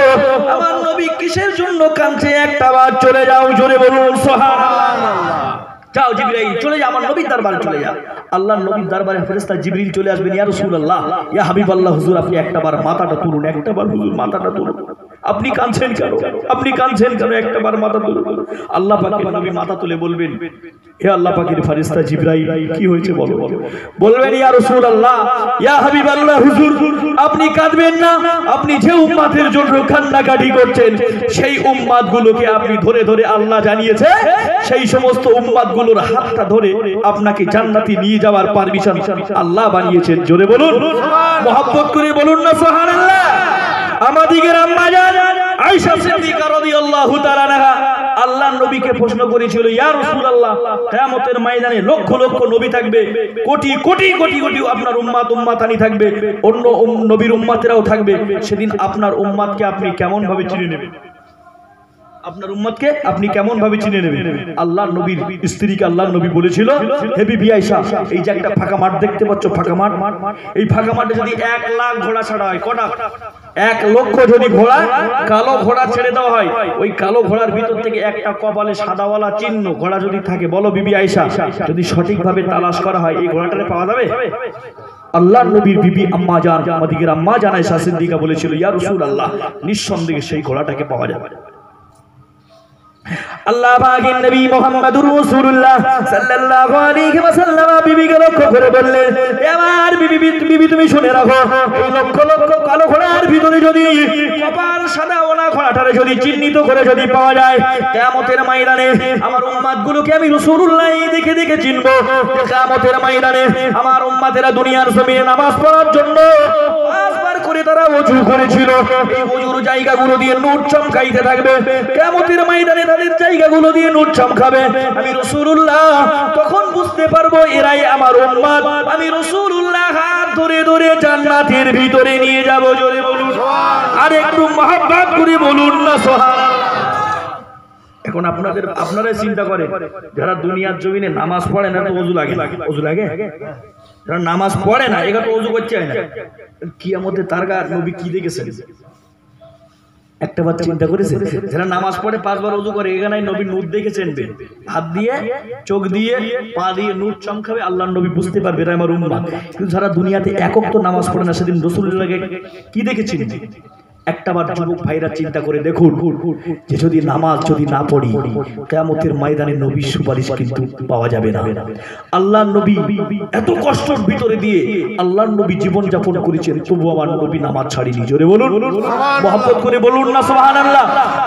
আমার নবী কিসের জন্য কাঁদছে একটা বার চলে যাও। জোরে বলুন সুবহানাল্লাহ। যাও জিবরাইল চলে যাও, আমার নবীর দরবারে চলে যাও। আল্লাহর নবীর দরবারে ফেরেশতা জিবরিল চলে আসবেন, ইয়া রাসূলুল্লাহ ইয়া হাবিবাল্লাহ হুজুর আপনি একটাবার মাথাটা তুলুন, একটাবার হুজুর মাথাটা তুলুন। আপনি কাঁদছেন কেন? আপনি কাঁদছেন কেন? একটাবার মাথা তুলুন। আল্লাহ পাকের নবী মাথা তুলে বলবেন, হে আল্লাহ পাকের ফেরেশতা জিবরাইল কি হয়েছে বলো। বলবেন, ইয়া রাসূলুল্লাহ ইয়া হাবিবাল্লাহ হুজুর আপনি কাঁদবেন না, আপনি যে উম্মতের জন্য কান্নাকাটি করছেন সেই উম্মতগুলোকে আপনি ধরে ধরে আল্লাহ জানিয়েছে সেই সমস্ত উম্মতগুলোর হাতটা ধরে আপনাকে জান্নাতে নিয়ে যাওয়ার পারমিশন আল্লাহ বানিয়েছেন। জোরে বলুন, মহব্বত করে বলুন না সুবহানাল্লাহ। আমাদের আম্মা জান আয়েশা সিদ্দিকা রাদিয়াল্লাহু তাআলা আনহা আল্লাহর নবীকে প্রশ্ন করেছিল, ইয়া রাসূলুল্লাহ কিয়ামতের ময়দানে লক্ষ লক্ষ নবী থাকবে, কোটি কোটি কোটি কোটি আপনার উম্মতানি থাকবে, অন্য নবীর উম্মতেরাও থাকবে, সেদিন আপনার উম্মতকে আপনি কেমন ভাবে চিনে নেবেন? আপনার উম্মতকে আপনি কেমন ভাবে চিনে নেবেন? আল্লাহর নবীর স্ত্রীকে আল্লাহর নবী বলেছিল, হে বিবি আয়েশা এই যে একটা ফাঁকা মাঠ দেখতে পাচ্ছ, ফাঁকা মাঠ, এই ফাঁকা মাঠে যদি 1 লাখ ঘোড়া ছাড়া হয়, কটা? 1 লক্ষ যদি ঘোড়া, কালো ঘোড়া ছেড়ে দেওয়া হয়, ওই কালো ঘোড়ার ভিতর থেকে একটা কপালে সাদাওয়ালা চিহ্ন ঘোড়া যদি থাকে, বলো বিবি আয়েশা যদি সঠিকভাবে তালাশ করা হয় এই ঘোড়াটাকে পাওয়া যাবে? আল্লাহর নবীর বিবি আম্মা জান আমাদের আম্মা জান আয়েশা সিদ্দিকা বলেছিল, ইয়া রাসূলুল্লাহ নিঃসন্দেহে সেই ঘোড়াটাকে পাওয়া যাবে। আল্লাহ পাকের নবী মুহাম্মদুর রাসূলুল্লাহ সাল্লাল্লাহু আলাইহি ওয়াসাল্লাম বিবিকে লক্ষ্য করে বললেন, আমার বিবি তুমি শুনে রাখো, এই লক্ষ লক্ষ কালো ঘোড়ার ভিতরে যদি কপাল সাদা ওলা ঘোড়াটারে যদি চিহ্নিত করে যদি পাওয়া যায়, কিয়ামতের ময়দানে আমার উম্মতগুলোকে আমি রাসূলুল্লাহ দেখে দেখে চিনব। কিয়ামতের ময়দানে আমার উম্মতেরা দুনিয়ার জমিনে নামাজ পড়ার জন্য পাঁচবার করে তারা ওযু করেছিল, এই ওযুর জায়গাগুলো দিয়ে নূর চমকাইতে থাকবে। কিয়ামতের ময়দানে তাদের জায়গাগুলো দিয়ে নূর চমকাবে। আমি রাসূলুল্লাহ তখন বুঝতে পারবো এরাই আমার উম্মত। আমি রাসূলুল্লাহ হাত ধরে ধরে জান্নাতের ভিতরে নিয়ে যাব। জোরে বলুন আর একটু মহব্বত করে বলুন না সুবহানাল্লাহ। এখন আপনারাই চিন্তা করেন, যারা দুনিয়ার জমিনে নামাজ পড়ে না, তো ওযু লাগে, ওযু লাগে? যারা নামাজ পড়ে না, এগুলো তো ওযু করতে হয় না। কিয়ামতে তার গা নবী কি দেখেছেন একটা বার চিন্তা করেছে? যারা নামাজ পড়ে পাঁচবার ওযু করে, এখানে নবী নূর দেখেছেন, হাত দিয়ে চোখ দিয়ে পা দিয়ে নূর চমকাবে, আল্লাহর নবী বুঝতে পারবে এরা আমার উম্মত। কিন্তু যারা দুনিয়াতে একক তো নামাজ পড়ে না, সেদিন রাসূলুল্লাহকে কি দেখেছেন? একটাবার যুবক ভাইরা চিন্তা করে দেখুন যে যদি নামাজ যদি না পড়ি, কিয়ামতের ময়দানে নবীর সুপারিশ কিন্তু পাওয়া যাবে না। আল্লাহর নবী এত কষ্টের ভিতরে দিয়ে আল্লাহর নবী জীবন যাপন করেছেন, তবু আমার নবী নামাজ ছাড়েনি। জোরে বলুন, মহব্বত করে বলুন না সুবহানাল্লাহ।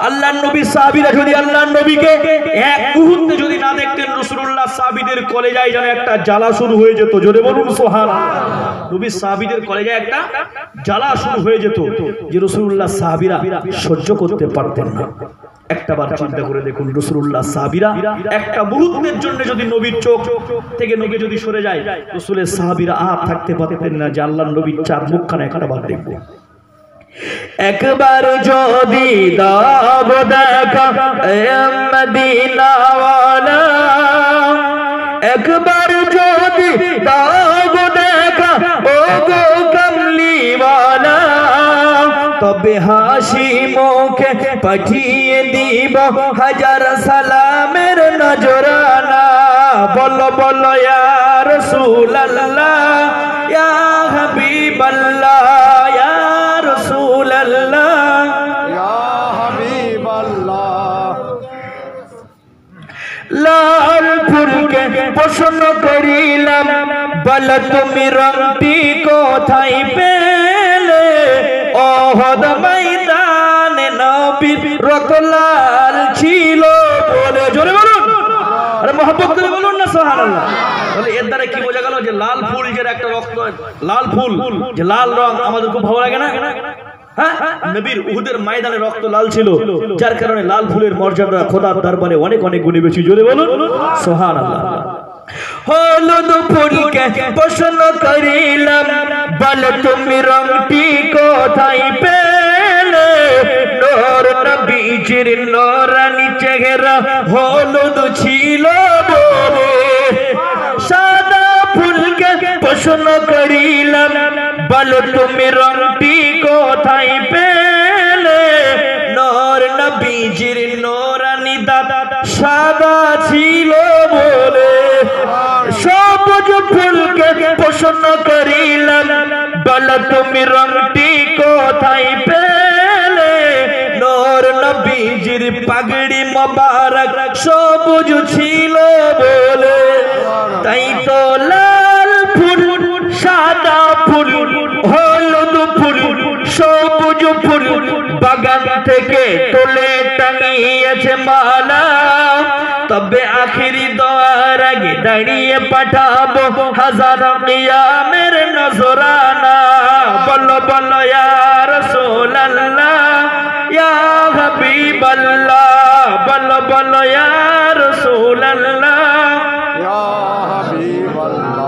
আল্লাহর নবী সাহাবীরা যদি আল্লাহর নবীকে এক মুহূর্তে যদি না দেখতেন, রাসূলুল্লাহ সাহাবীদের কলেজায় যেন একটা জ্বালা শুরু হয়ে যেত। জোরে বলুন সুবহানাল্লাহ। নবী সাহাবীদের কলেজায় একটা জ্বালা শুরু হয়ে যেত, যে রাসূলুল্লাহ সাহাবীরা সহ্য করতে পারতেন না। একটাবার চিন্তা করে দেখুন, রাসূলুল্লাহ সাহাবীরা একটা মুহূর্তের জন্য যদি নবীর চোখ থেকে নবী যদি সরে যায়, রাসূলের সাহাবীরা আর থাকতে পারতেন না যে আল্লাহর নবীর চার মুখখানা একটাবার দেখব। একবার যদি দাও দেখা মদিনা ওয়ালা, একবার যদি দাও দেখা ও গো কমলি ওয়ালা, তবে হাসি মুখে পাঠিয়ে দিব হাজার সালামের নজরানা। বলো বলো ইয়া রাসূলুল্লাহ, ইয়া হাবিবাল্লাহ, ইয়া রাসূলুল্লাহ, ইয়া হাবিবাল্লাহ। লালপুরকে প্রশ্ন করিলাম, বল তুমি রংটি কোথায় পেলে? ওহদ ময়দানে নবীর রক্ত লাল ছিল বলে। জোরে বলুন, আরে মহব্বত করে বলুন না সুবহানাল্লাহ। তাহলে এর দ্বারা কি বোঝা গেল যে লাল ফুল যে একটা রক্ত, লাল ফুল যে লাল রং আমাদের খুব ভালো লাগে না? হ্যাঁ, নবীর উহুদের ময়দানে রক্ত লাল ছিল, যার কারণে লাল ফুলের মর্যাদা খোদার দরবারে অনেক অনেক গুণে বেশি। জোরে বলুন সুবহানাল্লাহ। হলুদ ফুলকে প্রশ্ন করিলাম, বল তুমি রংটি কোথায় পেলে? নূর নবীজির নূরানি চেহারা হলুদ ছিল বলে। সাদা ফুলকে প্রশ্ন করিলাম, বল তুমি রংটি কোথায় পেলে? নূর নবীজির নূরানি দাঁত সাদা ছিল বলে। সবুজ ফুলকে প্রশ্ন করিলাম, বল তুমি রংটি কোথায় পেলে? নূর নবীজির পাগড়ি মোবারক সবুজ ছিল বলে। তাই তো লাল ফুল, সাদা ফুল, হলুদ ফুল, সবুজ ফুল বাগান থেকে তুলে টাঙিয়েছে মালা। তবে আখিরি দোয়ার আগে দাঁড়িয়ে পাঠাবো হাজার কিয়ামের নজরানা। বলো বলো ইয়া রাসূলুল্লাহ, ইয়া হাবিবাল্লাহ, বলো বলো ইয়া রাসূলুল্লাহ, ইয়া হাবিবাল্লাহ।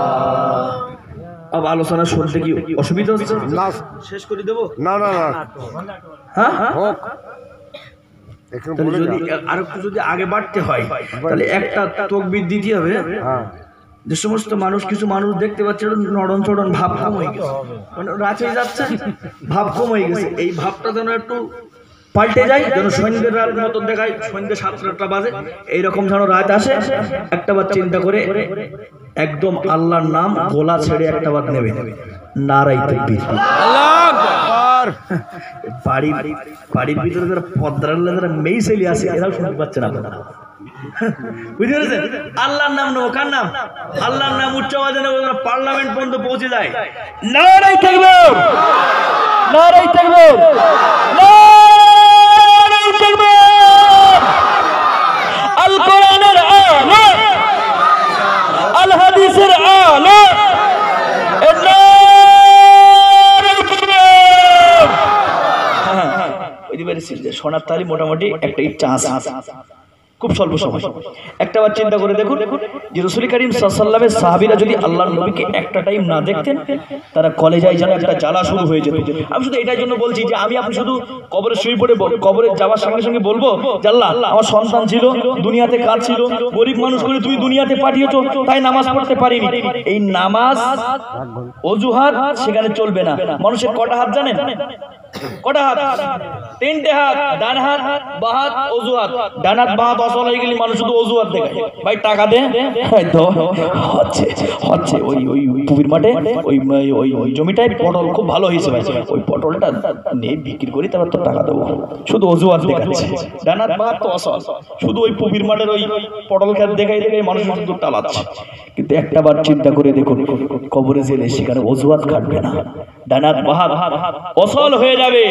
अब आलोचना শুনতে কি অসুবিধা হচ্ছে? না, শেষ করে দেব? না না না, হ্যাঁ, হোক। এখন তাহলে বলে যদি আর একটু যদি আগে বাড়তে হয়, তাহলে একটা তাকবীর দিতে হবে। হ্যাঁ, যে সমস্ত মানুষ, কিছু মানুষ দেখতে পাচ্ছে নড়ন চড়ন ভাব কম হয়ে গেছে, মানে রাতে যাচ্ছে ভাব কম হয়ে গেছে। এই ভাবটা যেন একটু পাল্টে যায়, যেন সন্ধ্যের রাত মতন দেখায়, সন্ধ্যে 7-8টা বাজে, এইরকম যেন রাত আসে। একটাবার চিন্তা করে একদম আল্লাহর নাম গোলা ছেড়ে একটাবার নেবে, নারাই তাকবীর। আল্লাহু আকবার। আকবার। বাড়ির ভিতরে যারা পদ্মার যারা মেয়ে ছেলে আছে এরাও শুনতে পাচ্ছে না আপনারা, বুঝতে পেরেছেন? আল্লাহর নাম নেবো, কার নাম? আল্লাহর নাম উচ্চ আওয়াজে নেবো, পার্লামেন্ট পর্যন্ত পৌঁছে যায়। নারায়ে তাকবীর, নারায়ে তাকবীর, নারায়ে তাকবীর। আল কোরআনের আলো, আল হাদিসের আলো, সোনার তালি মোটামুটি একটা ইচ্ছা আছে, খুব স্বল্প সময়। একটা বার চিন্তা করে দেখুন যে রাসূল করিম সাল্লাল্লাহু আলাইহি ওয়াসাল্লামের সাহাবীরা যদি আল্লাহর নবীকে একটা টাইম না দেখতেন, তারা কলেজায় যেন একটা জ্বালা শুরু হয়ে যেত। আমি শুধু এটার জন্য বলছি যে আপনি শুধু কবরে শুয়ে পড়ে কবরে যাওয়ার সঙ্গে সঙ্গে বলবো যে আল্লাহ আমার সন্তান ছিল, দুনিয়াতে কাজ ছিল, গরিব মানুষ করে তুমি দুনিয়াতে পাঠিয়েছো, তাই নামাজ পড়তে পারিনি। এই নামাজ অজুহাত সেখানে চলবে না। মানুষের কটা হাত জানেন? কটা হাত? তিনটে হাত, ডান হাত, বাঁ হাত, অজুহাত। ডান হাত বাঁ হাত অসল হয়ে গেলে মানুষ শুধু অজুহাত দেখায়, ভাই টাকা দে, হচ্ছে ওই পুকুর মাঠে ওই জমিটায় পটল খুব ভালো হয়েছে ভাই, ওই পটলটা নিয়ে বিক্রি করি, তারপর তো টাকা দেবো, শুধু অজুহাত দেখাচ্ছে। ডান হাত বাঁ হাত তো অসল, শুধু ওই পুকুর মাঠের ওই পটল খেত দেখাই মানুষ শুধু টালাচ্ছে। কিন্তু একটা বার চিন্তা করে দেখুন, কবরে গেলে সেখানে অজুহাত খাটবে না, ডান হাত বাঁ হাত অসল হয়ে যাবে,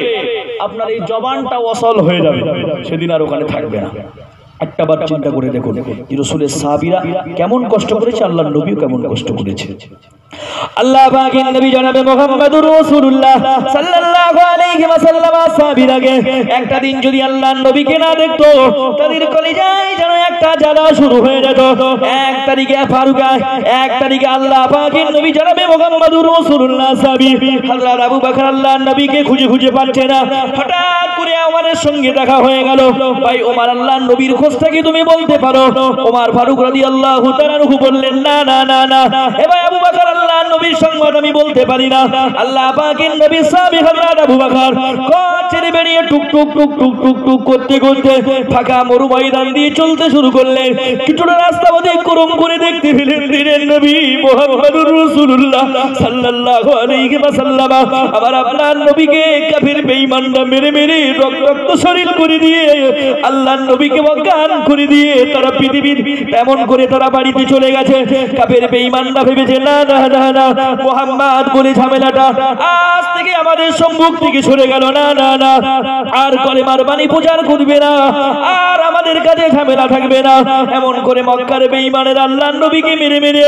আপনার এই জবানটা অসল হয়ে যাবে, সেদিন আর ওখানে থাকবে না। একটা বার চিন্তা করে দেখুন যে রাসূলের সাহাবীরা কেমন কষ্ট করেছে, আল্লাহর নবীও কেমন কষ্ট করেছে। আল্লাহ পাকের নবী জনাবে মুহাম্মদুর রাসূলুল্লাহ সাল্লাল্লাহু আলাইহি ওয়াসাল্লাম সাহাবীরাকে একটা দিন যদি আল্লাহর নবীকে না দেখতো, তাদের কলিজায় যেন একটা জ্বালা শুরু হয়ে যেত। এক তারিখে ফারুকা, এক তারিখে আল্লাহ পাকের নবী জনাবে মুহাম্মদুর রাসূলুল্লাহ সাহাবী হযরত আবু বকর আল্লাহর নবীকে খুঁজে খুঁজে পাচ্ছে না। হঠাৎ করে ওমরের সঙ্গে দেখা হয়ে গেল। ভাই ওমর, আল্লাহর নবীর খোঁজটা কি তুমি বলতে পারো? ওমর ফারুক রাদিয়াল্লাহু তাআলা আনহু বললেন, না না না না, এ ভাই আবু বকর, আল্লাহর নবীর সংবাদ আমি বলতে পারি না। আল্লাহ পাকের নবী সাহাবী হযরত আবু বকর ঘর ছেড়ে বেরিয়ে টুক টুক টুক টুক টুক টুক করতে করতে ফাঁকা মরু ময়দান দিয়ে চলতে শুরু করলেন। কিছুটা রাস্তা অতিক্রম করে দেখতে পেলেন দিনের নবী মুহাম্মদুর রাসূলুল্লাহ সাল্লাল্লাহু আলাইহি ওয়াসাল্লাম আবার আপনার নবীকে কাফির বেঈমানরা মেরে মেরে রক্ত শরীর করে দিয়ে আল্লাহর নবীকে অজ্ঞান করে দিয়ে তারা পৃথিবীর এমন করে তারা বাড়িতে চলে গেছে। কাফির বেঈমানরা ভেবেছে না না না না, মুহাম্মদ বলে ঝামেলাটা আজ থেকে আমাদের সম্মুখ থেকে সরে গেল, না না না, আর কলেমার বাণী প্রচার করবে না, আর আমাদের কাছে ঝামেলা থাকবে না। এমন করে মক্কার বেঈমানের আল্লাহর নবীকে মেরে মেরে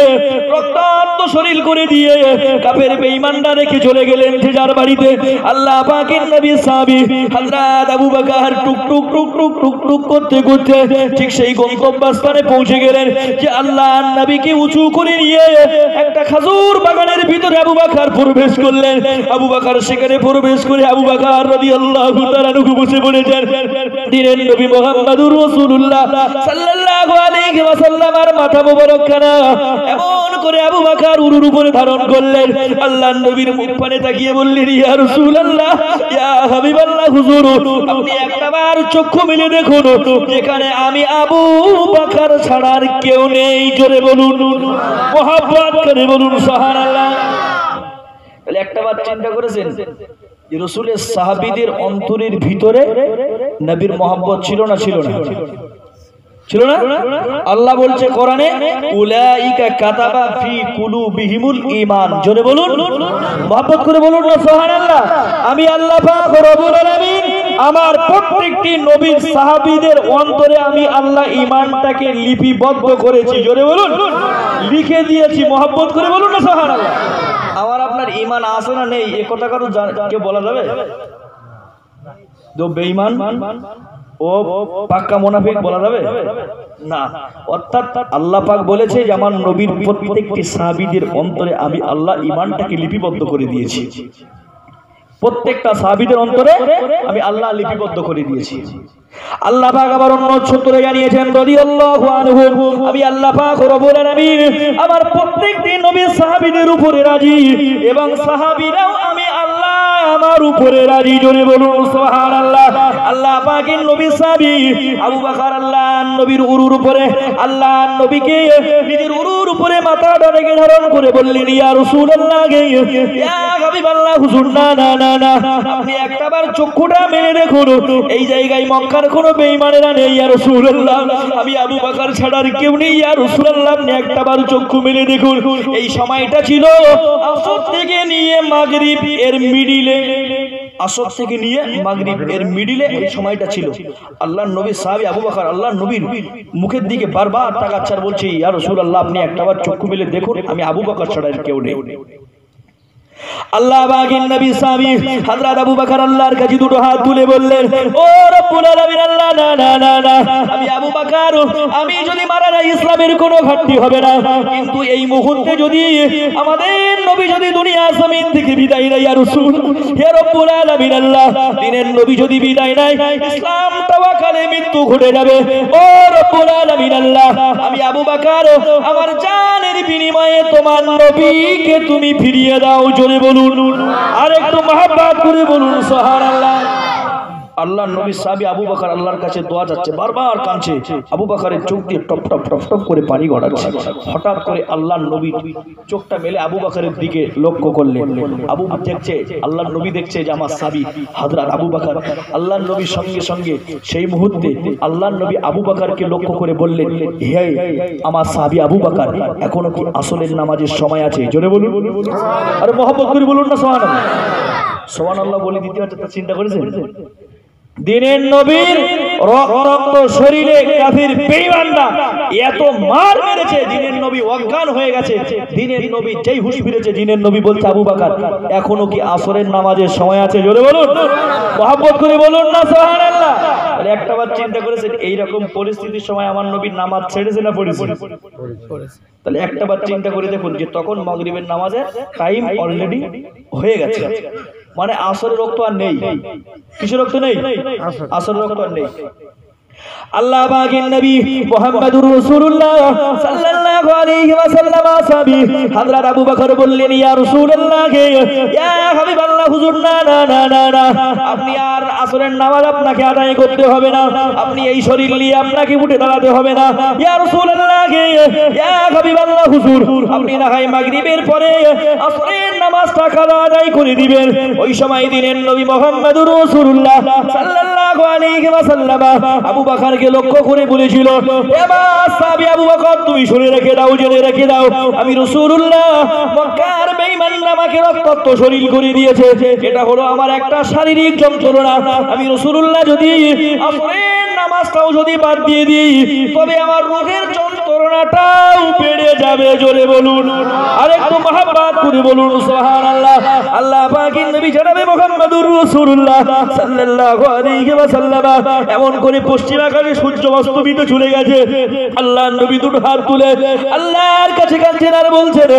রক্তাক্ত শরীর করে দিয়ে কাফের বেঈমানরা রেখে চলে গেলেন যে যার বাড়িতে। আল্লাহ পাকের নবী সাহাবী হযরত আবু বকর টুক টুক টুক টুক টুক টুক করতে করতে ঠিক সেই গন্তব্যস্থানে পৌঁছে গেলেন যে আল্লাহর নবীকে উঁচু করে নিয়ে একটা খাজুর বাগানের ভিতরে আবু বকর প্রবেশ করলেন। আবু বকর সেখানে প্রবেশ করে আবু বকর রাদিয়াল্লাহু তাআলা আনহু বসে পড়েছেন। দিনের নবী মুহাম্মদুর রাসূলুল্লাহ সাল্লাল্লাহু আলাইহি ওয়াসাল্লামের মাথা মোবারকখানা এমন করে আবু বকর উরুর উপরে ধারণ করলেন। আল্লাহর নবীর মুখ পানে তাকিয়ে বললেন, ইয়া রাসূলুল্লাহ, ইয়া হাবিবাল্লাহ, হুজুর আপনি একবার চক্ষু মেলে দেখুন, যেখানে আমি আবু বকর ছাড়া আর কেউ নেই। জোরে বলুন, মুহাব্বত করে বলুন সুবহানাল্লাহ। তাহলে একটাবার চিন্তা করেছেন যে রাসূলের সাহাবীদের অন্তরের ভিতরে নবীর মহব্বত ছিল না? ছিল না? ছিল না? আল্লাহ বলছে কোরআনে, উলাইকা কাতাবা ফি কুলুবিহিমুল ঈমান। জোরে বলুন, মহব্বত করে বলুন না সুবহানাল্লাহ। আমি আল্লাহ পাক রব্বুল আলামিন আমার প্রত্যেকটি নবীর সাহাবীদের অন্তরে আমি আল্লাহ ঈমানটাকে লিপিবদ্ধ করেছি। জোরে বলুন, লিখে দিয়েছি। মহব্বত করে বলুন না সুবহানাল্লাহ। আমার আপনার ঈমান আছে না নেই এ কথা কারো কেউ বলা যাবে? তো বেঈমান ও পাক্কা মুনাফিক বলা যাবে না। অর্থাৎ আল্লাহ পাক বলেছে যে আমার নবীর প্রত্যেকটি সাহাবীদের অন্তরে আমি আল্লাহ ঈমানটাকে লিপিবদ্ধ করে দিয়েছি। প্রত্যেকটা সাহাবীদের অন্তরে আমি আল্লাহ লিপিবদ্ধ করে দিয়েছি। আল্লাহ পাক আবার অন্য সূত্রে জানিয়েছেন, রাদিয়াল্লাহু আনহু, আমি আল্লাহ পাক রব্বুল আলামিন আমার প্রত্যেকটি নবীর সাহাবীদের উপরে রাজি এবং সাহাবীরাও আমি আল্লাহ আমার উপরে রাজি। জোরে বলুন সুবহানাল্লাহ। আল্লাহ আল্লাহ পাকের নবী সাহাবী আবু বকর আল্লাহ নবীর উরুর উপরে আল্লাহ নবীকে নিজের উরুর উপরে মাথাটা রেখে ধারণ করে বললেন ইয়া রাসূলুল্লাহ ইয়া হাবিবাল্লাহ হুজুর না না না না আপনি একটাবার চক্ষুটা মেলে দেখুন এই জায়গায় মক্কার কোনো বেঈমানেরা নেই ইয়া রাসূলুল্লাহ আমি আবু বকর ছাড়া আর কেউ নেই ইয়া রাসূলুল্লাহ আপনি একটাবার চক্ষু মেলে দেখুন এই সময়টা ছিল আসর থেকে নিয়ে মাগরিব এর মিডিলে আসর থেকে নিয়ে মাগরিব এর মিডিলে এই সময়টা ছিল আল্লাহর নবী সাহাবী আবু বকর আল্লাহর নবীর মুখের দিকে বারবার তাকাচ্ছেন বলছে ইয়া রাসূলুল্লাহ আপনি একটাবার চক্ষু মেলে দেখুন আমি আবু বকর ছাড়া আর কেউ নেই আল্লাহ পাকের নবী সাহাবী হযরত আবু বকর আল্লাহর কাছে দুটো হাত তুলে বললেন ও রব্বুল আলামিন আল্লাহ না না না না আমি আবু বকর আমি যদি মারা যাই ইসলামের কোনো ঘাটতি হবে না কিন্তু এই মুহূর্তে যদি আমাদের নবী যদি দুনিয়া জমিন থেকে বিদায় নেয় ইয়া রাসূল হে রব্বুল আলামিন আল্লাহ দিনের নবী যদি বিদায় নেয় ইসলাম তাওয়াক্কালে মৃত্যু ঘটে যাবে ও রব্বুল আলামিন আল্লাহ আমি আবু বকর আমার জানের বিনিময়ে তোমার নবীকে তুমি ফিরিয়ে দাও জোরে বলুন আর একটু মহব্বত করে বলুন সুবহানাল্লাহ আল্লাহর নবী সাহাবী আবু বকর আল্লাহর কাছে দোয়া যাচ্ছে বারবার কাঁদছে আবু বকরের চোখ দিয়ে টপ টপ টপ টপ করে পানি গড়াচ্ছে হঠাৎ করে আল্লাহর নবী চোখটা মেলে আবু বকরের দিকে লক্ষ্য করলেন আবু দেখছে আল্লাহর নবী দেখছে যে আমার সাহাবী হযরত আবু বকর আল্লাহর নবীর সঙ্গে সঙ্গে সেই মুহূর্তে আল্লাহর নবী আবু বকরকে লক্ষ্য করে বললেন হে আমার সাহাবী আবু বকর এখনো কি আসরের নামাজের সময় আছে জোরে বলুন আরে মহব্বত করে বলুন না সুবহানাল্লাহ সুবহানাল্লাহ বলে দিতে হচ্ছে চিন্তা করেছেন দিনের নবীর রক্ত শরীরে কাফির বেঈমানরা এত মার মেরেছে দিনের নবী অজ্ঞান হয়ে গেছে দিনের নবী যেই হুঁশ ফিরেছে দিনের নবী বলছে আবু বকর এখনো কি আসরের নামাজের সময় আছে জোরে বলুন মহব্বত করে বলুন না সুবহানাল্লাহ আরে একটাবার চিন্তা করেছেন এই রকম পরিস্থিতির সময় আমার নবী নামাজ ছেড়েছে না পড়েছে তাহলে একটাবার চিন্তা করে দেখুন যে তখন মাগরিবের নামাজের টাইম অলরেডি হয়ে গেছে মানে আসরের রক্ত আর নেই কিসের রক্ত নেই আসরের রক্ত আর নেই আল্লাহ পাকের নবী মুহাম্মদুর রাসূলুল্লাহ সাল্লাল্লাহু আলাইহি ওয়াসাল্লাম সাহাবী হযরত আবু বকর বললেন ইয়া রাসূলুল্লাহ ইয়া হাবিবাল্লাহ হুজুর না না না না না আপনি আর আসরের নামাজ আপনাকে আদায় করতে হবে না আপনি এই শরীর নিয়ে আপনাকে উঠে দাঁড়াতে হবে না ইয়া রাসূলুল্লাহ ইয়া হাবিবাল্লাহ হুজুর আপনি না হয় মাগরিবের পরে আসরের নামাজটা কাজা আদায় করে দিবেন ওই সময় দিনের নবী মুহাম্মদুর রাসূলুল্লাহ সাল্লাল্লাহু আলাইহি ওয়াসাল্লাম আবু বকরকে লক্ষ্য করে বলেছিল এবার সাহাবী আবু বকর তুমি শুনে রেখে দাও জেনে রেখে দাও আমি রাসূলুল্লাহ মক্কার বেঈমানরা আমাকে রক্তাক্ত শরীর করে দিয়েছে এটা হলো আমার একটা শারীরিক যন্ত্রণা আমি রাসূলুল্লাহ যদি আসরের নামাজটাও যদি বাদ দিয়ে দিই তবে আমার রোগের যন্ত্রণাটাও বেড়ে যাবে জোরে বলুন আর একটু মহব্বত করে বলুন সুবহানাল্লাহ আল্লাহ পাকের নবী জনাবে মুহাম্মদুর রাসূলুল্লাহ সাল্লাল্লাহু আলাইহি ওয়াসাল্লাম এমন করে পশ্চিম আকাশে সূর্য অস্তমিত চলে গেছে আল্লাহর নবী দুটো হাত তুলে আল্লাহর কাছে কাঁদছেন আর বলছেন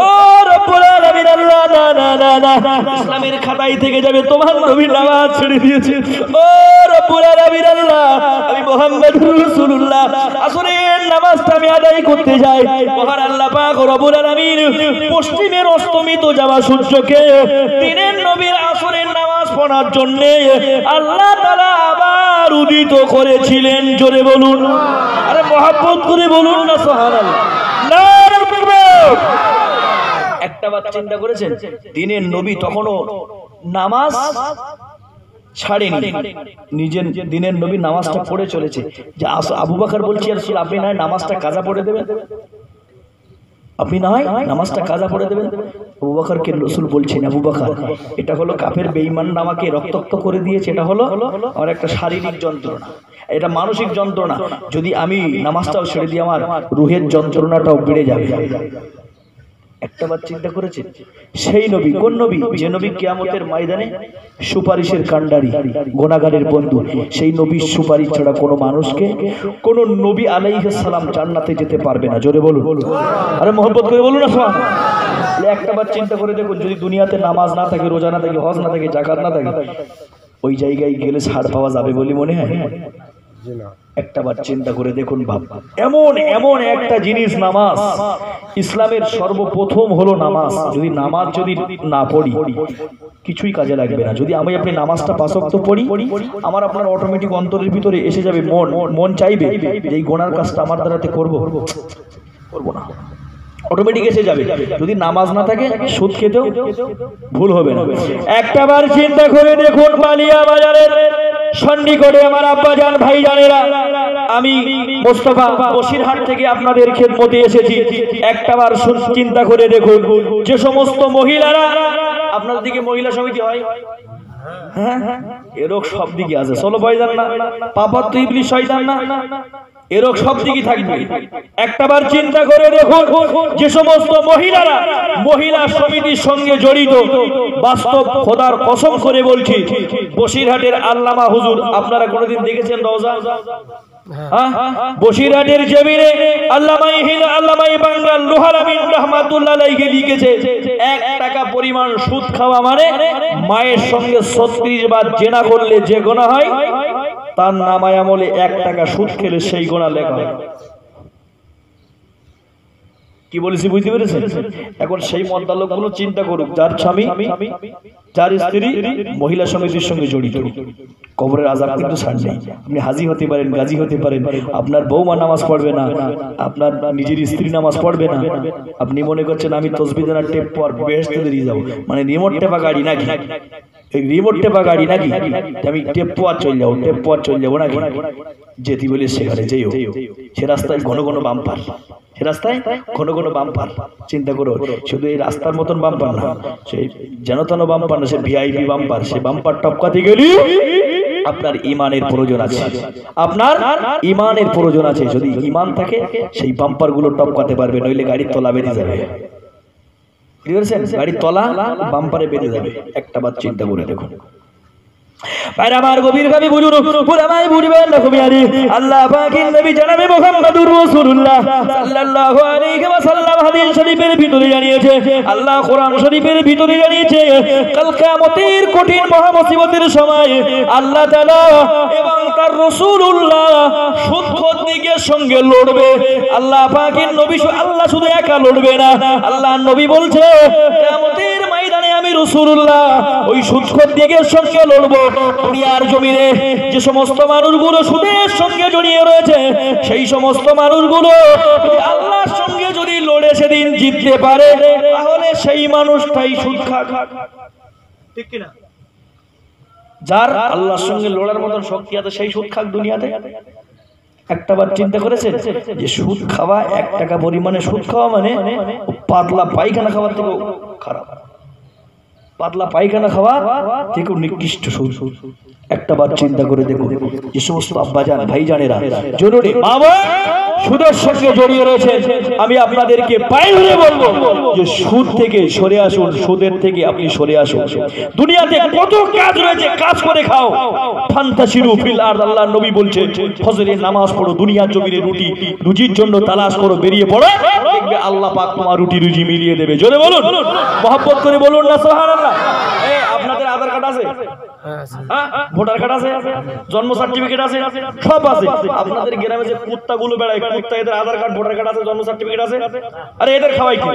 ও রব্বুল আলামিন আল্লাহ না না না না ইসলামের খাতায় থেকে যাবে তোমার নবী নামাজ ছেড়ে দিয়েছে ও রব্বুল আলামিন আল্লাহ আমি মুহাম্মদুর রাসূলুল্লাহ আসরের নামাজটা আমি আদায় করতে যাই মহান আল্লাহ পাক রব্বুল আলামিন পশ্চিমের অস্তমিত যাওয়া সূর্যকে দিনের নবীর আসরের নামাজ পড়ার জন্য আল্লাহ তাআলা আবার উদিত করেছিলেন জোরে বলুন আরে মহব্বত করে বলুন না সুবহানাল্লাহ নারে তাকবীর একটাবার চিন্তা করেছেন দিনের নবী তখনও নামাজ ছাড়েনি নিজের দিনের নবী নামাজটা পড়ে চলেছে যে আবু বকর বলছে রাসূল আপনি না নামাজটা কাজা পড়ে দেবেন আপনি না হয় নামাজটা কাজা পড়ে দেবেন আবু বকরকে রাসূল বলছেন আবু বকর এটা হলো কাফের বেঈমান আমাকে রক্তাক্ত করে দিয়েছে এটা হলো আমার একটা শারীরিক যন্ত্রণা এটা মানসিক যন্ত্রণা যদি আমি নামাজটাও ছেড়ে দিই আমার রূহের যন্ত্রণাটাও বেড়ে যাবে একটাবার চিন্তা করেছেন সেই নবী কোন নবী যে নবী কিয়ামতের ময়দানে সুপারিশের কাণ্ডারি গুনাহগারের বন্ধু সেই নবীর সুপারিশ ছাড়া কোনো মানুষকে কোন নবী আলাইহিস সালাম জান্নাতে যেতে পারবে না জোরে বলুন আরে মহব্বত করে বলুন না সুবহানাল্লাহ একটাবার চিন্তা করে দেখুন যদি দুনিয়াতে নামাজ না থাকে রোজা না থাকে হজ না থাকে যাকাত না থাকে ওই জায়গায় গেলে ছাড় পাওয়া যাবে বলে মনে হয় জি না। একটাবার চিন্তা করে দেখুন বাবা, এমন এমন একটা জিনিস নামাজ, ইসলামের সর্বপ্রথম হলো নামাজ। যদি নামাজ যদি না পড়ি কিছুই কাজে লাগবে না। যদি আমি আপনি নামাজটা পাঁচ ওয়াক্ত পড়ি, আমার আপনার অটোমেটিক অন্তরের ভিতরে এসে যাবে, মন চাইবে যে এই গোনার কাজটা আমার দ্বারাতে করবো না, অটোমেটিক এসে যাবে। যদি নামাজ না থাকে সুদ খেতেও ভুল হবে না। একটাবার চিন্তা করে দেখুন, বালিয়া বাজারের সন্নিকটে আমার আব্বাজান ভাইজানেরা, আমি মোস্তফা বসিরহাট থেকে আপনাদের খেদমতে এসেছি। একটাবার চিন্তা করে দেখুন, যে সমস্ত মহিলারা, আপনাদের দিকে মহিলা সমিতি হয়? হ্যাঁ, এরকম সব দিকে আছে। চলো ভাইজান না, পাপার তো ইবলিশ শয়তান না, এরকম সব দিকে থাকবে। একটাবার চিন্তা করে দেখুন, যে সমস্ত মহিলারা মহিলা সমিতির সঙ্গে জড়িত, বাস্তব খোদার কসম করে বলছি, বসিরহাটের আল্লামা হুজুর, আপনারা কোনোদিন দেখেছেন রওজা? বসিরহাটের জমিনে আল্লামাই বাংলার লোহার আমিন রাহমাতুল্লাহ আলাইহি লিখেছে, 1 টাকা পরিমাণ সুদ খাওয়া মানে মায়ের সঙ্গে 36 বার জেনা করলে যে গুনাহ হয়, তার নামায় আমলে 1 টাকা সুদ খেলে সেই গুনাহ লেখা হয়। কি বলেছি বুঝতে পেরেছেন? এখন সেই মদ্দা লোকগুলো চিন্তা করুক, যার স্বামী যার স্ত্রী মহিলা সমিতির সঙ্গে জড়িত, কবরের আযাব কিন্তু ছাড় নেই। আপনি হাজী হতে পারেন, গাজী হতে পারেন, আপনার বৌমা নামাজ পড়বে না, আপনার নিজের স্ত্রী নামাজ পড়বে না, আপনি মনে করছেন আমি তসবিহ দেওয়ার টেপ পর বেহেশতে দিয়ে যাবো, মানে রিমোট টেপা গাড়ি নাকি? এই রিমোট টেপা গাড়ি নাকি আমি টেপ পর চলে যাবো নাকি? যেতে বলে সেখানে যেও, সে রাস্তায় ঘন ঘন বাম্পার, সে রাস্তায় ঘন ঘন বাম্পার। চিন্তা করো, শুধু এই রাস্তার মতন বাম্পার না, সেই যেন তেন বাম্পার না, সে ভিআইপি বাম্পার। সে বাম্পার টপকাতে গেলে আপনার ইমানের প্রয়োজন আছে, আপনার ইমানের প্রয়োজন আছে। যদি ইমান থাকে সেই বাম্পার গুলো টপকাতে পারবে, নইলে গাড়ির তলা বেঁধে যাবে। গাড়ির তলা বাম্পারে বেঁধে যাবে। একটা বার চিন্তা করে দেখুন। আমার গভীর ভাবে বুঝুন, পুরামাই বুঝবেন না কবিয়ারি। আল্লাহ পাকের নবী জনাবে মুহাম্মদুর রাসূলুল্লাহ সাল্লাল্লাহু আলাইহি ওয়াসাল্লাম হাদিস শরীফের ভিতরে জানিয়েছে, আল্লাহ কোরআন শরীফের ভিতরে জানিয়েছে, কাল কিয়ামতের কঠিন মহা মুসিবতের সময় আল্লাহ তাআলা এবং তার রাসূলুল্লাহ সুদখোরদের সঙ্গে লড়বে। আল্লাহ পাকের নবী, আল্লাহ শুধু একা লড়বে না, আল্লাহ নবী বলছে কিয়ামতের ময়দানে আমি রাসূলুল্লাহ ওই সুদখোরদের সঙ্গে লড়বো। দুনিয়ার জমিনে যে সমস্ত মানুষগুলো সুদের সঙ্গে জড়িয়ে রয়েছে, সেই সমস্ত মানুষগুলো আল্লাহর সঙ্গে যদি লড়ে সেদিন জিততে পারে, তাহলে সেই মানুষটাই সুদ খাক, ঠিক কিনা? যার আল্লাহর সঙ্গে লড়ার মতন শক্তি আছে সেই সুদ খাক দুনিয়াতে। একটাবার চিন্তা করেছেন যে সুদ খাওয়া, 1 টাকা পরিমাণে সুদ খাওয়া মানে পাতলা পায়খানা খাওয়ার থেকেও খারাপ, পাতলা পায়খানা খাওয়া থেকেও নিকৃষ্ট সুদ। একটাবার চিন্তা করে দেখুন, যে সমস্ত আব্বাজান ভাইজানেরা জরুরি বাবা সুদের সঙ্গে জড়িয়ে রয়েছে, আমি আপনাদেরকে পায়ে ধরে বলবো যে সুদ থেকে সরে আসুন, সুদের থেকে আপনি সরে আসুন। দুনিয়াতে কত কাজ রয়েছে, কাজ করে খাও। ফান্তাসিরু ফিল আরদ, আল্লাহর নবী বলছেন ফজরের নামাজ পড়ো, দুনিয়ার জমিনে রুজির জন্য তালাশ করো, বেরিয়ে পড়ো, দেখবে আল্লাহ পাক তোমার রুটি রুজি মিলিয়ে দেবে। জোরে বলুন, মহব্বত করে বলুন না সুবহানাল্লাহ। আপনাদের আধার কার্ড আছে, ভোটার কার্ড আছে, জন্ম সার্টিফিকেট আছে, সব আছে। আপনাদের গ্রামে যে কুত্তাগুলো বেড়ায়, কুত্তা, এদের আধার কার্ড, ভোটার কার্ড আছে, জন্ম সার্টিফিকেট আছে। আরে এদের খাওয়াই কি?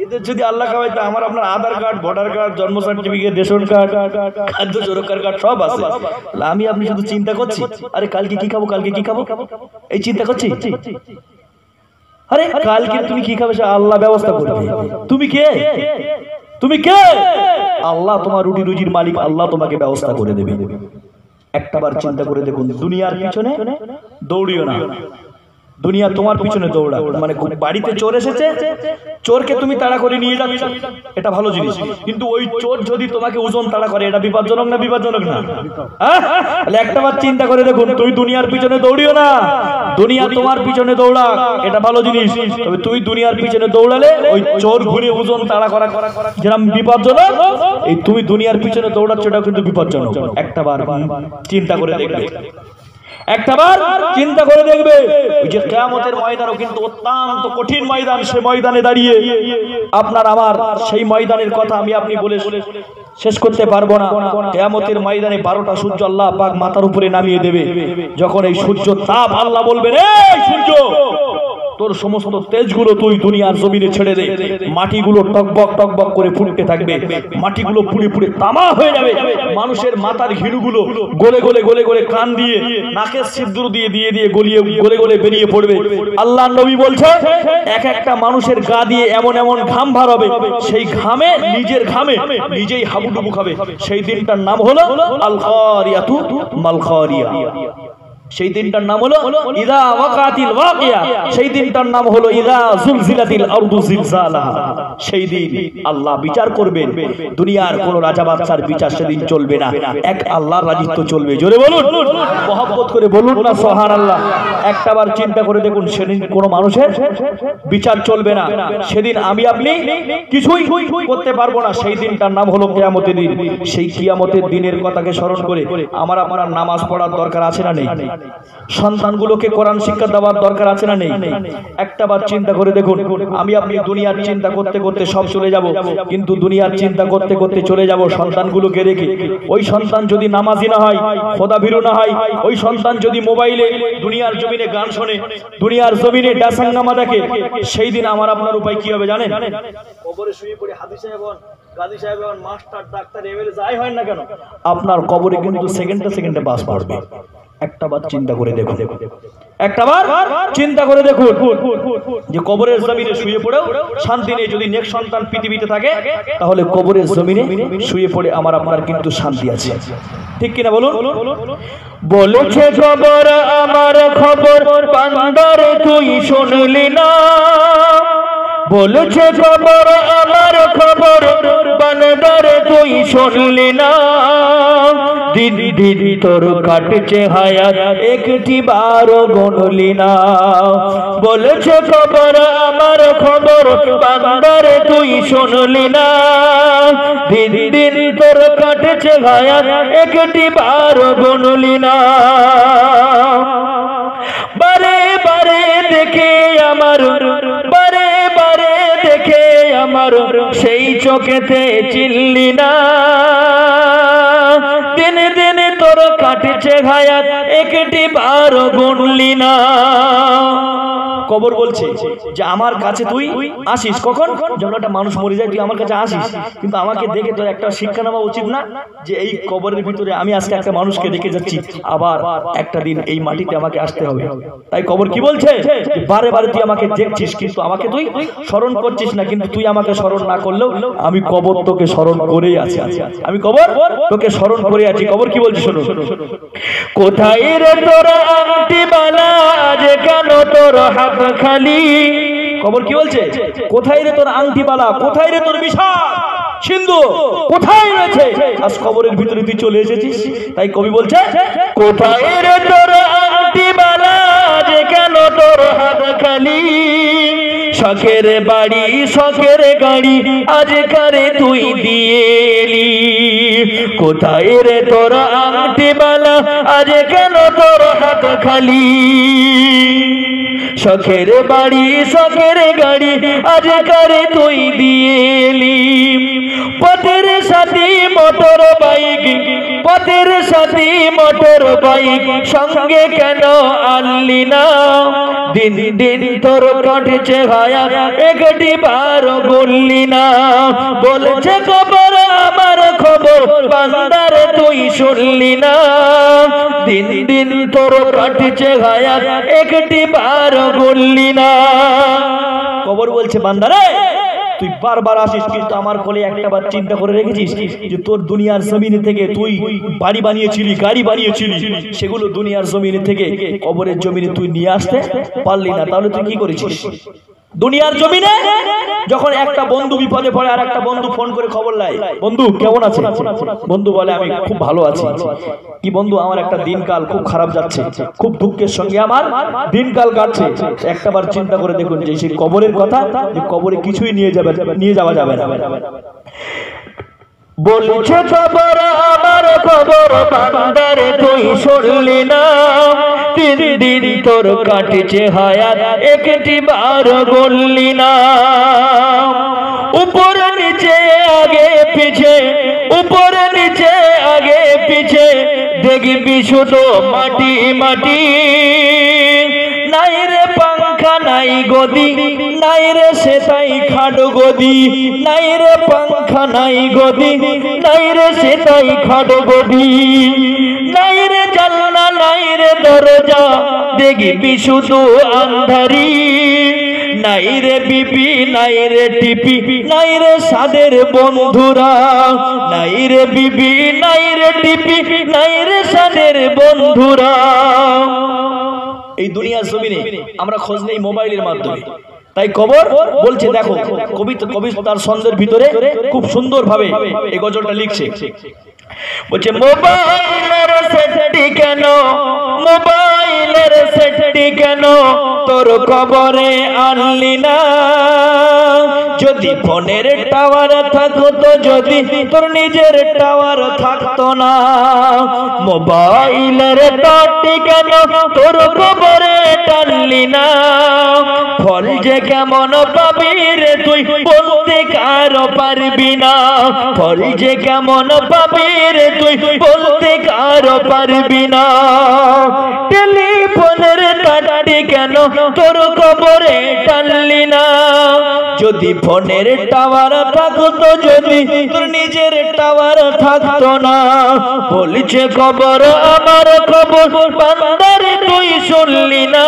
এদের যদি আল্লাহ খাওয়াইতো, আমার আপনার আধার কার্ড, ভোটার কার্ড, জন্ম সার্টিফিকেট, রেশন কার্ড, খাদ্য সুরক্ষার কার্ড সব আছে। আমি আপনি শুধু চিন্তা করছি, আরে কালকে কি খাবো, কালকে কি খাবো, এই চিন্তা করছি। আরে কালকে তুমি কি খাবে আল্লাহ ব্যবস্থা করবে। তুমি কে? তুমি কে? আল্লাহ তোমার রুটি রুজির মালিক, আল্লাহ তোমাকে ব্যবস্থা করে দেবে। একটাবার চিন্তা করে দেখুন, দুনিয়ার পিছনে দৌড়িও না, দুনিয়া তোমার পিছনে দৌড়া। মানে বাড়িতে চোর এসেছে, চোরকে তুমি তাড়া করে নিয়ে যাচ্ছ, এটা ভালো জিনিস, কিন্তু ওই চোর যদি তোমাকে ওজন তাড়া করে, এটা বিপজ্জনক না? বিপজ্জনক না? তাহলে একটাবার চিন্তা করে দেখুন, তুই দুনিয়ার পিছনে দৌড়িও না, দুনিয়া তোমার পিছনে দৌড়া, এটা ভালো জিনিস। তবে তুই দুনিয়ার পিছনে দৌড়ালে ওই চোর ঘুরে ওজন তাড়া করা যেরকম বিপজ্জনক, এই তুমি দুনিয়ার পিছনে দৌড়াচ্ছ, এটাও কিন্তু বিপজ্জনক। একটাবার চিন্তা করে দেখবে, একটাবার চিন্তা করে দেখবে, ওই যে কিয়ামতের ময়দানও কিন্তু অত্যন্ত কঠিন ময়দান। সে ময়দানে দাঁড়িয়ে আপনার আমার সেই ময়দানের কথা আমি আপনি বলে শেষ করতে পারবো না। কিয়ামতের ময়দানে 12টা সূর্য আল্লাহ পাক মাথার উপরে নামিয়ে দেবে। যখন এই সূর্য তাপ, আল্লাহ বলবেন, এই সূর্য, তোর সমস্ত তেজগুলো তুই দুনিয়ার জমিনে ছেড়ে দে। মাটিগুলো টকবক টকবক করে ফুটতে থাকবে, মাটিগুলো পুড়ে পুড়ে তামা হয়ে যাবে। মানুষের মাথার ঘিলুগুলো গলে গলে গলে গলে কান দিয়ে, নাকের সিঁদুর দিয়ে দিয়ে দিয়ে গলিয়ে গলে গলে বেরিয়ে পড়বে। আল্লাহর নবী বলছে, এক একটা মানুষের গা দিয়ে এমন এমন ঘাম ভার হবে, সেই ঘামে, নিজের ঘামে নিজেই হাবুডুবু খাবে। সেই দিনটার নাম হলো আল খারিয়াতু মাল খারিয়া। সেই দিনটার নাম হলো ইযা ওয়াকাতিল ওয়াকিয়া। সেই দিনটার নাম হলো ইযা জুলজিলাতিল আরদু জিলজালাহা। সেই দিন আল্লাহ বিচার করবেন। দুনিয়ার কোন রাজা বাদশার বিচার সেদিন চলবে না, এক আল্লাহর রাজত্ব চলবে। জোরে বলুন, মহব্বত করে বলুন না সুবহানাল্লাহ। একটাবার চিন্তা করে দেখুন, সেদিন কোন মানুষের বিচার চলবে না। সেদিন আমি আপনি কিছুই করতে পারবো না। সেই দিনটার নাম হলো কিয়ামতের দিন। সেই কিয়ামতের দিনের কথাকে স্মরণ করে আমার আপনার নামাজ পড়ার দরকার আছে না নেই? সন্তানগুলোকে কোরআন শিক্ষা দেওয়ার দরকার আছে না নেই? একটাবার চিন্তা করে দেখুন, আমি আপনি দুনিয়ার চিন্তা করতে করতে সব চলে যাব, কিন্তু দুনিয়ার চিন্তা করতে করতে চলে যাব সন্তানগুলোকে রেখে। ওই সন্তান যদি নামাজি না হয়, খোদাভীরু না হয়, ওই সন্তান যদি মোবাইলে দুনিয়ার জমিনে গান শোনে, দুনিয়ার জমিনে ডাসাঙ্গামা দেখে, সেই দিন আমার আপনার উপায় কি হবে জানেন? কবরে শুয়ে পড়ে হাদি সাহেব হন, গাজী সাহেব হন, মাস্টার, ডাক্তার, এমএলএ যাই হয় না কেন, আপনার কবরে কিন্তু সেকেন্ডে সেকেন্ডে বাস পড়বে। একটাবার চিন্তা করে দেখুন, একটাবার চিন্তা করে দেখুন যে কবরের জমিনে শুয়ে পড়েও শান্তি নেই। যদি নেক্সট সন্তান পৃথিবীতে থাকে, তাহলে কবরের জমিনে শুয়ে পড়ে আমার আপনার কিন্তু শান্তি আছে। ঠিক কিনা বলুন? বলেছে খবর আমার খবর, বান্দারে তুই শুনলি না। বলেছে খবর আমার খবর, বান্দারে তুই শুনলি না। দিন দিন তোর কাটছে হায়াত, একটি বারো গুনলি না। বলেছে খবর আমার খবর, বান্দারে তুই শুনলি না। দিন দিন তোর কাটছে হায়াত, একটি বারো গুনলি না। বারে বারে দেখে আমার, বারে বারে দেখে আমার, সেই চোখেতে চিনলি না। দিন দিন তোর কাটছে হায়াত, একটি বারো গুনলি না। কবর বলছে যে আমার কাছে তুই আসিস কখন? যখন একটা মানুষ মরে যায় তুই আমার কাছে আসিস, কিন্তু আমাকে দেখে তোর একটা শিক্ষা নেওয়া উচিত না যে এই কবরের ভিতরে আমি আজকে একটা মানুষকে দেখে যাচ্ছি, আবার একটা দিন এই মাটিতে আমাকে আসতে হবে। তাই কবর কি বলছে? বারে বারে তুই আমাকে দেখছিস, কিন্তু আমাকে তুই স্মরণ করছিস না। কিন্তু তুই আমাকে স্মরণ না করলেও আমি কবর তোকে স্মরণ করেই আছি। আমি কবর তোকে স্মরণ করে আছি। কবর কি বলছে শুনুন, কোথায় রে তোর আংটি বালা, যে কেন তোর হাত খালি। কবর কি বলছে? কোথায় রে তোর আংটি বালা, কোথায় রে তোর বিশাল সিন্ধু, কোথায় রয়েছে? আজ কবরের ভিতরে তুই চলে এসেছিস। তাই কবি বলছে, কোথায় রে তোর আংটি বালা, যে কেন তোর হাত খালি। শখের বাড়ি শখের গাড়ি, আজ কারে তুই দিয়েলি। কোথায় রে তোর আংটি বালা, আজ কেন তোর হাত খালি। শখের বাড়ি শখের গাড়ি, আজ কারে তুই দিয়েলি। পথের সাথী মোটর বাইক, পথের সাথী মোটর বাইক, সঙ্গে কেন আনলি না। দিন দিন তোর কাটছে হায়াত, একটি বারো বললি না। বলছে খবর আমার খবর, বান্দারে তুই শুনলি না। দিন দিন তোর কাটছে হায়াত, একটি বারো বললি না। কবর বলছে বান্দারে তুই বারবার আসিস, কিন্তু আমার কোলে একটাবার চিন্তা করে রেখেছিস যে তোর দুনিয়ার জমিনে থেকে তুই বাড়ি বানিয়েছিলি, গাড়ি বানিয়েছিলি, সেগুলো দুনিয়ার জমিনে থেকে কবরের জমিনে তুই নিয়ে আসতে পারলি না। তাহলে তুই কি করেছিস? দুনিয়ার জমিনে যখন একটা বন্ধু বিপদে পড়ে, আর একটা বন্ধু ফোন করে খবর লাই, বন্ধু কেমন আছে? বন্ধু বলে আমি খুব ভালো আছি। কি বন্ধু, আমার একটা দিনকাল খুব খারাপ যাচ্ছে, খুব দুঃখের সঙ্গে আমার দিনকাল কাটছে। একটাবার চিন্তা করে দেখুন যে সেই কবরের কথা, যে কবরে কিছুই নিয়ে যাওয়া যাবে না। বলছে খবর আমার খবর, বান্দারে তুই শুনলি না। দিন দিন তোর কাটছে হায়াত, একটি বারো বললি না। উপর নিচে আগে পিছে, উপর দেখবি শুধু মাটি মাটি, নাই রে পাংখা নাই গদি, নাই রে সেটাই খাটো গদি, নাই রে পাংখা নাই গদি, নাই রে সেটাই খাটো গদি, নাই রে জানলা নাই রে দরজা, দেখবি শুধু আন্ধারি, নাই রে বিবি নাই রে টিপি, নাই রে সাদের বন্ধুরা, নাই রে বিবি নাই রে টিপি, নাই রে সাদের বন্ধুরা। এই দুনিয়ার জমিনে আমরা খোঁজ নেই মোবাইলের মাধ্যমে, তাই কবর বলছে দেখো, কবি তার ছন্দের ভিতরে খুব সুন্দর ভাবে এই গজলটা লিখছে, বলছে মোবাইলের সেটটি কেন, মোবাইলের সেটটি কেন তোর কবরে আনলি না, যদি ফোনের টাওয়ার থাকতো, যদি তোর নিজের টাওয়ার থাকতো না, মোবাইলের টাওয়ারটি কেন তোর কবরে টানলি না, ফল যে কেমন পাবি রে তুই বলতে কারো পারবি না, ফল যে কেমন পাবি রে তুই বলতে কারো পারবি না, টেলিফোনের টাওয়ারটি কেন তোর কবরে টানলি না, যদি ফোনের টাওয়ার থাকতো, যদি তোর নিজের টাওয়ার থাকতো না, বলছে খবর আমার খবর বান্দারে তুই শুনলি না,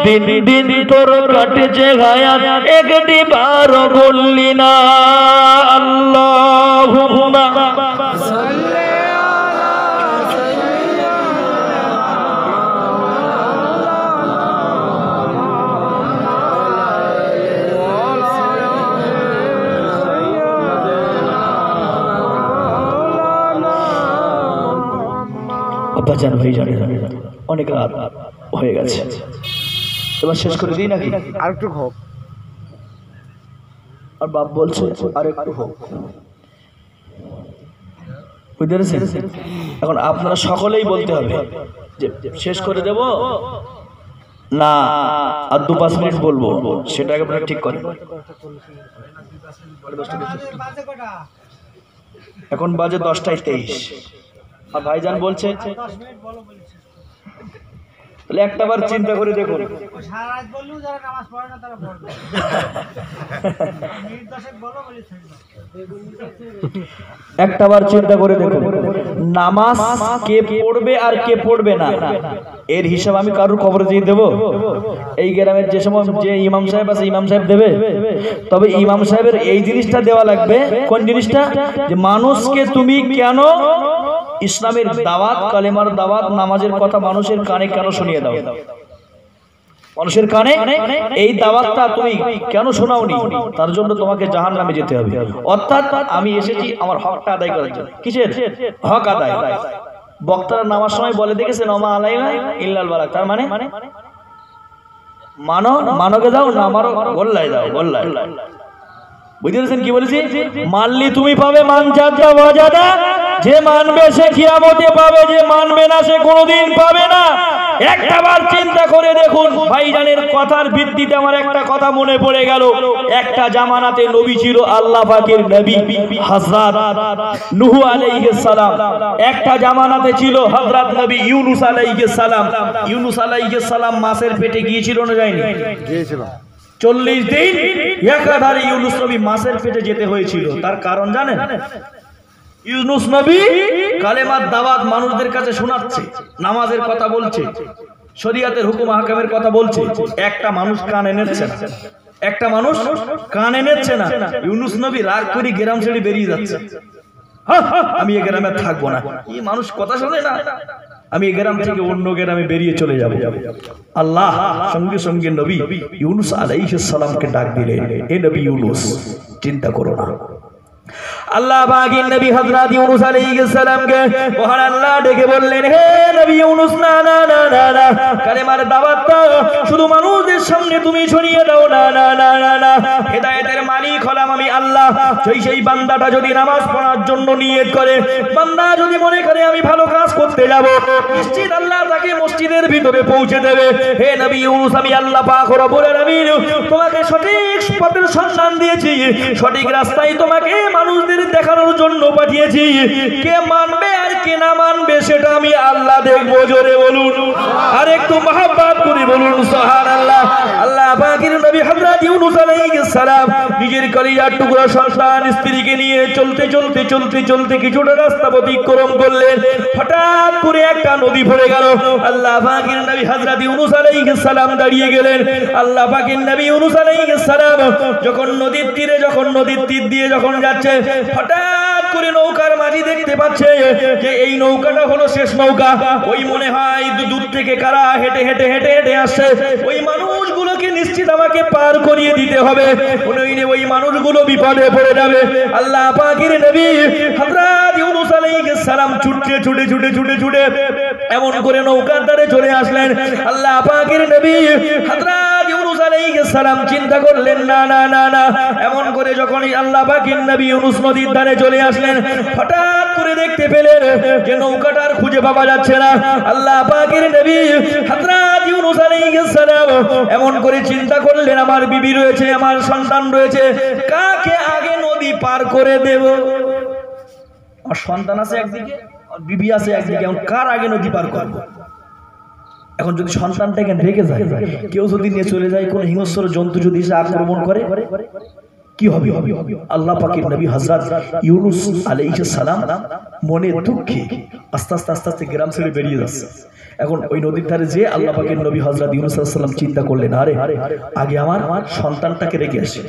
দিন দিন তোর কাটছে হায়াত একটি বার বললি না, আল্লাহুম্মা বাজান ভাই জানে অনেক রাত হয়ে গেছে, এবার শেষ করে দিই নাকি? আর একটু হোক। আর বাপ বলছে আর একটু হোক, বুঝতে পেরেছেন? এখন আপনারা সকলেই বলতে হবে যে শেষ করে দেব না আর 2-5 মিনিট বলবো, সেটা আপনারা ঠিক করেন। এখন বাজে 10:23 আর ভাইজান বলছে তাহলে একটাবার চিন্তা করে দেখুন, একটাবার চিন্তা করে দেখুন নামাজ কে পড়বে আর কে পড়বে না এর হিসাব আমি কারোর কবরে দিয়ে দেবো? এই গ্রামের যে সময় যে ইমাম সাহেব আছে ইমাম সাহেব দেবে? তবে ইমাম সাহেবের এই জিনিসটা দেওয়া লাগবে, কোন জিনিসটা? যে মানুষকে তুমি কেন ইসলামের দাওয়াত, কালেমার দাওয়াত, নামাজের কথা মানুষের কানে কেন শুনিয়ে দাও? মানুষের কানে এই দাওয়াতটা তুমি কেন শোনাওনি? তার জন্য তোমাকে জাহান্নামে যেতে হবে। অর্থাৎ আমি এসেছি আমার হকটা আদায় করার জন্য। কিসের হক আদায়? বক্তারা নামার সময় বলে দেখেছেন ওমা আলাইনা ইল্লাল বালাগ, তার মানে মানো, মানকে দাও, না মারো গোল্লায় দাও, গোল্লায়। বুঝতে পেরেছেন কি বলেছি? মানলি তুমি পাবে মান জাদা ওয়াজাদা, যে মানবে সে কিয়ামতে পাবে, যে মানবে না সে কোনোদিন পাবে না। একটাবার চিন্তা করে দেখুন, ভাইজানের কথার ভিত্তিতে আমার একটা কথা মনে পড়ে গেল। একটা জামানাতে নবী ছিল, আল্লাহ পাকের নবী হযরত নূহ আলাইহিস সালাম। একটা জামানাতে ছিল হযরত নবী ইউনূস আলাইহিস সালাম। ইউনূস আলাইহিস সালাম মাছের পেটে গিয়েছিল না যায়নি? গিয়েছিল। 40 দিন একাধারে ইউনূস নবী মাছের পেটে যেতে হয়েছিল। তার কারণ জানেন? ইউনূস নবী কালেমার দাওয়াত মানুষদের কাছে শোনাচ্ছে, নামাজের কথা বলছে, শরীয়তের হুকুম আহকামের কথা বলছে। একটা মানুষ কানে নিচ্ছে না, একটা মানুষ কানে নিচ্ছে না। ইউনূস নবী রাগ করে গ্রাম ছেড়ে বেরিয়ে যাচ্ছে। আমি এই গ্রামে থাকবো না, এই মানুষ কথা শোনে না, আমি এই গ্রাম থেকে অন্য গ্রামে বেরিয়ে চলে যাব। আল্লাহ সঙ্গে সঙ্গে নবী ইউনূস আলাইহিস সালামকে ডাক দিলেন, হে নবী ইউনূস, চিন্তা করো না। আল্লাহ পাকের নবী হযরত ইউনূস আলাইহিস সালামকে মহান আল্লাহ ডেকে বললেন, হে নবী ইউনূস, না না না না না, কালেমার দাওয়াতটা শুধু মানুষদের সামনে তুমি ছড়িয়ে দাও না, না না না না, হেদায়েতের মালিক হলাম আমি আল্লাহ। সেই বান্দাটা যদি নামাজ পড়ার জন্য নিয়ত করে, বান্দা যদি মনে করে আমি ভালো কাজ করতে যাব, নিশ্চিত আল্লাহ তাকে মসজিদের ভিতরে পৌঁছে দেবে। হে নবী ইউনূস, আমি আল্লাহ পাক রব্বুল আলামিন তোমাকে সঠিক পথের সন্ধান দিয়েছি, সঠিক রাস্তায় তোমাকে মানুষদের দেখানোর জন্য পাঠিয়েছি। কে মানবে আর কে না মানবে সেটা আমি আল্লাহ দেখবো। জোরে বলুন আর একটু মহব্বত করে বলুন সুবহানাল্লাহ। আল্লাহ পাকের নবী হযরত ইউনূস আলাইহিস সালাম নিজের কলিজার টুকরা সন্তান স্ত্রীকে নিয়ে চলতে চলতে চলতে চলতে কিছুটা রাস্তা অতিক্রম করলেন। হঠাৎ করে একটা নদী পড়ে গেল। আল্লাহ পাকের নবী হযরত ইউনূস আলাইহিস সালাম দাঁড়িয়ে গেলেন। আল্লাহ পাকের নবী ইউনূস আলাইহিস সালাম যখন নদীর তীর দিয়ে যখন যাচ্ছে, হঠাৎ করে নৌকার মাঝি দেখতে পাচ্ছে যে এই নৌকাটা হলো শেষ নৌকা। ওই মনে হয় দূর থেকে কারা হেঁটে হেঁটে হেঁটে হেঁটে আসছে, ওই মানুষগুলোকে নিশ্চিত আমাকে পার করিয়ে দিতে হবে, ওই মানুষগুলো বিপদে পড়ে যাবে। আল্লাহ পাকের নবী হযরত ইউনূস আলাইহিস সালাম ছুটে ছুটে ছুটে ছুটে ছুটে এমন করে নৌকার ধারে চলে আসলেন। আল্লাহ পাকের নবী হযরত ইউনূস আলাইহিস সালাম চিন্তা করলেন, না না না না, এমন করে যখনই আল্লাহ পাকের নবী ইউনূস নদীর ধারে চলে আসলেন, হঠাৎ করে দেখতে পেলেন যে নৌকাটার খুঁজে পাওয়া যাচ্ছে না। আল্লাহ পাকের নবী হযরত ইউনূস আলাইহিস সালাম এমন করে চিন্তা করলেন, আমার বিবি রয়েছে, আমার সন্তান রয়েছে, কাকে আগে নদী পার করে দেব? আমার সন্তান আছে একদিকে, আর বিবি আছে একদিকে, এখন কার আগে নদী পার করব? এখন যদি সন্তানটাকে রেখে যায়, কেউ যদি নিয়ে চলে যায়, কোন হিংস্র জন্তু যদি এসে আক্রমণ করে, কি হবে? আল্লাহ পাকের নবী হযরত ইউনূস আলাইহিস সালাম মনে দুঃখে আস্তে আস্তে আস্তে আস্তে গ্রাম ছেড়ে বেরিয়ে যাচ্ছে। এখন ওই নদীর ধারে যে আল্লাহ পাকের নবী হযরত ইউনূস আলাইহিস সালাম চিন্তা করলেন, আরে আগে আমার সন্তানটাকে রেখে আসি,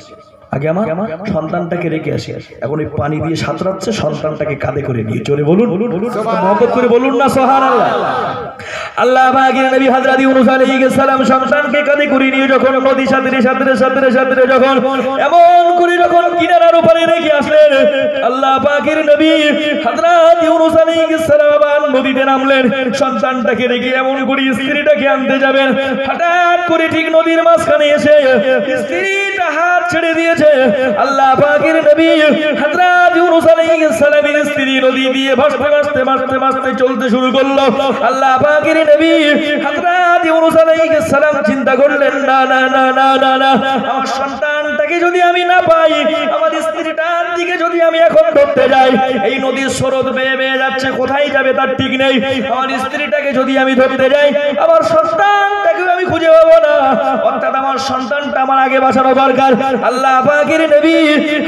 আগে আমার সন্তানটাকে রেখে আসি। এখন ওই পানি দিয়ে সাঁতরাচ্ছে, সন্তানটাকে কাঁধে করে নিয়ে চলে বলুন মহব্বত করে বলুন না সুবহানাল্লাহ। আল্লাহ পাকের নবী হযরত ইউনূস আলাইহিস সালাম সন্তানকে কাঁধে করে নিয়ে যখন নদী সাঁতরে সাঁতরে সাঁতরে সাঁতরে যখন এমন করে যখন কিনারার উপরে রেখে আসলেন, আল্লাহ পাকের নবী হযরত ইউনূস আলাইহিস সালাম আবার নদীতে নামলেন। সন্তানটাকে রেখে এমন করে স্ত্রীটাকে আনতে যাবেন, হঠাৎ করে ঠিক নদীর মাঝখানে এসে স্ত্রীটা হাত ছেড়ে দিয়েছে। আল্লাহ পাকের নবী হযরত ইউনূস আলাইহিস সালামের স্ত্রী নদী দিয়ে ভাসতে ভাসতে ভাসতে ভাসতে চলতে শুরু করলো। আল্লাহ পাকের নবী হযরত ইউনূস আলাইহিস সালাম চিন্তা করলেন, না না না না না না, আমার সন্তানটাকে যদি আমি না পাই, আমার স্ত্রীটার দিকে যদি আমি এখন ধরতে যাই, এই নদীর স্রোত বেয়ে বেয়ে যাচ্ছে, কোথায় যাবে তার ঠিক নেই। আমার স্ত্রীটাকে যদি আমি ধরতে যাই, আমার সন্তানটাকে আমি খুঁজে পাবো না, অর্থাৎ আমার সন্তানটা আমার আগে বাঁচানো দরকার। আল্লাহ পাকের নবী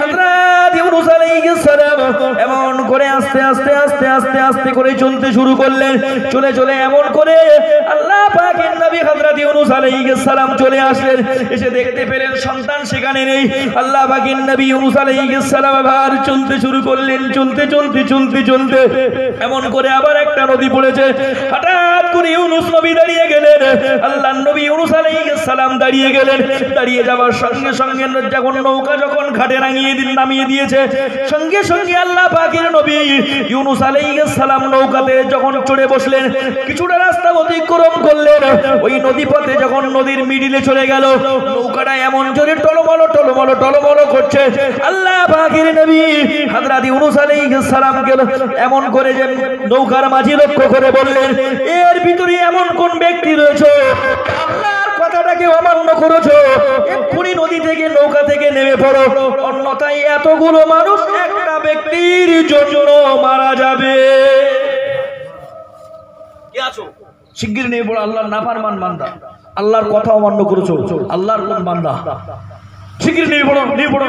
হযরত ইউনূস আলাইহিস সালাম এমন করে আস্তে আস্তে আস্তে আস্তে আস্তে করে চলতে শুরু করলেন। চলে চলে এমন করে আল্লাহ পাকের নবী হযরত ইউনূস আলাইহিস সালাম চলে আসলেন। এসে দেখতে পেলেন সন্তান সেখানে নেই। আল্লাহ পাকের নবী ইউনূস আলাইহিস সালাম আবার চলতে শুরু করলেন। চলতে চলতে চলতে চলতে এমন করে আবার একটা নদী পড়েছে। হঠাৎ করে ইউনূস নবী দাঁড়িয়ে গেলেন। আল্লাহর নবী ইউনূস আলাইহিস সালাম দাঁড়িয়ে গেলেন। দাঁড়িয়ে যাওয়ার সঙ্গে সঙ্গে যখন নৌকা যখন ঘাটে নামিয়ে দিয়েছে, সঙ্গে সঙ্গে আল্লাহ পাকের নবী ইউনূস আলাইহিস সালাম নৌকাতে যখন চড়ে বসলেন, কিছুটা রাস্তা অতিক্রম করলেন। ওই নদী পথে যখন নদীর মিডিলে চলে গেল, নৌকাটা এমন জোরে টলমল টলমল টলমল করছে। আল্লাহ পাকের নবী হযরত ইউনূস আলাইহিস সালামকে এমন করে যে নৌকার মাঝি লক্ষ্য করে বললেন, এর ভিতরে এমন কোন ব্যক্তি রয়েছে আল্লাহর কথাটাকে অমান্য করেছো, এক্ষুনি নদী থেকে নৌকা থেকে নেমে পড়ো, অন্যথায় এতগুলো মানুষ একটা ব্যক্তির জন্য মারা যাবে। কি আছো শিগগির নেমে পড়ো, আল্লাহর নাফরমান বান্দা, আল্লাহর কথা অমান্য করেছো, আল্লাহর কোন বান্দা, শিগগির নেমে পড়ো, নেমে পড়ো,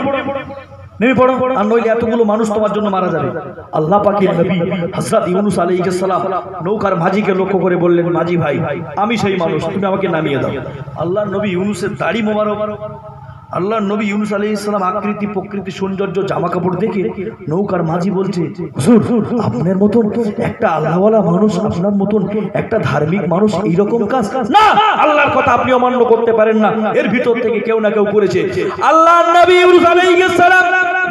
নেমে পড়ো, আর নইলে এতগুলো মানুষ তোমার জন্য মারা যাবে। আল্লাহ পাকের নবী হযরত ইউনূস আলাইহিস সালাম নৌকার মাঝিকে লক্ষ্য করে বললেন, মাঝি ভাই, আমি সেই মানুষ, তুমি আমাকে নামিয়ে দাও। আল্লাহর নবী ইউনূসের দাড়ি মোবারক, আল্লাহর নবী ইউনূস আলাইহিস সালাম আকৃতি প্রকৃতি সৌন্দর্য জামা কাপড় দেখে নৌকার মাঝি বলছে, হুজুর আপনার মতন একটা আল্লাহওয়ালা মানুষ, আপনার মতন একটা ধার্মিক মানুষ এইরকম কাজ না, আল্লাহর কথা আপনি অমান্য করতে পারেন না, এর ভিতর থেকে কেউ না কেউ করেছে। আল্লাহর নবী ইউনূস আলাইহিস সালাম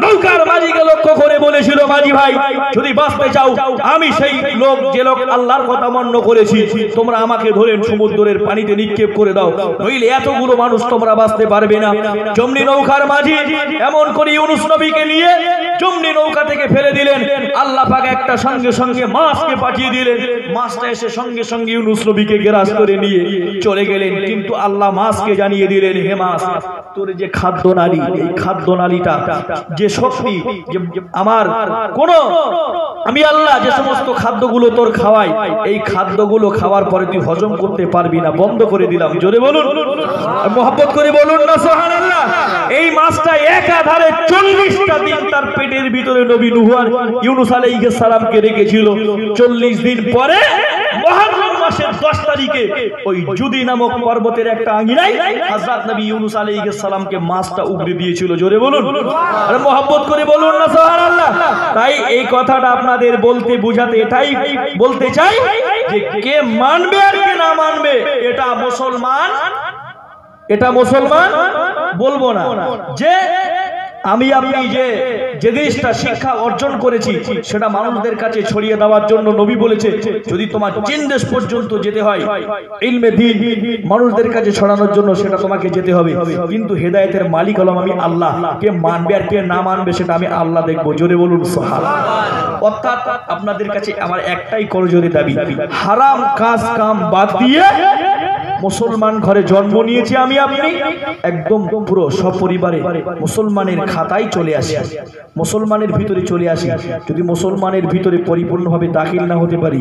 নৌকার মাঝিকে লক্ষ্য করে বলেছিল, মাঝি ভাই, যদি বাঁচতে চাও, আমি সেই লোক, যে লোক আল্লাহর কথা অমান্য করেছি, তোমরা আমাকে ধরে সমুদ্রের পানিতে নিক্ষেপ করে দাও, নইলে এতগুলো মানুষ তোমরা বাঁচতে পারবে না। জমনি নৌকার মাঝি এমন করে ইউনূস নবীকে নিয়ে জমনি নৌকা থেকে ফেলে দিলেন। আল্লাহ পাক একটা সঙ্গে সঙ্গে মাছকে পাঠিয়ে দিলেন। মাছটা এসে সঙ্গে সঙ্গে ইউনূস নবীকে গ্রাস করে নিয়ে চলে গেলেন। কিন্তু আল্লাহ মাছকে জানিয়ে দিলেন, হে মাছ, তোর যে খাদ্য নালী, এই খাদ্য নালীটা যে যে শক্তি, যে আমার কোন আমি আল্লাহ যে সমস্ত খাদ্যগুলো তোর খাওয়াই, এই খাদ্যগুলো খাওয়ার পরে তুই হজম করতে পারবি না, বন্ধ করে দিলাম। জোরে বলুন, মোহাব্বত করে বলুন না সুবহানাল্লাহ। এই মাছটা একাধারে 40টা দিন তার পেটের ভিতরে নবী নূহ আর ইউনূস আলাইহিস সালামকে রেখেছিল। 40 দিন পরে মুহররম মাসের 10 তারিখে ওই জুদি নামক পর্বতের একটা আঙিনায় হযরত নবী ইউনূস আলাইহিস সালামকে মাছটা উগরে দিয়েছিল। জোরে বলুন, আরে মোহাব্বত করে বলুন না সুবহানাল্লাহ। তাই এই কথাটা আপনাদের বলতে বুঝাতে এটাই বলতে চাই যে কে মানবে আর কে না মানবে এটা মুসলমান বলবো না। যে আমি আপনি যে জিনিসটা শিক্ষা অর্জন করেছি সেটা মানুষদের কাছে ছড়িয়ে দেওয়ার জন্য নবী বলেছে, যদি তোমার চীন দেশ পর্যন্ত যেতে হয় ইলমে দ্বীন মানুষদের কাছে ছড়ানোর জন্য, সেটা তোমাকে যেতে হবে। কিন্তু হেদায়েতের মালিক হলাম আমি আল্লাহ, কে মানবে আর কে না মানবে সেটা আমি আল্লাহ দেখবো। জোরে বলুন সুবহানাল্লাহ। অর্থাৎ আপনাদের কাছে আমার একটাই করজোরে দাবি, হারাম কাজ কাম বাদ দিয়ে মুসলমান ঘরে জন্ম নিয়েছি আমি আপনি, একদম পুরো সপরিবারে মুসলমানের খাতায় চলে আসি, মুসলমানের ভিতরে চলে আসি। যদি মুসলমানের ভিতরে পরিপূর্ণভাবে দাখিল না হতে পারি,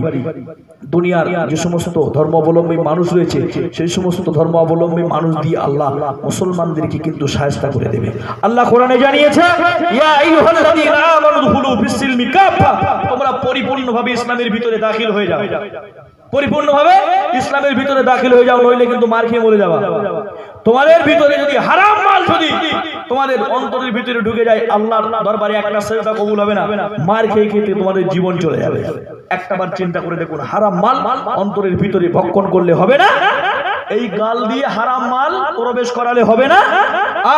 দুনিয়ার যে সমস্ত ধর্মাবলম্বী মানুষ রয়েছে সেই সমস্ত ধর্মাবলম্বী মানুষ দিয়ে আল্লাহ মুসলমানদেরকে কিন্তু শায়েস্তা করে দেবে। আল্লাহ কোরআনে জানিয়েছে, ইয়া আইয়ুহাল্লাযীনা আমানু দুখুলু ফিস-সিলমি কাফা, তোমরা পরিপূর্ণভাবে ইসলামের ভিতরে দাখিল হয়ে যাও, পরিপূর্ণভাবে ইসলামের ভিতরে দাখিল হয়ে যাও, নইলে কিন্তু মার খেয়ে মরে যাবে। তোমাদের ভিতরে যদি হারাম মাল যদি তোমাদের অন্তরের ভিতরে ঢুকে যায়, আল্লাহর দরবারে একটা সেজদা কবুল হবে না, মার খেয়ে খেতে তোমাদের জীবন চলে যাবে। একটাবার চিন্তা করে দেখুন, হারাম মাল অন্তরের ভিতরে ভক্ষণ করলে হবে না, এই গাল দিয়ে হারাম মাল প্রবেশ করালে হবে না,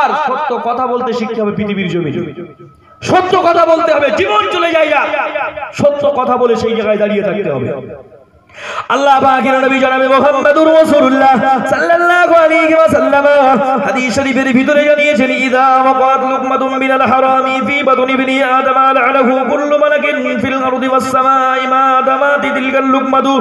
আর সত্য কথা বলতে শিখতে হবে। পৃথিবীর জমিনে সত্য কথা বলতে হবে, জীবন চলে যায়, সত্য কথা বলে সেই জায়গায় দাঁড়িয়ে থাকতে হবে। আল্লাহ পাকের নবী জনাবে মুহাম্মদুর রাসূলুল্লাহ সাল্লাল্লাহু আলাইহি ওয়াসাল্লাম হাদিস শরীফের ভিতরে জানিয়েছেন, ইযা ওয়াকাত লুকমাতুম মিনাল হারামি ফি বাতনি ইবনি আদম লাহু কুল্লু মালাকিন ফিল আরদি ওয়াস সামাই মা দামাত তিলকাল লুকমাতু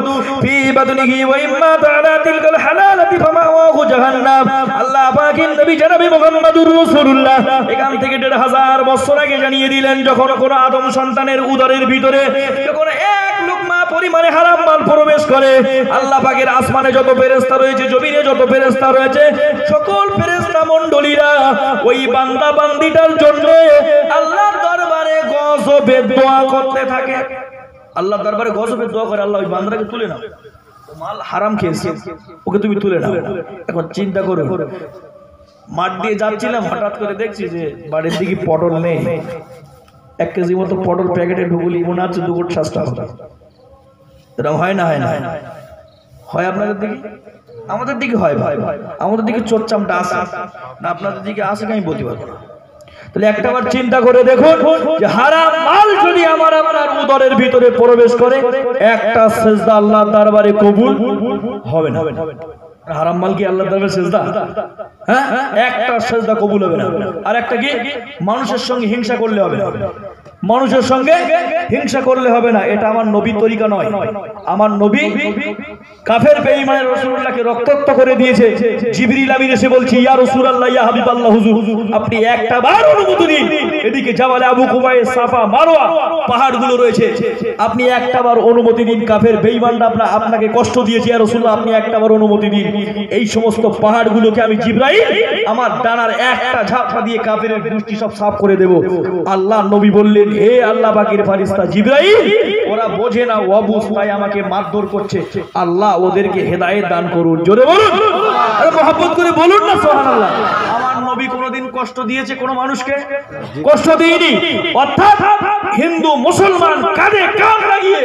ফি বাতনিহি ওয়া ইম্মা তাআলা তিলকাল হালালাতি ফামাওয়াহু জাহান্নাম। আল্লাহ পাকের নবী জনাবে মুহাম্মদুর রাসূলুল্লাহ এখান থেকে ১৫০০ বছর আগে জানিয়ে দিলেন, যখন কোন আদম সন্তানের উদরের ভিতরে যখন এক লুকমা পরিমাণে হারাম মাল প্রবেশ করে, আল্লাহ পাকের আসমানে যত ফেরেশতা রয়েছে, জমিনে যত ফেরেশতা রয়েছে, সকল ফেরেশতা মণ্ডলীরা ওই বান্দা বান্দিটার জন্য আল্লাহর দরবারে গজবে দোয়া করতে থাকে। আল্লাহর দরবারে গজবে দোয়া করে, আল্লাহ ওই বান্দাটাকে তুলে নাও, মাল হারাম খেয়েছে, ওকে তুমি তুলে নাও। এখন চিন্তা করো, মাঠ দিয়ে যাচ্ছিলাম, হঠাৎ করে দেখছি যে বাড়ির দিকে পটল নেই, 1 কেজি মতো পটল প্যাকেটে ঢুকুলি, মনে হচ্ছে 2 কোটি সস্তা হবে। এরকম হয় না? হয় আপনাদের দিকে? আমাদের দিকে হয় ভাই, আমাদের দিকে চোরচামটা আসে না, আপনাদের দিকে আসে আমি বলতে পারবো না। তাহলে একটাবার চিন্তা করে দেখুন যে হারাম মাল যদি আমার আপনার উদরের ভিতরে প্রবেশ করে, একটা সেজদা আল্লাহর দরবারে কবুল হবে না। হারাম মাল কি আল্লাহর দরবারে সেজদা? হ্যাঁ, একটা সেজদা কবুল হবে না। আর একটা কি, মানুষের সঙ্গে হিংসা করলে হবে না, মানুষের সঙ্গে হিংসা করলে হবে না। এটা আমার নবীর তরিকা নয়। আমার নবী কাফের বেঈমানের রাসূলুল্লাহকে রক্তাক্ত করে দিয়েছে। জিবরিল আমিন এসে বলছে, ইয়া রাসূলুল্লাহ, ইয়া হাবিবাল্লাহ, হুজুর আপনি একটা বার অনুমতি দিন, এদিকে জাবালে আবু কুবাইস, সাফা মারওয়া পাহাড়গুলো রয়েছে, আপনি একটা বার অনুমতি দিন। কাফের বেঈমানরা আপনাকে কষ্ট দিয়েছে, ইয়া রাসূলুল্লাহ আপনি একটা বার অনুমতি দিন, এই সমস্ত পাহাড়গুলোকে আমি জিবরাইল আমার ডানার একটা ঝাপটা দিয়ে কাফেরের গোষ্ঠী সব সাফ করে দেব। আল্লাহ নবী বললেন, হে আল্লাহ পাকের ফেরেশতা জিবরাইল, ওরা বোঝে না, অবুঝ, তাই আমাকে মারধর করছে, আল্লাহ ওদেরকে হেদায়েত দান করুন। জোরে বলুন, আরে মুহাব্বত করে বলুন না সুবহানাল্লাহ। আমার নবী কোনোদিন কষ্ট দিয়েছে কোন মানুষকে? কষ্ট দেয়নি। অর্থাৎ হিন্দু মুসলমান কাঁধে কাঁধ লাগিয়ে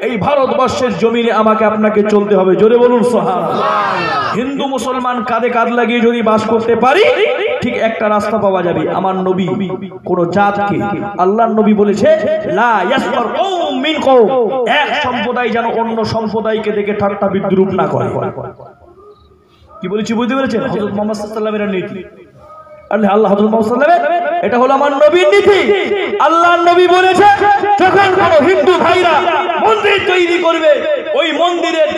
এই ভারতবর্ষের জমিনে আমাকে আপনাকে চলতে হবে। জোরে বলুন সুবহানাল্লাহ। হিন্দু মুসলমান কাঁধে কাঁধ লাগিয়ে যদি বাস করতে পারি, ঠিক একটা রাস্তা পাওয়া যাবে। আমার নবী কোন জাতকে, আল্লাহর নবী বলেছে, লা ইয়াসফার কওম মিন কওম, এক সম্প্রদায় যেন অন্য সম্প্রদায়কে দেখে ঠাট্টা বিদ্রুপ না করে। কি বলেছি বুঝতে পেরেছেন? হযরত মুহাম্মদ সাল্লাল্লাহু আলাইহি ওয়াসাল্লামের নীতি, আল্লাহ হযরত মুহাম্মদ সাল্লাল্লাহু আলাইহি ওয়াসাল্লাম, এটা হলো আমার নবীর নীতি। আল্লাহর নবী বলেছে, যখন কোন হিন্দু ভাইরা মন্দির তৈরি করবে, ওই মন্দিরের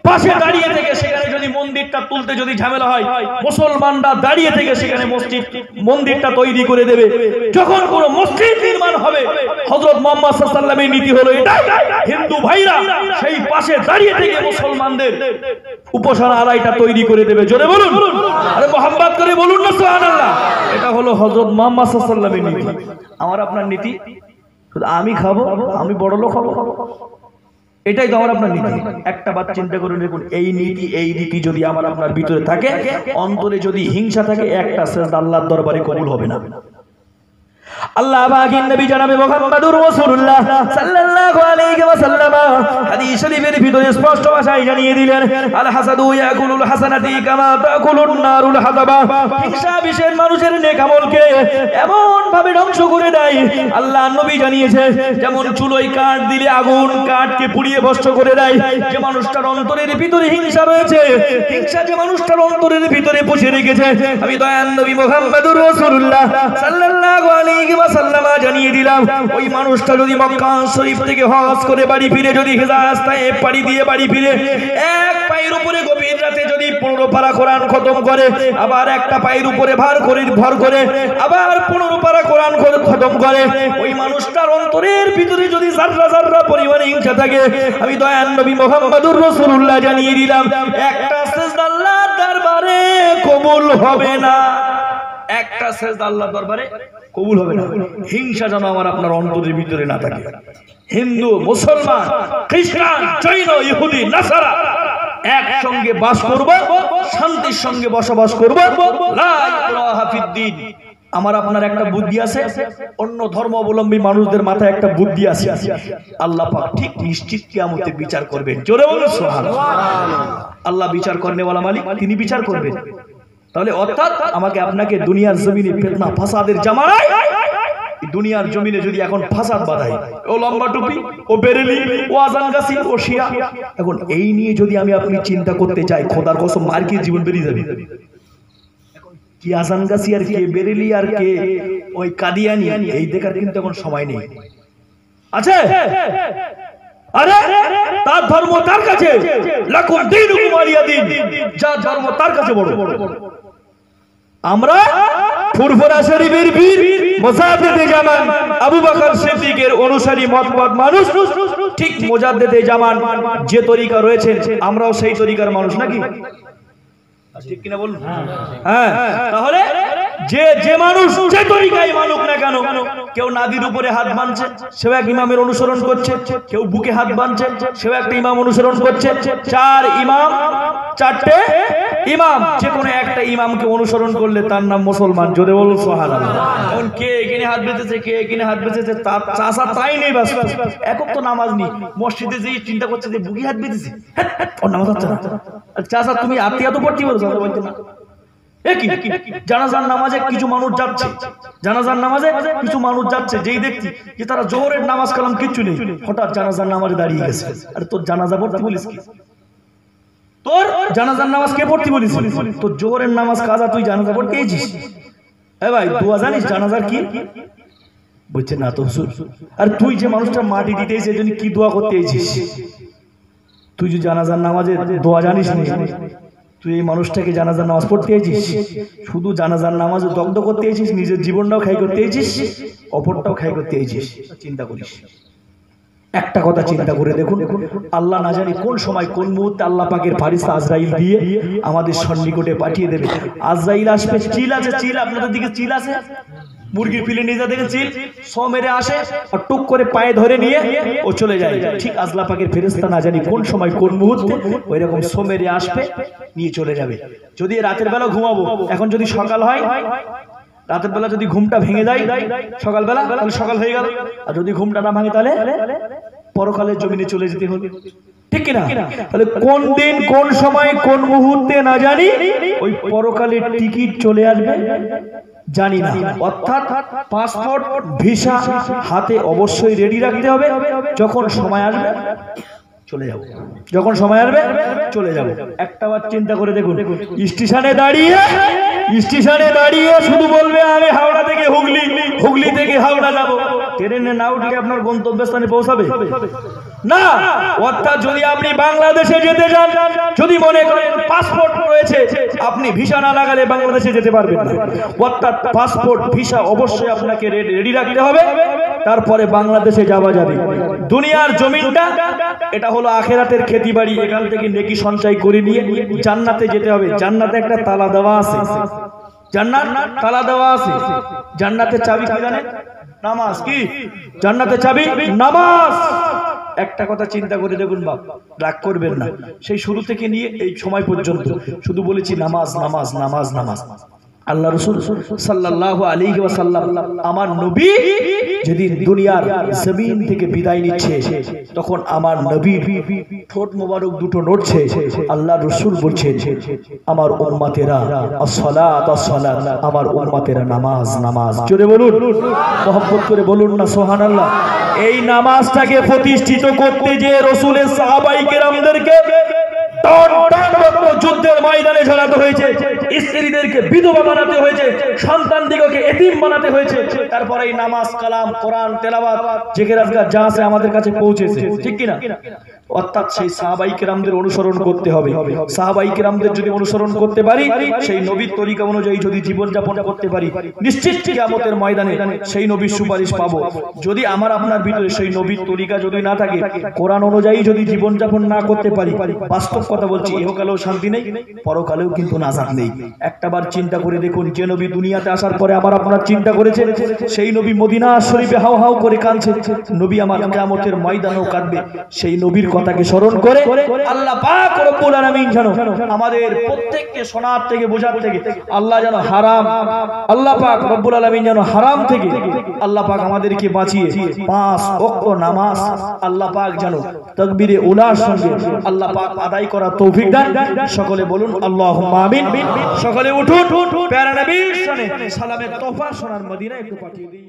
পাশে দাঁড়িয়ে থেকে সেখানে যদি মন্দিরটা মন্দিরটা তুলতে যদি ঝামেলা হয়, মুসলমানরা দাঁড়িয়ে থেকে সেখানে মন্দিরটা তৈরি করে দেবে। যখন কোনো মসজিদ নির্মাণ হবে, হযরত মুহাম্মদ সাল্লাল্লাহু আলাইহি ওয়াসাল্লামের নীতি হলো এটাই, হিন্দু ভাইরা সেই পাশে দাঁড়িয়ে থেকে মুসলমানদের উপাসনালয়টা তৈরি করে দেবে। জোরে বলুন, আরে মোহাম্মদ করে বলুন না সুবহানাল্লাহ। এটা হলো হযরত মুহাম্মদ সাল্লাল্লাহু আলাইহি ওয়াসাল্লামের নীতি। আমার আপনার নীতি আমি খাবো, আমি বড় লোক হবো, এটাই তো আমার আপনার নীতি। একটা বার চিন্তা করে দেখুন, এই নীতি যদি আমার আপনার ভিতরে থাকে, অন্তরে যদি হিংসা থাকে, একটা সেজদা আল্লাহর দরবারে কবুল হবে না। আল্লাহ পাকের নবী জনাবে মুহাম্মদুর রাসূলুল্লাহ সাল্লাল্লাহু আলাইহি ওয়াসাল্লাম হাদিস শরীফের ভিতরে স্পষ্ট ভাষায় জানিয়ে দিলেন, আল হাসাদু ইয়াকুলুল হাসানাতি কামা তাকুলুন নারুল হাতাবা। হিংসা বিশেষ মানুষের নেক আমলকে এমন ভাবে ধ্বংস করে দেয়, আল্লাহ নবী জানিয়েছে যেমন চুলোয় কাঠ দিলে আগুন কাঠকে পুড়িয়ে ভস্ম করে দেয়। যে মানুষটার অন্তরের ভিতরে হিংসা রয়েছে, হিংসা যে মানুষটার অন্তরের ভিতরে পুষে রেখেছে, আমি দয়াল নবী মুহাম্মদুর রাসূলুল্লাহ সাল্লাল্লাহু আলাইহি ওয়াসাল্লাম জানিয়ে দিলাম, ওই মানুষটা যদি মক্কা শরীফ থেকে হজ করে বাড়ি ফিরে, যদি হিজাজ তায়েব পাড়ি দিয়ে বাড়ি ফিরে, এক পায়ের উপরে গভীর রাতে যদি 15 পারা কোরআন খতম করে, আবার একটা পায়ের উপরে ভর করে আবার 15 পারা কোরআন খতম করে, ওই মানুষটার অন্তরের ভিতরে যদি যাররা যাররা পরিমাণে হিংসা থাকে, আমি দয়াল নবী মুহাম্মদুর রাসূলুল্লাহ জানিয়ে দিলাম, একটা সিজদা আল্লাহর দরবারে কবুল হবে না। একটা সেজদা আল্লাহর দরবারে কবুল হবে না। হিংসা যেন আমার আপনার অন্তরের ভিতরে না থাকে। হিন্দু, মুসলমান, খ্রিস্টান, জৈন, ইহুদি, নাসারা একসঙ্গে বাস করব, শান্তির সঙ্গে বসবাস করব। লা ইকরাহা ফিদ্দীন। আমার আপনার একটা বুদ্ধি আছে, অন্য ধর্মাবলম্বী মানুষদের মাথায় একটা বুদ্ধি আছে। আল্লাহ পাক ঠিক নিশ্চিত কিয়ামতে বিচার করবেন। জোরে বলুন সুবহানাল্লাহ। আল্লাহ বিচার করনেওয়ালা মালিক, তিনি বিচার করবেন। তাহলে অর্থাৎ আমাকে আপনাকে দুনিয়ার জমিনে ফিতনা ফাসাদের জামানায়, দুনিয়ার জমিনে যদি এখন ফাসাদ বাঁধাই, ও লম্বা টুপি, ও বেরেলি, ও আজানগাছি, ও শিয়া, এখন এই নিয়ে যদি আমি আপনি চিন্তা করতে চাই, খোদার কসম মার্কের জীবন বেরিয়ে যাবে। কি আজানগাছি আর কে বেরেলি আর কে ওই কাদিয়ানি, এই দেখার কিন্তু এখন সময় নেই। আছে? আরে তার ধর্ম তার কাছে, লাকুম দীনুকুম ওয়ালিয়া দীন, যার ধর্ম তার কাছে বড়। আমরা ফুরফুরা শরীফের বীর মুজাদ্দিদে জামান আবু বকর সিদ্দিকের অনুসারী মতবাদ মানুষ, ঠিক মুজাদ্দিদে জামান যে তরিকা রয়েছে, আমরাও সেই তরিকার মানুষ নাকি? ঠিক কিনা বলুন? হ্যাঁ। তাহলে যে মানুষ যে তরিকায় মানুক না কেন, কেউ নাদির উপরে হাত বাঁধছে, সেও এক ইমামের অনুসরণ করছে, কেউ বুকে হাত বাঁধছে, সেও একটা ইমাম অনুসরণ করছে। 4 ইমাম, 4টে ইমাম, যে কোনো একটা ইমামকে অনুসরণ করলে তার নাম মুসলমান। জোরে বলুন সুবহানাল্লাহ। এখন কে এখানে হাত বেঁধেছে, কে এখানে হাত বেঁধেছে, তার চাষা তাই নেই, বাস একক তো নামাজ নেই। মসজিদে যেই চিন্তা করছে যে বুকে হাত বেঁধেছে, ওর নামাজ হচ্ছে না। চাষা তুমি আত্মীয়া তো পড়তে বলছো, বলতে না। জানাজার নামাজে কিছু মানুষ যাচ্ছে, জানাজার নামাজে কিছু মানুষ যাচ্ছে, যেই দেখছি যে তারা জোহরের নামাজ কালাম কিচ্ছু নেই, হঠাৎ জানাজার নামাজে দাঁড়িয়ে গেছে। আরে তোর জানাজা পড়তে বলিস কি? তোর জানাজার নামাজ কে পড়তে বলিস? তোর জোহরের নামাজ কাজা, তুই জানাজা পড়তে এসেছিস? হ্যাঁ ভাই, দোয়া জানিস জানাজার কি? বলছে না তো হুজুর। আর তুই যে মানুষটা মাটি দিতে এসে জন্য কি দোয়া করতে এসেছিস? তুই যে জানাজার নামাজে দোয়া জানিস না, তুই এই মানুষটাকে জানাজার নামাজ পড়তে এসেছিস, শুধু জানাজার নামাজে দগ্ধ করতে এসেছিস, নিজের জীবনটাও খাই করতে এসেছিস, অপরটাও খাই করতে এসেছিস। চিন্তা করিস। একটা কথা চিন্তা করে দেখুন, আল্লাহ না জানি কোন সময় কোন মুহূর্তে আল্লাহ পাকের ফারিস্তা আজরাইল দিয়ে আমাদের সন্নিকটে পাঠিয়ে দেবে। আজরাইল আসবে, চিল আছে, চিল আপনাদের দিকে চিল আছে, মুরগির পিলে নিয়ে যা দেখেন চিল, সো মেরে আসে আর টুক করে পায়ে ধরে নিয়ে ও চলে যায়। ঠিক আল্লাহ পাকের ফেরেশতা না জানি কোন সময় কোন মুহূর্তে ওই রকম সো মেরে আসবে, নিয়ে চলে যাবে। যদি রাতের বেলা ঘুমাবো, এখন যদি সকাল হয়, রাতের বেলা যদি ঘুমটা ভেঙে যায় সকালবেলা, তাহলে সকাল হয়ে গেল। আর যদি ঘুমটা না ভাঙে তাহলে পরকালের জমিনে চলে যেতে হবে। ঠিক কিনা? তাহলে কোন দিন কোন সময় কোন মুহূর্তে না জানি ওই পরকালের টিকিট চলে আসবে জানি না। অর্থাৎ পাসপোর্ট, ভিসা হাতে অবশ্যই রেডি রাখতে হবে। যখন সময় আসবে চলে যাব, যখন সময় আসবে চলে যাব। একটা বার চিন্তা করে দেখুন, স্টেশনে দাঁড়িয়ে শুধু বলবে আমি হাওড়া থেকে হুগলি, হুগলি থেকে হাওড়া যাব, ট্রেনে না উঠলে আপনার গন্তব্যস্থানে পৌঁছাবে? না, অর্থাৎ যদি আপনি বাংলাদেশে যেতে চান, যদি মনে করেন পাসপোর্ট রয়েছে, আপনি ভিসা না লাগালে বাংলাদেশে যেতে পারবেন না। অর্থাৎ পাসপোর্ট ভিসা অবশ্যই আপনাকে রেডি রাখতে হবে, তারপরে বাংলাদেশে যাওয়া যাবে। দুনিয়ার জমিনটা এটা হলো আখিরাতের খেতিবাড়ি, এখান থেকে নেকি সঞ্চয় করে নিয়ে জান্নাতে যেতে হবে। জান্নাতে একটা তালা দেওয়া আছে, জান্নাত তালা দেওয়া আছে। জান্নাতের চাবি কি জানেন? নামাজ। কি জান্নাতের চাবি? নামাজ। একটা কথা চিন্তা করে দেখুন বাপ, রাগ করবেন না, সেই শুরু থেকে নিয়ে এই সময় পর্যন্ত শুধু বলেছি নামাজ নামাজ নামাজ নামাজ। আল্লাহ রাসূল সাল্লাল্লাহু আলাইহি ওয়াসাল্লাম আমার নবী যেদিন দুনিয়ার জমিন থেকে বিদায় নিচ্ছে, তখন আমার নবীর ঠোঁট মোবারক দুটো নড়ছে। আল্লাহ রাসূল বলছেন, আমার উম্মতেরা আসসালাত আসসালাত, আমার উম্মতেরা নামাজ নামাজ। জোরে বলুন, মহব্বত করে বলুন না সুবহানাল্লাহ। এই নামাজটাকে প্রতিষ্ঠিত করতে যে রাসূলের সাহাবায়ে কেরামদেরকে যুদ্ধের ময়দানে ঝরাতে হয়েছে, স্ত্রীদেরকে বিধবা বানাতে হয়েছে, সন্তানদিগকে এতিম বানাতে হয়েছে, তারপরে এই নামাজ কালাম কোরআন তেলাওয়াত জিকির আজকার যা আছে আমাদের কাছে পৌঁছেছে, ঠিক কি না? অর্থাৎ সেই সাহাবায়ে কেরামদের অনুসরণ করতে হবে। সাহাবায়ে কেরামদের যদি অনুসরণ করতে পারি, সেই নবীর তরিকা অনুযায়ী যদি জীবন যাপন করতে পারি, নিশ্চিত কিয়ামতের ময়দানে সেই নবীর সুপারিশ পাবো। যদি আমার আপনার ভিতরে সেই নবীর তরিকা যদি না থাকে, কোরআন অনুযায়ী যদি জীবন যাপন না করতে পারি, বাস্তব কথা বলছি, ইহকালেও শান্তি নেই, পরকালেও কিন্তু নাজাত নেই। একটাবার চিন্তা করে দেখুন, যে নবী দুনিয়াতে আসার পরে আমার আপনার চিন্তা করেছে, সেই নবী মদিনা শরীফে হাও হাও করে কাঁদছে, নবী আমার কিয়ামতের ময়দানেও কাঁদবে। সেই নবীর কথাকে স্মরণ করে আল্লাহ পাক রব্বুল আলামিন যেন আমাদের প্রত্যেককে শোনার থেকে বোঝার থেকে আল্লাহ যেন হারাম, আল্লাহ পাক রব্বুল আলামিন যেন হারাম থেকে আল্লাহ পাক আমাদেরকে বাঁচিয়ে 5 ওয়াক্ত নামাজ আল্লাহ পাক যেন তাকবীরে উলার সঙ্গে আল্লাহ পাক আদায় করার তৌফিক দান। সকলে বলুন আল্লাহুম্মা আমিন। সকলে উঠুন, প্যারা নবীর শানে সালামের তোহফা সোনার মদিনা একটু পাঠিয়ে দিই।